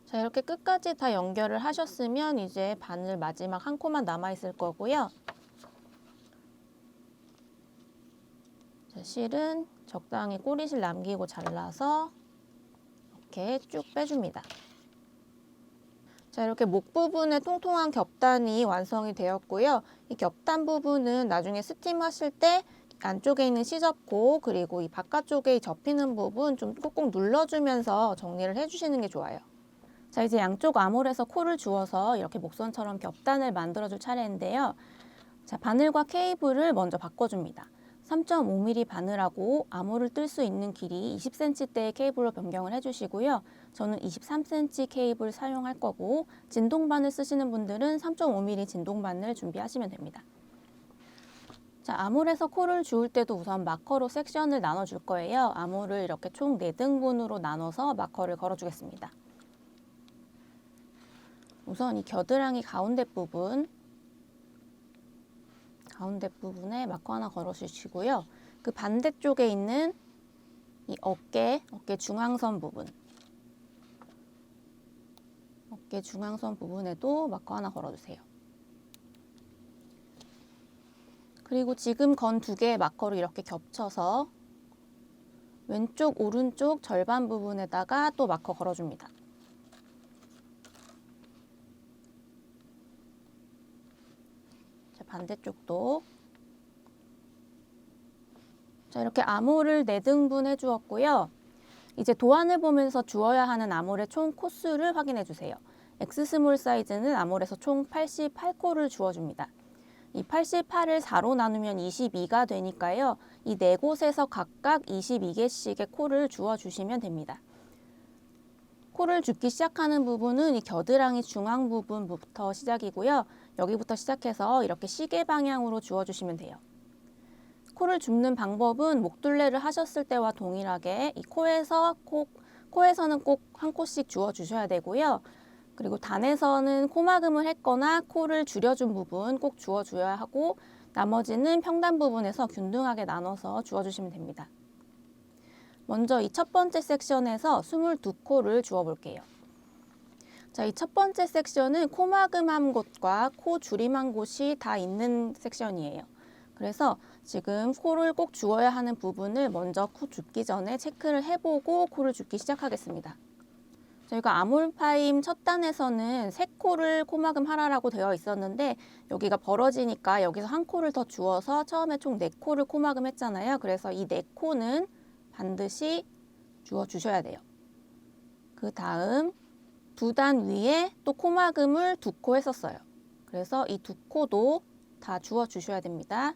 자, 이렇게 끝까지 다 연결을 하셨으면 이제 바늘 마지막 한 코만 남아 있을 거고요. 자, 실은 적당히 꼬리실 남기고 잘라서 이렇게 쭉 빼줍니다. 자, 이렇게 목 부분에 통통한 겹단이 완성이 되었고요. 이 겹단 부분은 나중에 스팀 하실 때 안쪽에 있는 시접코 그리고 이 바깥쪽에 접히는 부분 좀 꾹꾹 눌러주면서 정리를 해주시는 게 좋아요. 자, 이제 양쪽 암홀에서 코를 주어서 이렇게 목선처럼 겹단을 만들어줄 차례인데요. 자, 바늘과 케이블을 먼저 바꿔줍니다. 3.5mm 바늘하고 암홀을 뜰 수 있는 길이 20cm대의 케이블로 변경을 해주시고요. 저는 23cm 케이블 사용할 거고 진동바늘 쓰시는 분들은 3.5mm 진동바늘 준비하시면 됩니다. 자, 암홀에서 코를 주울 때도 우선 마커로 섹션을 나눠줄 거예요. 암홀을 이렇게 총 4등분으로 나눠서 마커를 걸어주겠습니다. 우선 이 겨드랑이 가운데 부분에 마커 하나 걸어주시고요. 그 반대쪽에 있는 이 어깨 중앙선 부분에도 마커 하나 걸어주세요. 그리고 지금 건 두 개의 마커를 이렇게 겹쳐서 왼쪽, 오른쪽 절반 부분에다가 또 마커 걸어줍니다. 반대쪽도 자, 이렇게 암홀을 4등분 해주었고요. 이제 도안을 보면서 주어야 하는 암홀의 총 코수를 확인해 주세요. X스몰 사이즈는 암홀에서 총 88코를 주어줍니다. 이 88을 4로 나누면 22가 되니까요. 이 4곳에서 각각 22개씩의 코를 주어주시면 됩니다. 코를 줍기 시작하는 부분은 이 겨드랑이 중앙 부분부터 시작이고요. 여기부터 시작해서 이렇게 시계 방향으로 주어주시면 돼요. 코를 줍는 방법은 목둘레를 하셨을 때와 동일하게 이 코에서는 꼭 한 코씩 주어주셔야 되고요. 그리고 단에서는 코막음을 했거나 코를 줄여준 부분 꼭 주어줘야 하고 나머지는 평단 부분에서 균등하게 나눠서 주어주시면 됩니다. 먼저 이 첫 번째 섹션에서 22코를 주워 볼게요. 자, 이 첫 번째 섹션은 코막음한 곳과 코 줄임한 곳이 다 있는 섹션이에요. 그래서 지금 코를 꼭 주어야 하는 부분을 먼저 코 줍기 전에 체크를 해보고 코를 줍기 시작하겠습니다. 저희가 아몰파임 첫 단에서는 3코를 코막음 하라라고 되어 있었는데 여기가 벌어지니까 여기서 한 코를 더 주어서 처음에 총 4코를 코막음 했잖아요. 그래서 이 4코는 반드시 주어 주셔야 돼요. 그 다음 2단 위에 또 코막음을 2코 했었어요. 그래서 이 2코도 다 주어 주셔야 됩니다.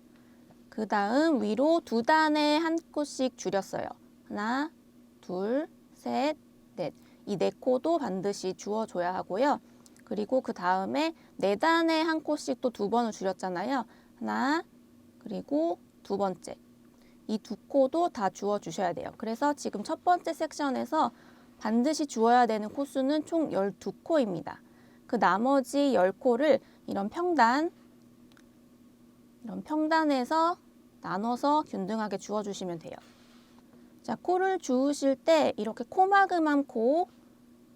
그 다음 위로 2단에 한 코씩 줄였어요. 하나, 둘, 셋, 넷. 이 4코도 반드시 주어줘야 하고요. 그리고 그 다음에 4단에 한 코씩 또 2번을 줄였잖아요. 하나, 그리고 2번째. 이 2코도 다 주어주셔야 돼요. 그래서 지금 첫 번째 섹션에서 반드시 주어야 되는 코수는 총 12코입니다. 그 나머지 10코를 이런 평단에서 나눠서 균등하게 주어주시면 돼요. 자, 코를 주우실 때 이렇게 코막음한 코,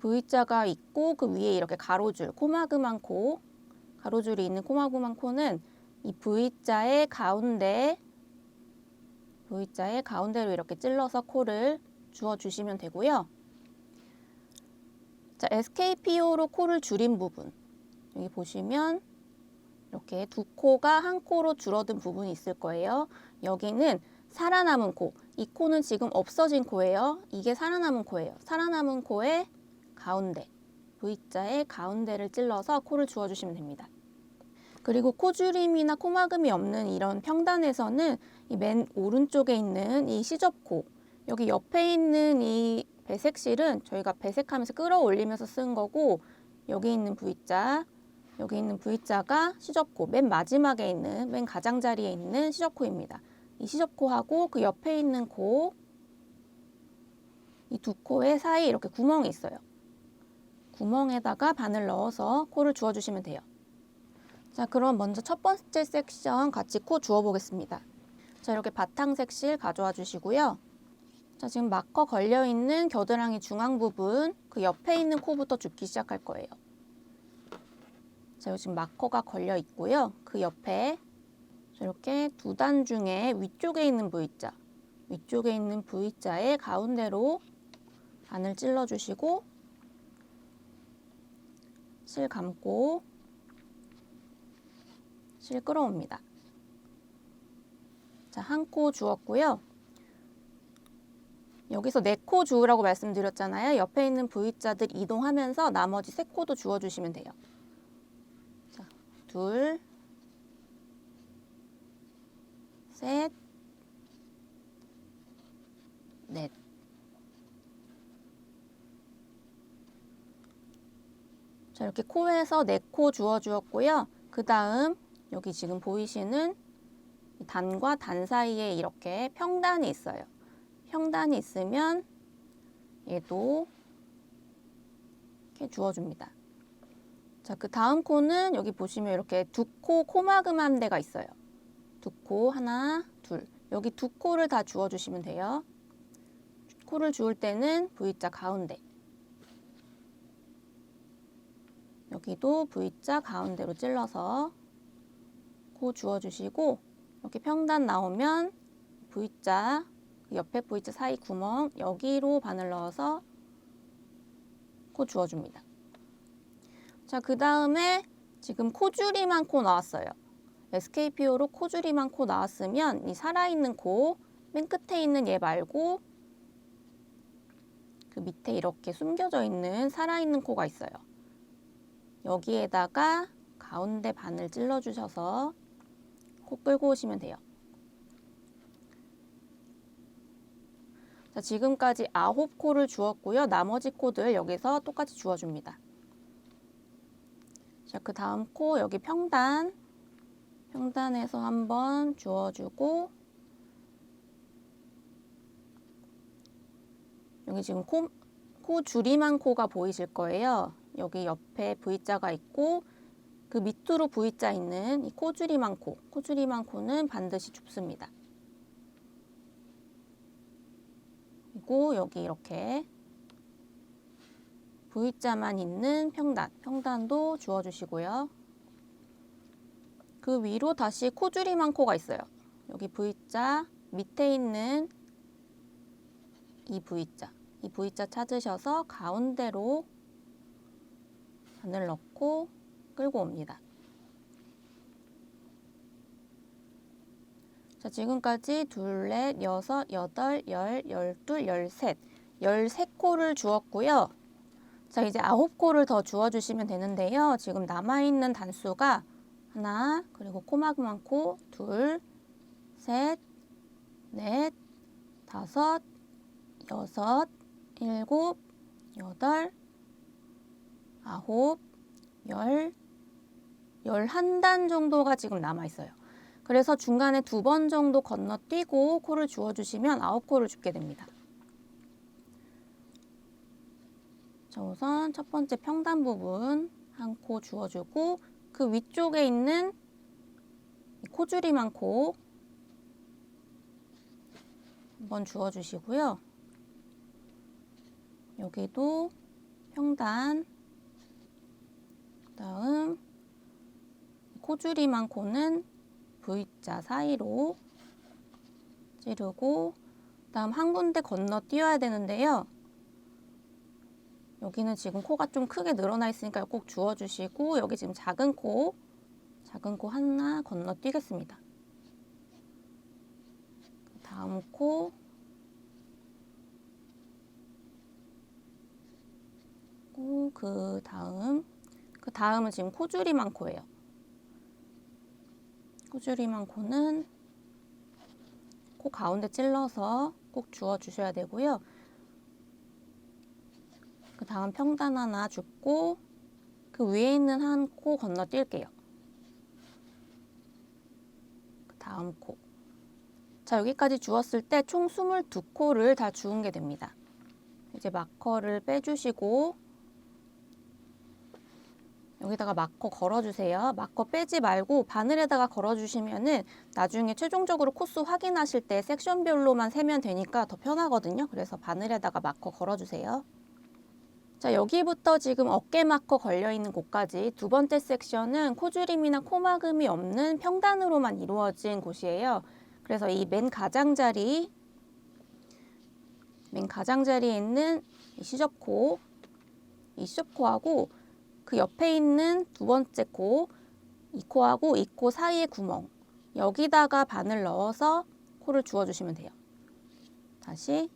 V자가 있고 그 위에 이렇게 가로줄, 코막음한 코, 가로줄이 있는 코막음한 코는 이 V자의 가운데로 이렇게 찔러서 코를 주어주시면 되고요. 자, SKPO로 코를 줄인 부분, 여기 보시면 이렇게 2코가 한 코로 줄어든 부분이 있을 거예요. 여기는 살아남은 코, 이 코는 지금 없어진 코예요. 이게 살아남은 코예요. 살아남은 코의 가운데, V자의 가운데를 찔러서 코를 주어주시면 됩니다. 그리고 코줄임이나 코막음이 없는 이런 평단에서는 이 맨 오른쪽에 있는 이 시접코, 여기 옆에 있는 이 배색실은 저희가 배색하면서 끌어올리면서 쓴 거고, 여기 있는 V자가 시접코, 맨 마지막에 있는, 맨 가장자리에 있는 시접코입니다. 이 시접코하고 그 옆에 있는 코, 이 2코의 사이에 이렇게 구멍이 있어요. 구멍에다가 바늘 넣어서 코를 주어주시면 돼요. 자, 그럼 먼저 첫 번째 섹션 같이 코 주워 보겠습니다. 자, 이렇게 바탕 색실 가져와 주시고요. 자, 지금 마커 걸려있는 겨드랑이 중앙 부분, 그 옆에 있는 코부터 줍기 시작할 거예요. 자, 여기 지금 마커가 걸려 있고요. 그 옆에 이렇게 2단 중에 위쪽에 있는 V자의 가운데로 바늘 찔러 주시고 실 감고 실 끌어옵니다. 자, 한 코 주었고요. 여기서 4코 주우라고 말씀드렸잖아요. 옆에 있는 V자들 이동하면서 나머지 3코도 주워주시면 돼요. 자, 2, 셋, 넷. 자, 이렇게 코에서 4코 주어주었고요. 그 다음 여기 지금 보이시는 단과 단 사이에 이렇게 평단이 있어요. 평단이 있으면 얘도 이렇게 주어줍니다. 자, 그 다음 코는 여기 보시면 이렇게 2코 코막음한 데가 있어요. 2코, 하나, 둘. 여기 2코를 다 주어주시면 돼요. 코를 주울 때는 V자 가운데. 여기도 V자 가운데로 찔러서 코 주어주시고, 이렇게 평단 나오면 V자, 옆에 V자 사이 구멍, 여기로 바늘 넣어서 코 주어줍니다. 자, 그 다음에 지금 코줄임한 코 나왔어요. SKPO로 코줄임한 코 나왔으면 이 살아있는 코, 맨 끝에 있는 얘 말고 그 밑에 이렇게 숨겨져 있는 살아있는 코가 있어요. 여기에다가 가운데 바늘 찔러주셔서 코 끌고 오시면 돼요. 자, 지금까지 9코를 주었고요. 나머지 코들 여기서 똑같이 주어줍니다. 자, 그 다음 코 여기 평단에서 한번 주어주고, 여기 지금 코 줄임한 코가 보이실 거예요. 여기 옆에 V자가 있고 그 밑으로 V자 있는 이 코줄임한 코는 반드시 줍습니다. 그리고 여기 이렇게 V자만 있는 평단도 주어주시고요. 그 위로 다시 코줄임한 코가 있어요. 여기 V자 밑에 있는 이 V자 찾으셔서 가운데로 바늘 넣고 끌고 옵니다. 자, 지금까지 둘, 넷, 여섯, 여덟, 열, 열둘, 열셋, 13코를 주었고요. 자, 이제 9코를 더 주어주시면 되는데요. 지금 남아있는 단수가 하나, 그리고 코막음한 코, 둘, 셋, 넷, 다섯, 여섯, 일곱, 여덟, 아홉, 11단 정도가 지금 남아있어요. 그래서 중간에 2번 정도 건너뛰고 코를 주어주시면 9코를 줍게 됩니다. 자, 우선 첫 번째 평단 부분 한 코 주어주고 그 위쪽에 있는 코줄임한 코 한번 주어주시고요. 여기도 평단, 다음 코줄임한 코는 V자 사이로 찌르고 다음 한 군데 건너뛰어야 되는데요. 여기는 지금 코가 좀 크게 늘어나 있으니까 꼭 주워주시고 여기 지금 작은 코 하나 건너뛰겠습니다. 다음 코 그 다음은 지금 코줄임한 코예요. 코줄임한 코는 코 가운데 찔러서 꼭 주워주셔야 되고요. 그 다음 평단 하나 줍고 그 위에 있는 한 코 건너뛸게요. 그 다음 코. 자, 여기까지 주었을 때 총 22코를 다 주운 게 됩니다. 이제 마커를 빼주시고 여기다가 마커 걸어주세요. 마커 빼지 말고 바늘에다가 걸어주시면은 나중에 최종적으로 코수 확인하실 때 섹션별로만 세면 되니까 더 편하거든요. 그래서 바늘에다가 마커 걸어주세요. 자, 여기부터 지금 어깨 마커 걸려있는 곳까지 두 번째 섹션은 코줄임이나 코막음이 없는 평단으로만 이루어진 곳이에요. 그래서 이 맨 가장자리에 있는 이 시접코하고 그 옆에 있는 두 번째 코, 이 코하고 이 코 사이의 구멍, 여기다가 바늘 넣어서 코를 주워주시면 돼요. 다시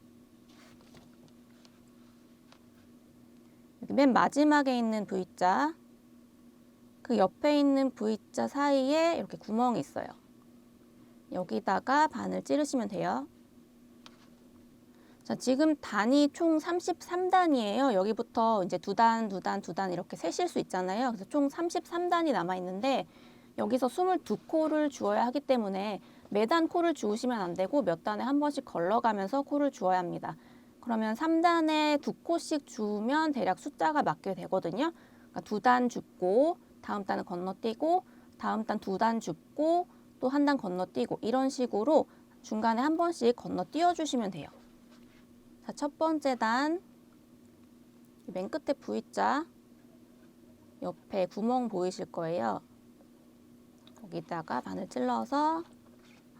여기 맨 마지막에 있는 V자, 그 옆에 있는 V자 사이에 이렇게 구멍이 있어요. 여기다가 바늘 찌르시면 돼요. 자, 지금 단이 총 33단이에요. 여기부터 이제 2단 이렇게 세실 수 있잖아요. 그래서 총 33단이 남아 있는데 여기서 22코를 주어야 하기 때문에 매단 코를 주우시면 안 되고 몇 단에 한 번씩 걸러가면서 코를 주어야 합니다. 그러면 3단에 2코씩 주우면 대략 숫자가 맞게 되거든요. 그러니까 2단 줍고 다음 단은 건너뛰고 다음 단 2단 줍고 또 한 단 건너뛰고 이런 식으로 중간에 한 번씩 건너뛰어 주시면 돼요. 자, 첫 번째 단, 맨 끝에 V자 옆에 구멍 보이실 거예요. 거기다가 바늘 찔러서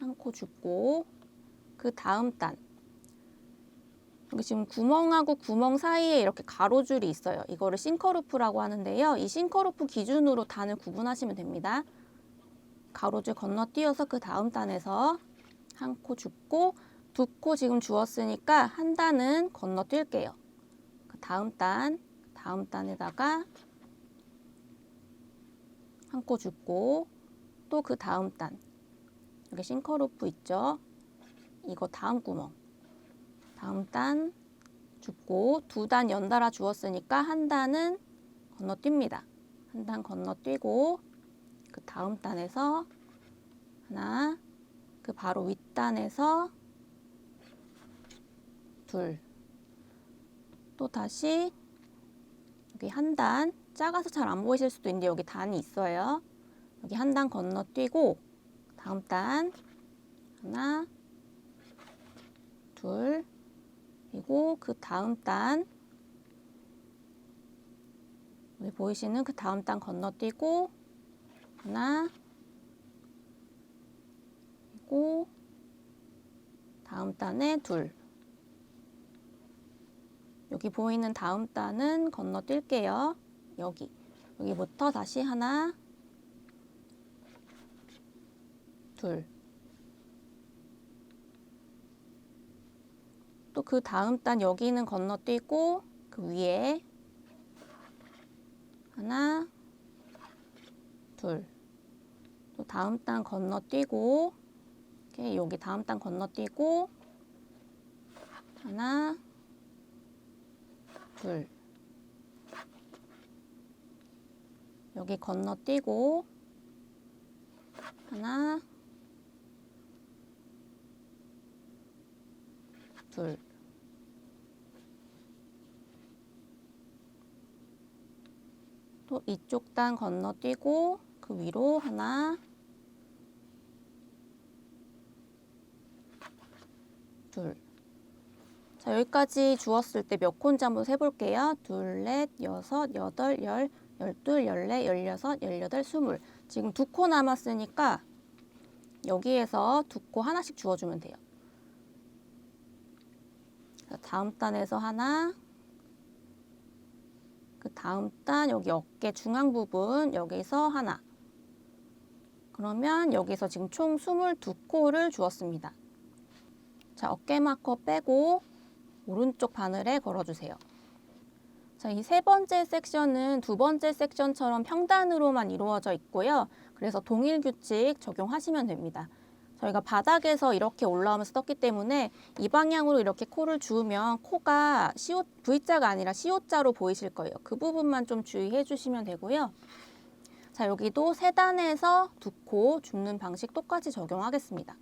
한 코 줍고 그 다음 단, 여기 지금 구멍하고 구멍 사이에 이렇게 가로줄이 있어요. 이거를 싱커루프라고 하는데요. 이 싱커루프 기준으로 단을 구분하시면 됩니다. 가로줄 건너뛰어서 그 다음 단에서 한 코 줍고 2코 지금 주었으니까 한 단은 건너뛸게요. 그 다음 단에다가 한 코 줍고 또 그 다음 단, 여기 싱커루프 있죠? 이거 다음 구멍, 다음 단 줍고 2단 연달아 주었으니까 한 단은 건너뜁니다. 한 단 건너뛰고 그 다음 단에서 하나, 그 바로 윗단에서 둘, 또 다시 여기 한 단, 작아서 잘 안 보이실 수도 있는데 여기 단이 있어요. 여기 한 단 건너뛰고 다음 단 하나, 둘, 그리고 그 다음 단, 여기 보이시는 그 다음 단 건너뛰고 하나, 그리고 다음 단에 둘. 여기 보이는 다음 단은 건너뛸게요. 여기부터 다시 하나, 둘. 또 그 다음 단 여기는 건너뛰고 그 위에 하나, 둘. 또 다음 단 건너뛰고 이렇게 여기 다음 단 건너뛰고 하나, 둘. 여기 건너뛰고 하나, 둘. 또 이쪽 단 건너뛰고 그 위로 하나, 둘. 자, 여기까지 주었을 때 몇 코인지 한번 세볼게요. 둘, 넷, 여섯, 여덟, 열, 열둘, 열넷, 열여섯, 열여덟, 스물. 지금 2코 남았으니까 여기에서 2코 하나씩 주워주면 돼요. 다음 단에서 하나, 그 다음 단 여기 어깨 중앙 부분 여기서 하나. 그러면 여기서 지금 총 22코를 주었습니다. 자, 어깨 마커 빼고 오른쪽 바늘에 걸어주세요. 자, 이 세 번째 섹션은 두 번째 섹션처럼 평단으로만 이루어져 있고요. 그래서 동일 규칙 적용하시면 됩니다. 저희가 바닥에서 이렇게 올라오면서 떴기 때문에 이 방향으로 이렇게 코를 주우면 코가 V자가 아니라 CO자로 보이실 거예요. 그 부분만 좀 주의해 주시면 되고요. 자, 여기도 세 단에서 2코 줍는 방식 똑같이 적용하겠습니다.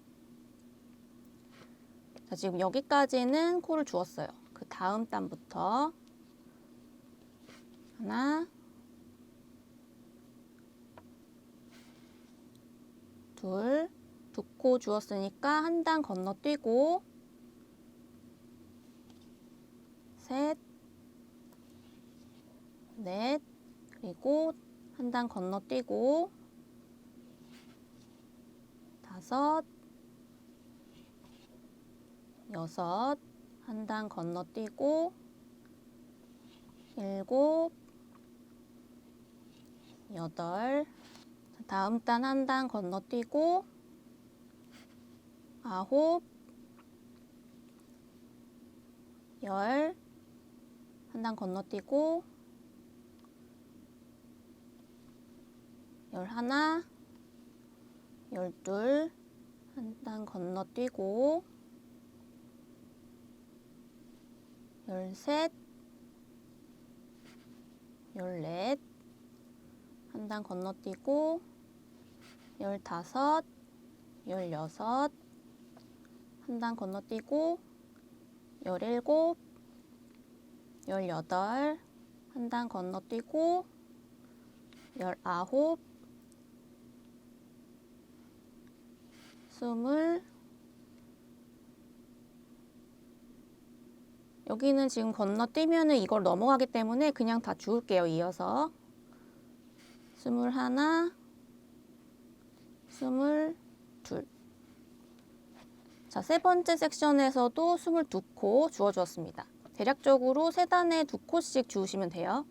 자, 지금 여기까지는 코를 주었어요. 그 다음 단부터 하나, 둘, 2코 주었으니까 한 단 건너뛰고 셋, 넷, 그리고 한 단 건너뛰고 다섯, 여섯, 한 단 건너뛰고 일곱, 여덟, 다음 단 한 단 건너뛰고 아홉, 열, 한 단 건너뛰고 열하나, 열둘, 한 단 건너뛰고 열셋, 열넷, 한 단 건너뛰고 열다섯, 열여섯, 한 단 건너뛰고 열일곱, 열여덟, 한 단 건너뛰고 열아홉, 스물. 여기는 지금 건너뛰면은 이걸 넘어가기 때문에 그냥 다 주울게요. 이어서 스물하나, 스물둘. 자, 세 번째 섹션에서도 22코 주어주었습니다. 대략적으로 세 단에 2코씩 주우시면 돼요.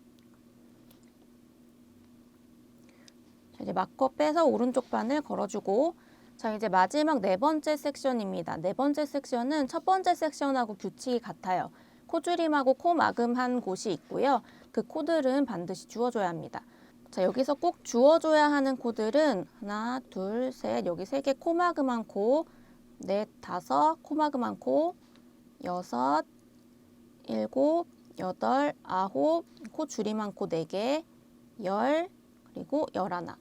자, 이제 마커 빼서 오른쪽 바늘 걸어주고, 자, 이제 마지막 네 번째 섹션입니다. 네 번째 섹션은 첫 번째 섹션하고 규칙이 같아요. 코줄임하고 코막음한 곳이 있고요. 그 코들은 반드시 주워줘야 합니다. 자, 여기서 꼭 주워줘야 하는 코들은 하나, 둘, 셋, 여기 3개 코막음한 코, 넷, 다섯, 코막음한 코, 여섯, 일곱, 여덟, 아홉, 코 줄임한 코 4개, 열, 그리고 열하나.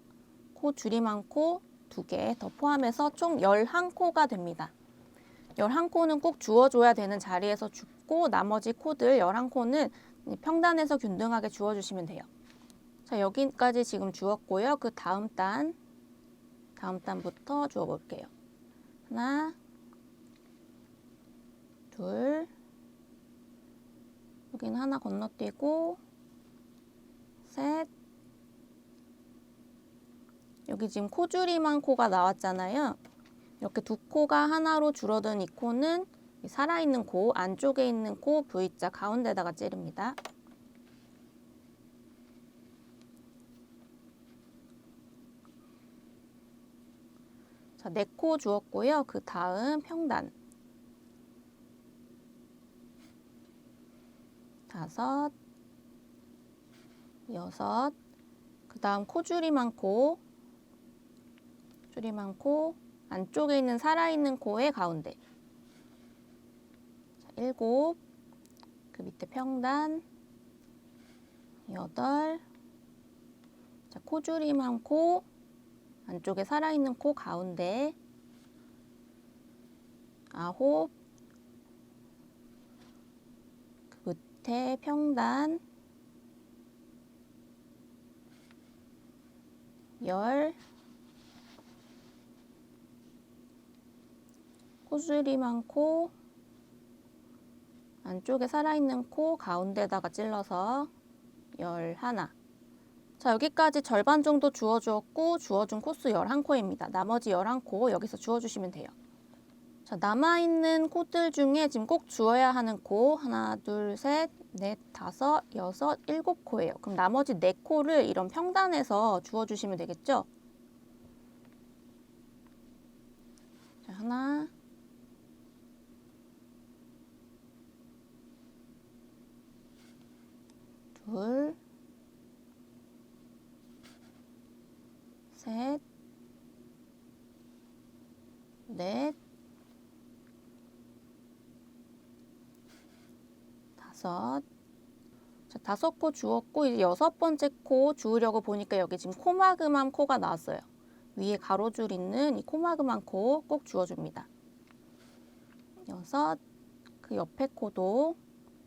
코 줄임한 코 2개 더 포함해서 총 11코가 됩니다. 11코는 꼭 주워줘야 되는 자리에서 줍고 나머지 코들 11코는 평단에서 균등하게 주워주시면 돼요. 자, 여기까지 지금 주었고요. 그 다음 단부터 주워볼게요. 하나, 둘, 여기는 하나 건너뛰고 셋. 여기 지금 코줄임한 코가 나왔잖아요. 이렇게 두 코가 하나로 줄어든 이 코는 살아있는 코, 안쪽에 있는 코 V자 가운데다가 찌릅니다. 자, 4코 주었고요. 그 다음 평단. 5, 6, 그 다음 코줄임한 코, 줄임한 코, 안쪽에 있는 살아있는 코의 가운데. 자, 7, 그 밑에 평단, 8, 자, 코줄임한 코, 안쪽에 살아있는 코 가운데, 9, 그 밑에 평단, 10, 코줄임한 코, 안쪽에 살아있는 코 가운데다가 찔러서 11. 자, 여기까지 절반 정도 주어주었고 주어준 코수 11코입니다. 나머지 11코 여기서 주어주시면 돼요. 자, 남아있는 코들 중에 지금 꼭 주어야 하는 코 하나, 둘, 셋, 넷, 다섯, 여섯, 7코예요. 그럼 나머지 4코를 이런 평단에서 주어주시면 되겠죠? 자, 하나, 둘, 셋, 넷, 5. 자, 5코 주었고 이제 6번째 코 주우려고 보니까 여기 지금 코마그만 코가 나왔어요. 위에 가로줄 있는 이 코마그만 코 꼭 주어줍니다. 6, 그 옆에 코도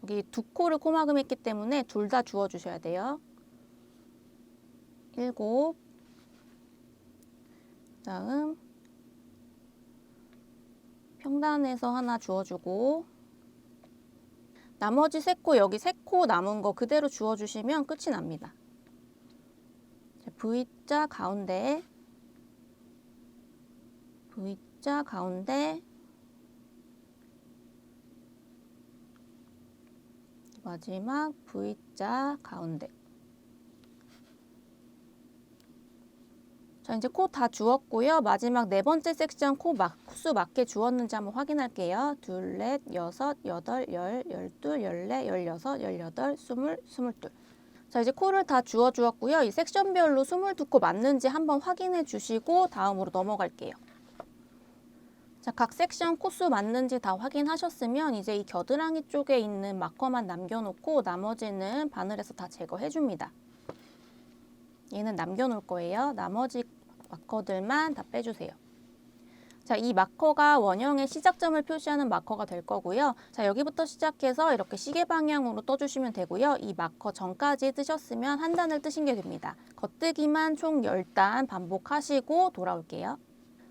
여기 2코를 코마금했기 때문에 둘 다 주어주셔야 돼요. 7, 다음 평단에서 하나 주어주고 나머지 3코 여기 3코 남은 거 그대로 주어주시면 끝이 납니다. V자 가운데 V자 가운데 마지막 V자 가운데. 자, 이제 코 다 주었고요. 마지막 4번째 섹션 코수 맞게 주었는지 한번 확인할게요. 2, 넷, 6, 8, 10, 12, 14, 16, 18, 20, 22. 자, 이제 코를 다 주었고요. 이 섹션별로 22코 맞는지 한번 확인해 주시고 다음으로 넘어갈게요. 자, 각 섹션 코수 맞는지 다 확인하셨으면 이제 이 겨드랑이 쪽에 있는 마커만 남겨놓고 나머지는 바늘에서 다 제거해 줍니다. 얘는 남겨놓을 거예요. 나머지 마커들만 다 빼주세요. 자, 이 마커가 원형의 시작점을 표시하는 마커가 될 거고요. 자, 여기부터 시작해서 이렇게 시계 방향으로 떠주시면 되고요. 이 마커 전까지 뜨셨으면 한 단을 뜨신 게 됩니다. 겉뜨기만 총 10단 반복하시고 돌아올게요.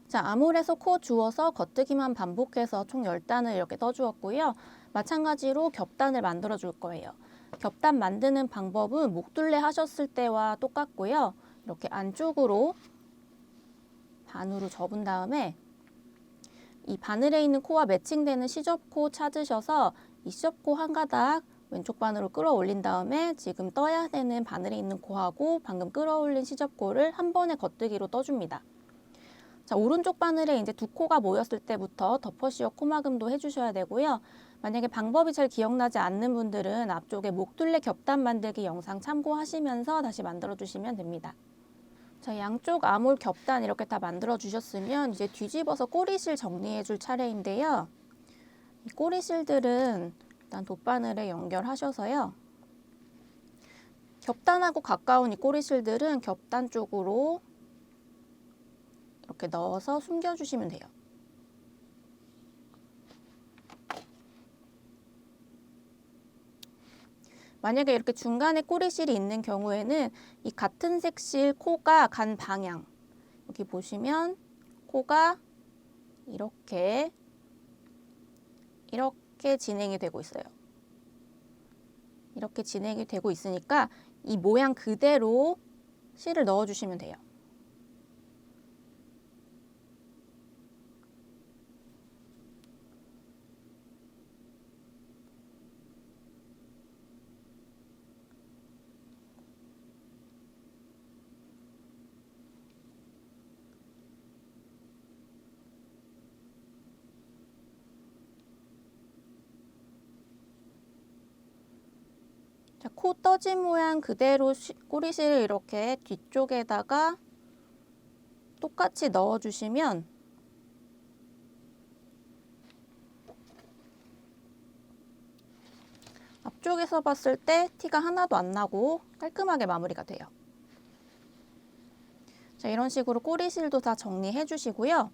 자, 아몰에서 코 주어서 겉뜨기만 반복해서 총 10단을 이렇게 떠주었고요. 마찬가지로 겹단을 만들어 줄 거예요. 겹단 만드는 방법은 목둘레 하셨을 때와 똑같고요. 이렇게 안쪽으로 반으로 접은 다음에 이 바늘에 있는 코와 매칭되는 시접코 찾으셔서 이 시접코 한 가닥 왼쪽 바늘로 끌어올린 다음에 지금 떠야 되는 바늘에 있는 코하고 방금 끌어올린 시접코를 한 번에 겉뜨기로 떠줍니다. 자, 오른쪽 바늘에 이제 2코가 모였을 때부터 덮어씌워 코막음도 해주셔야 되고요. 만약에 방법이 잘 기억나지 않는 분들은 앞쪽에 목둘레 겹단 만들기 영상 참고하시면서 다시 만들어 주시면 됩니다. 자, 양쪽 아몰 겹단 이렇게 다 만들어 주셨으면 이제 뒤집어서 꼬리실 정리해 줄 차례인데요. 이 꼬리실들은 일단 돗바늘에 연결하셔서요. 겹단하고 가까운 이 꼬리실들은 겹단 쪽으로 이렇게 넣어서 숨겨주시면 돼요. 만약에 이렇게 중간에 꼬리실이 있는 경우에는 이 같은 색실 코가 간 방향, 여기 보시면 코가 이렇게 진행이 되고 있어요. 이렇게 진행이 되고 있으니까 이 모양 그대로 실을 넣어주시면 돼요. 자, 코 떠진 모양 그대로 꼬리실을 이렇게 뒤쪽에다가 똑같이 넣어주시면 앞쪽에서 봤을 때 티가 하나도 안 나고 깔끔하게 마무리가 돼요. 자, 이런 식으로 꼬리실도 다 정리해 주시고요.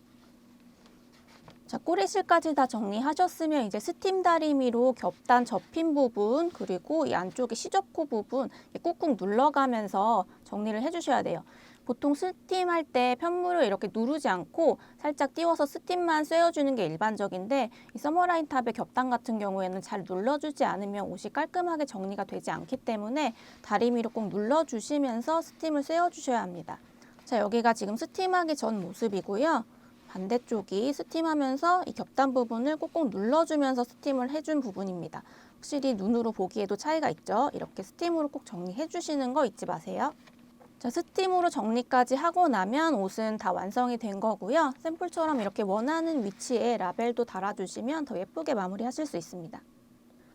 자, 꼬리실까지 다 정리하셨으면 이제 스팀 다리미로 겹단 접힌 부분 그리고 이 안쪽에 시접코 부분 꾹꾹 눌러가면서 정리를 해주셔야 돼요. 보통 스팀할 때 편물을 이렇게 누르지 않고 살짝 띄워서 스팀만 쐬어주는 게 일반적인데 이 서머라인 탑의 겹단 같은 경우에는 잘 눌러주지 않으면 옷이 깔끔하게 정리가 되지 않기 때문에 다리미로 꼭 눌러주시면서 스팀을 쐬어주셔야 합니다. 자, 여기가 지금 스팀하기 전 모습이고요. 반대쪽이 스팀하면서 이 겹단 부분을 꼭꼭 눌러주면서 스팀을 해준 부분입니다. 확실히 눈으로 보기에도 차이가 있죠. 이렇게 스팀으로 꼭 정리해 주시는 거 잊지 마세요. 자, 스팀으로 정리까지 하고 나면 옷은 다 완성이 된 거고요. 샘플처럼 이렇게 원하는 위치에 라벨도 달아주시면 더 예쁘게 마무리하실 수 있습니다.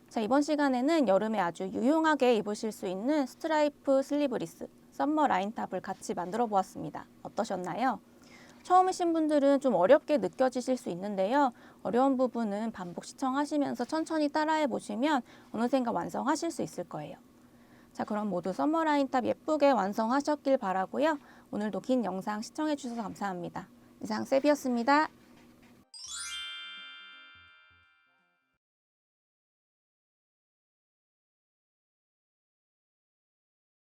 자, 이번 시간에는 여름에 아주 유용하게 입으실 수 있는 스트라이프 슬리브리스 썸머 라인탑을 같이 만들어 보았습니다. 어떠셨나요? 처음이신 분들은 좀 어렵게 느껴지실 수 있는데요. 어려운 부분은 반복 시청하시면서 천천히 따라해 보시면 어느샌가 완성하실 수 있을 거예요. 자, 그럼 모두 썸머 라인탑 예쁘게 완성하셨길 바라고요. 오늘도 긴 영상 시청해 주셔서 감사합니다. 이상 세비였습니다.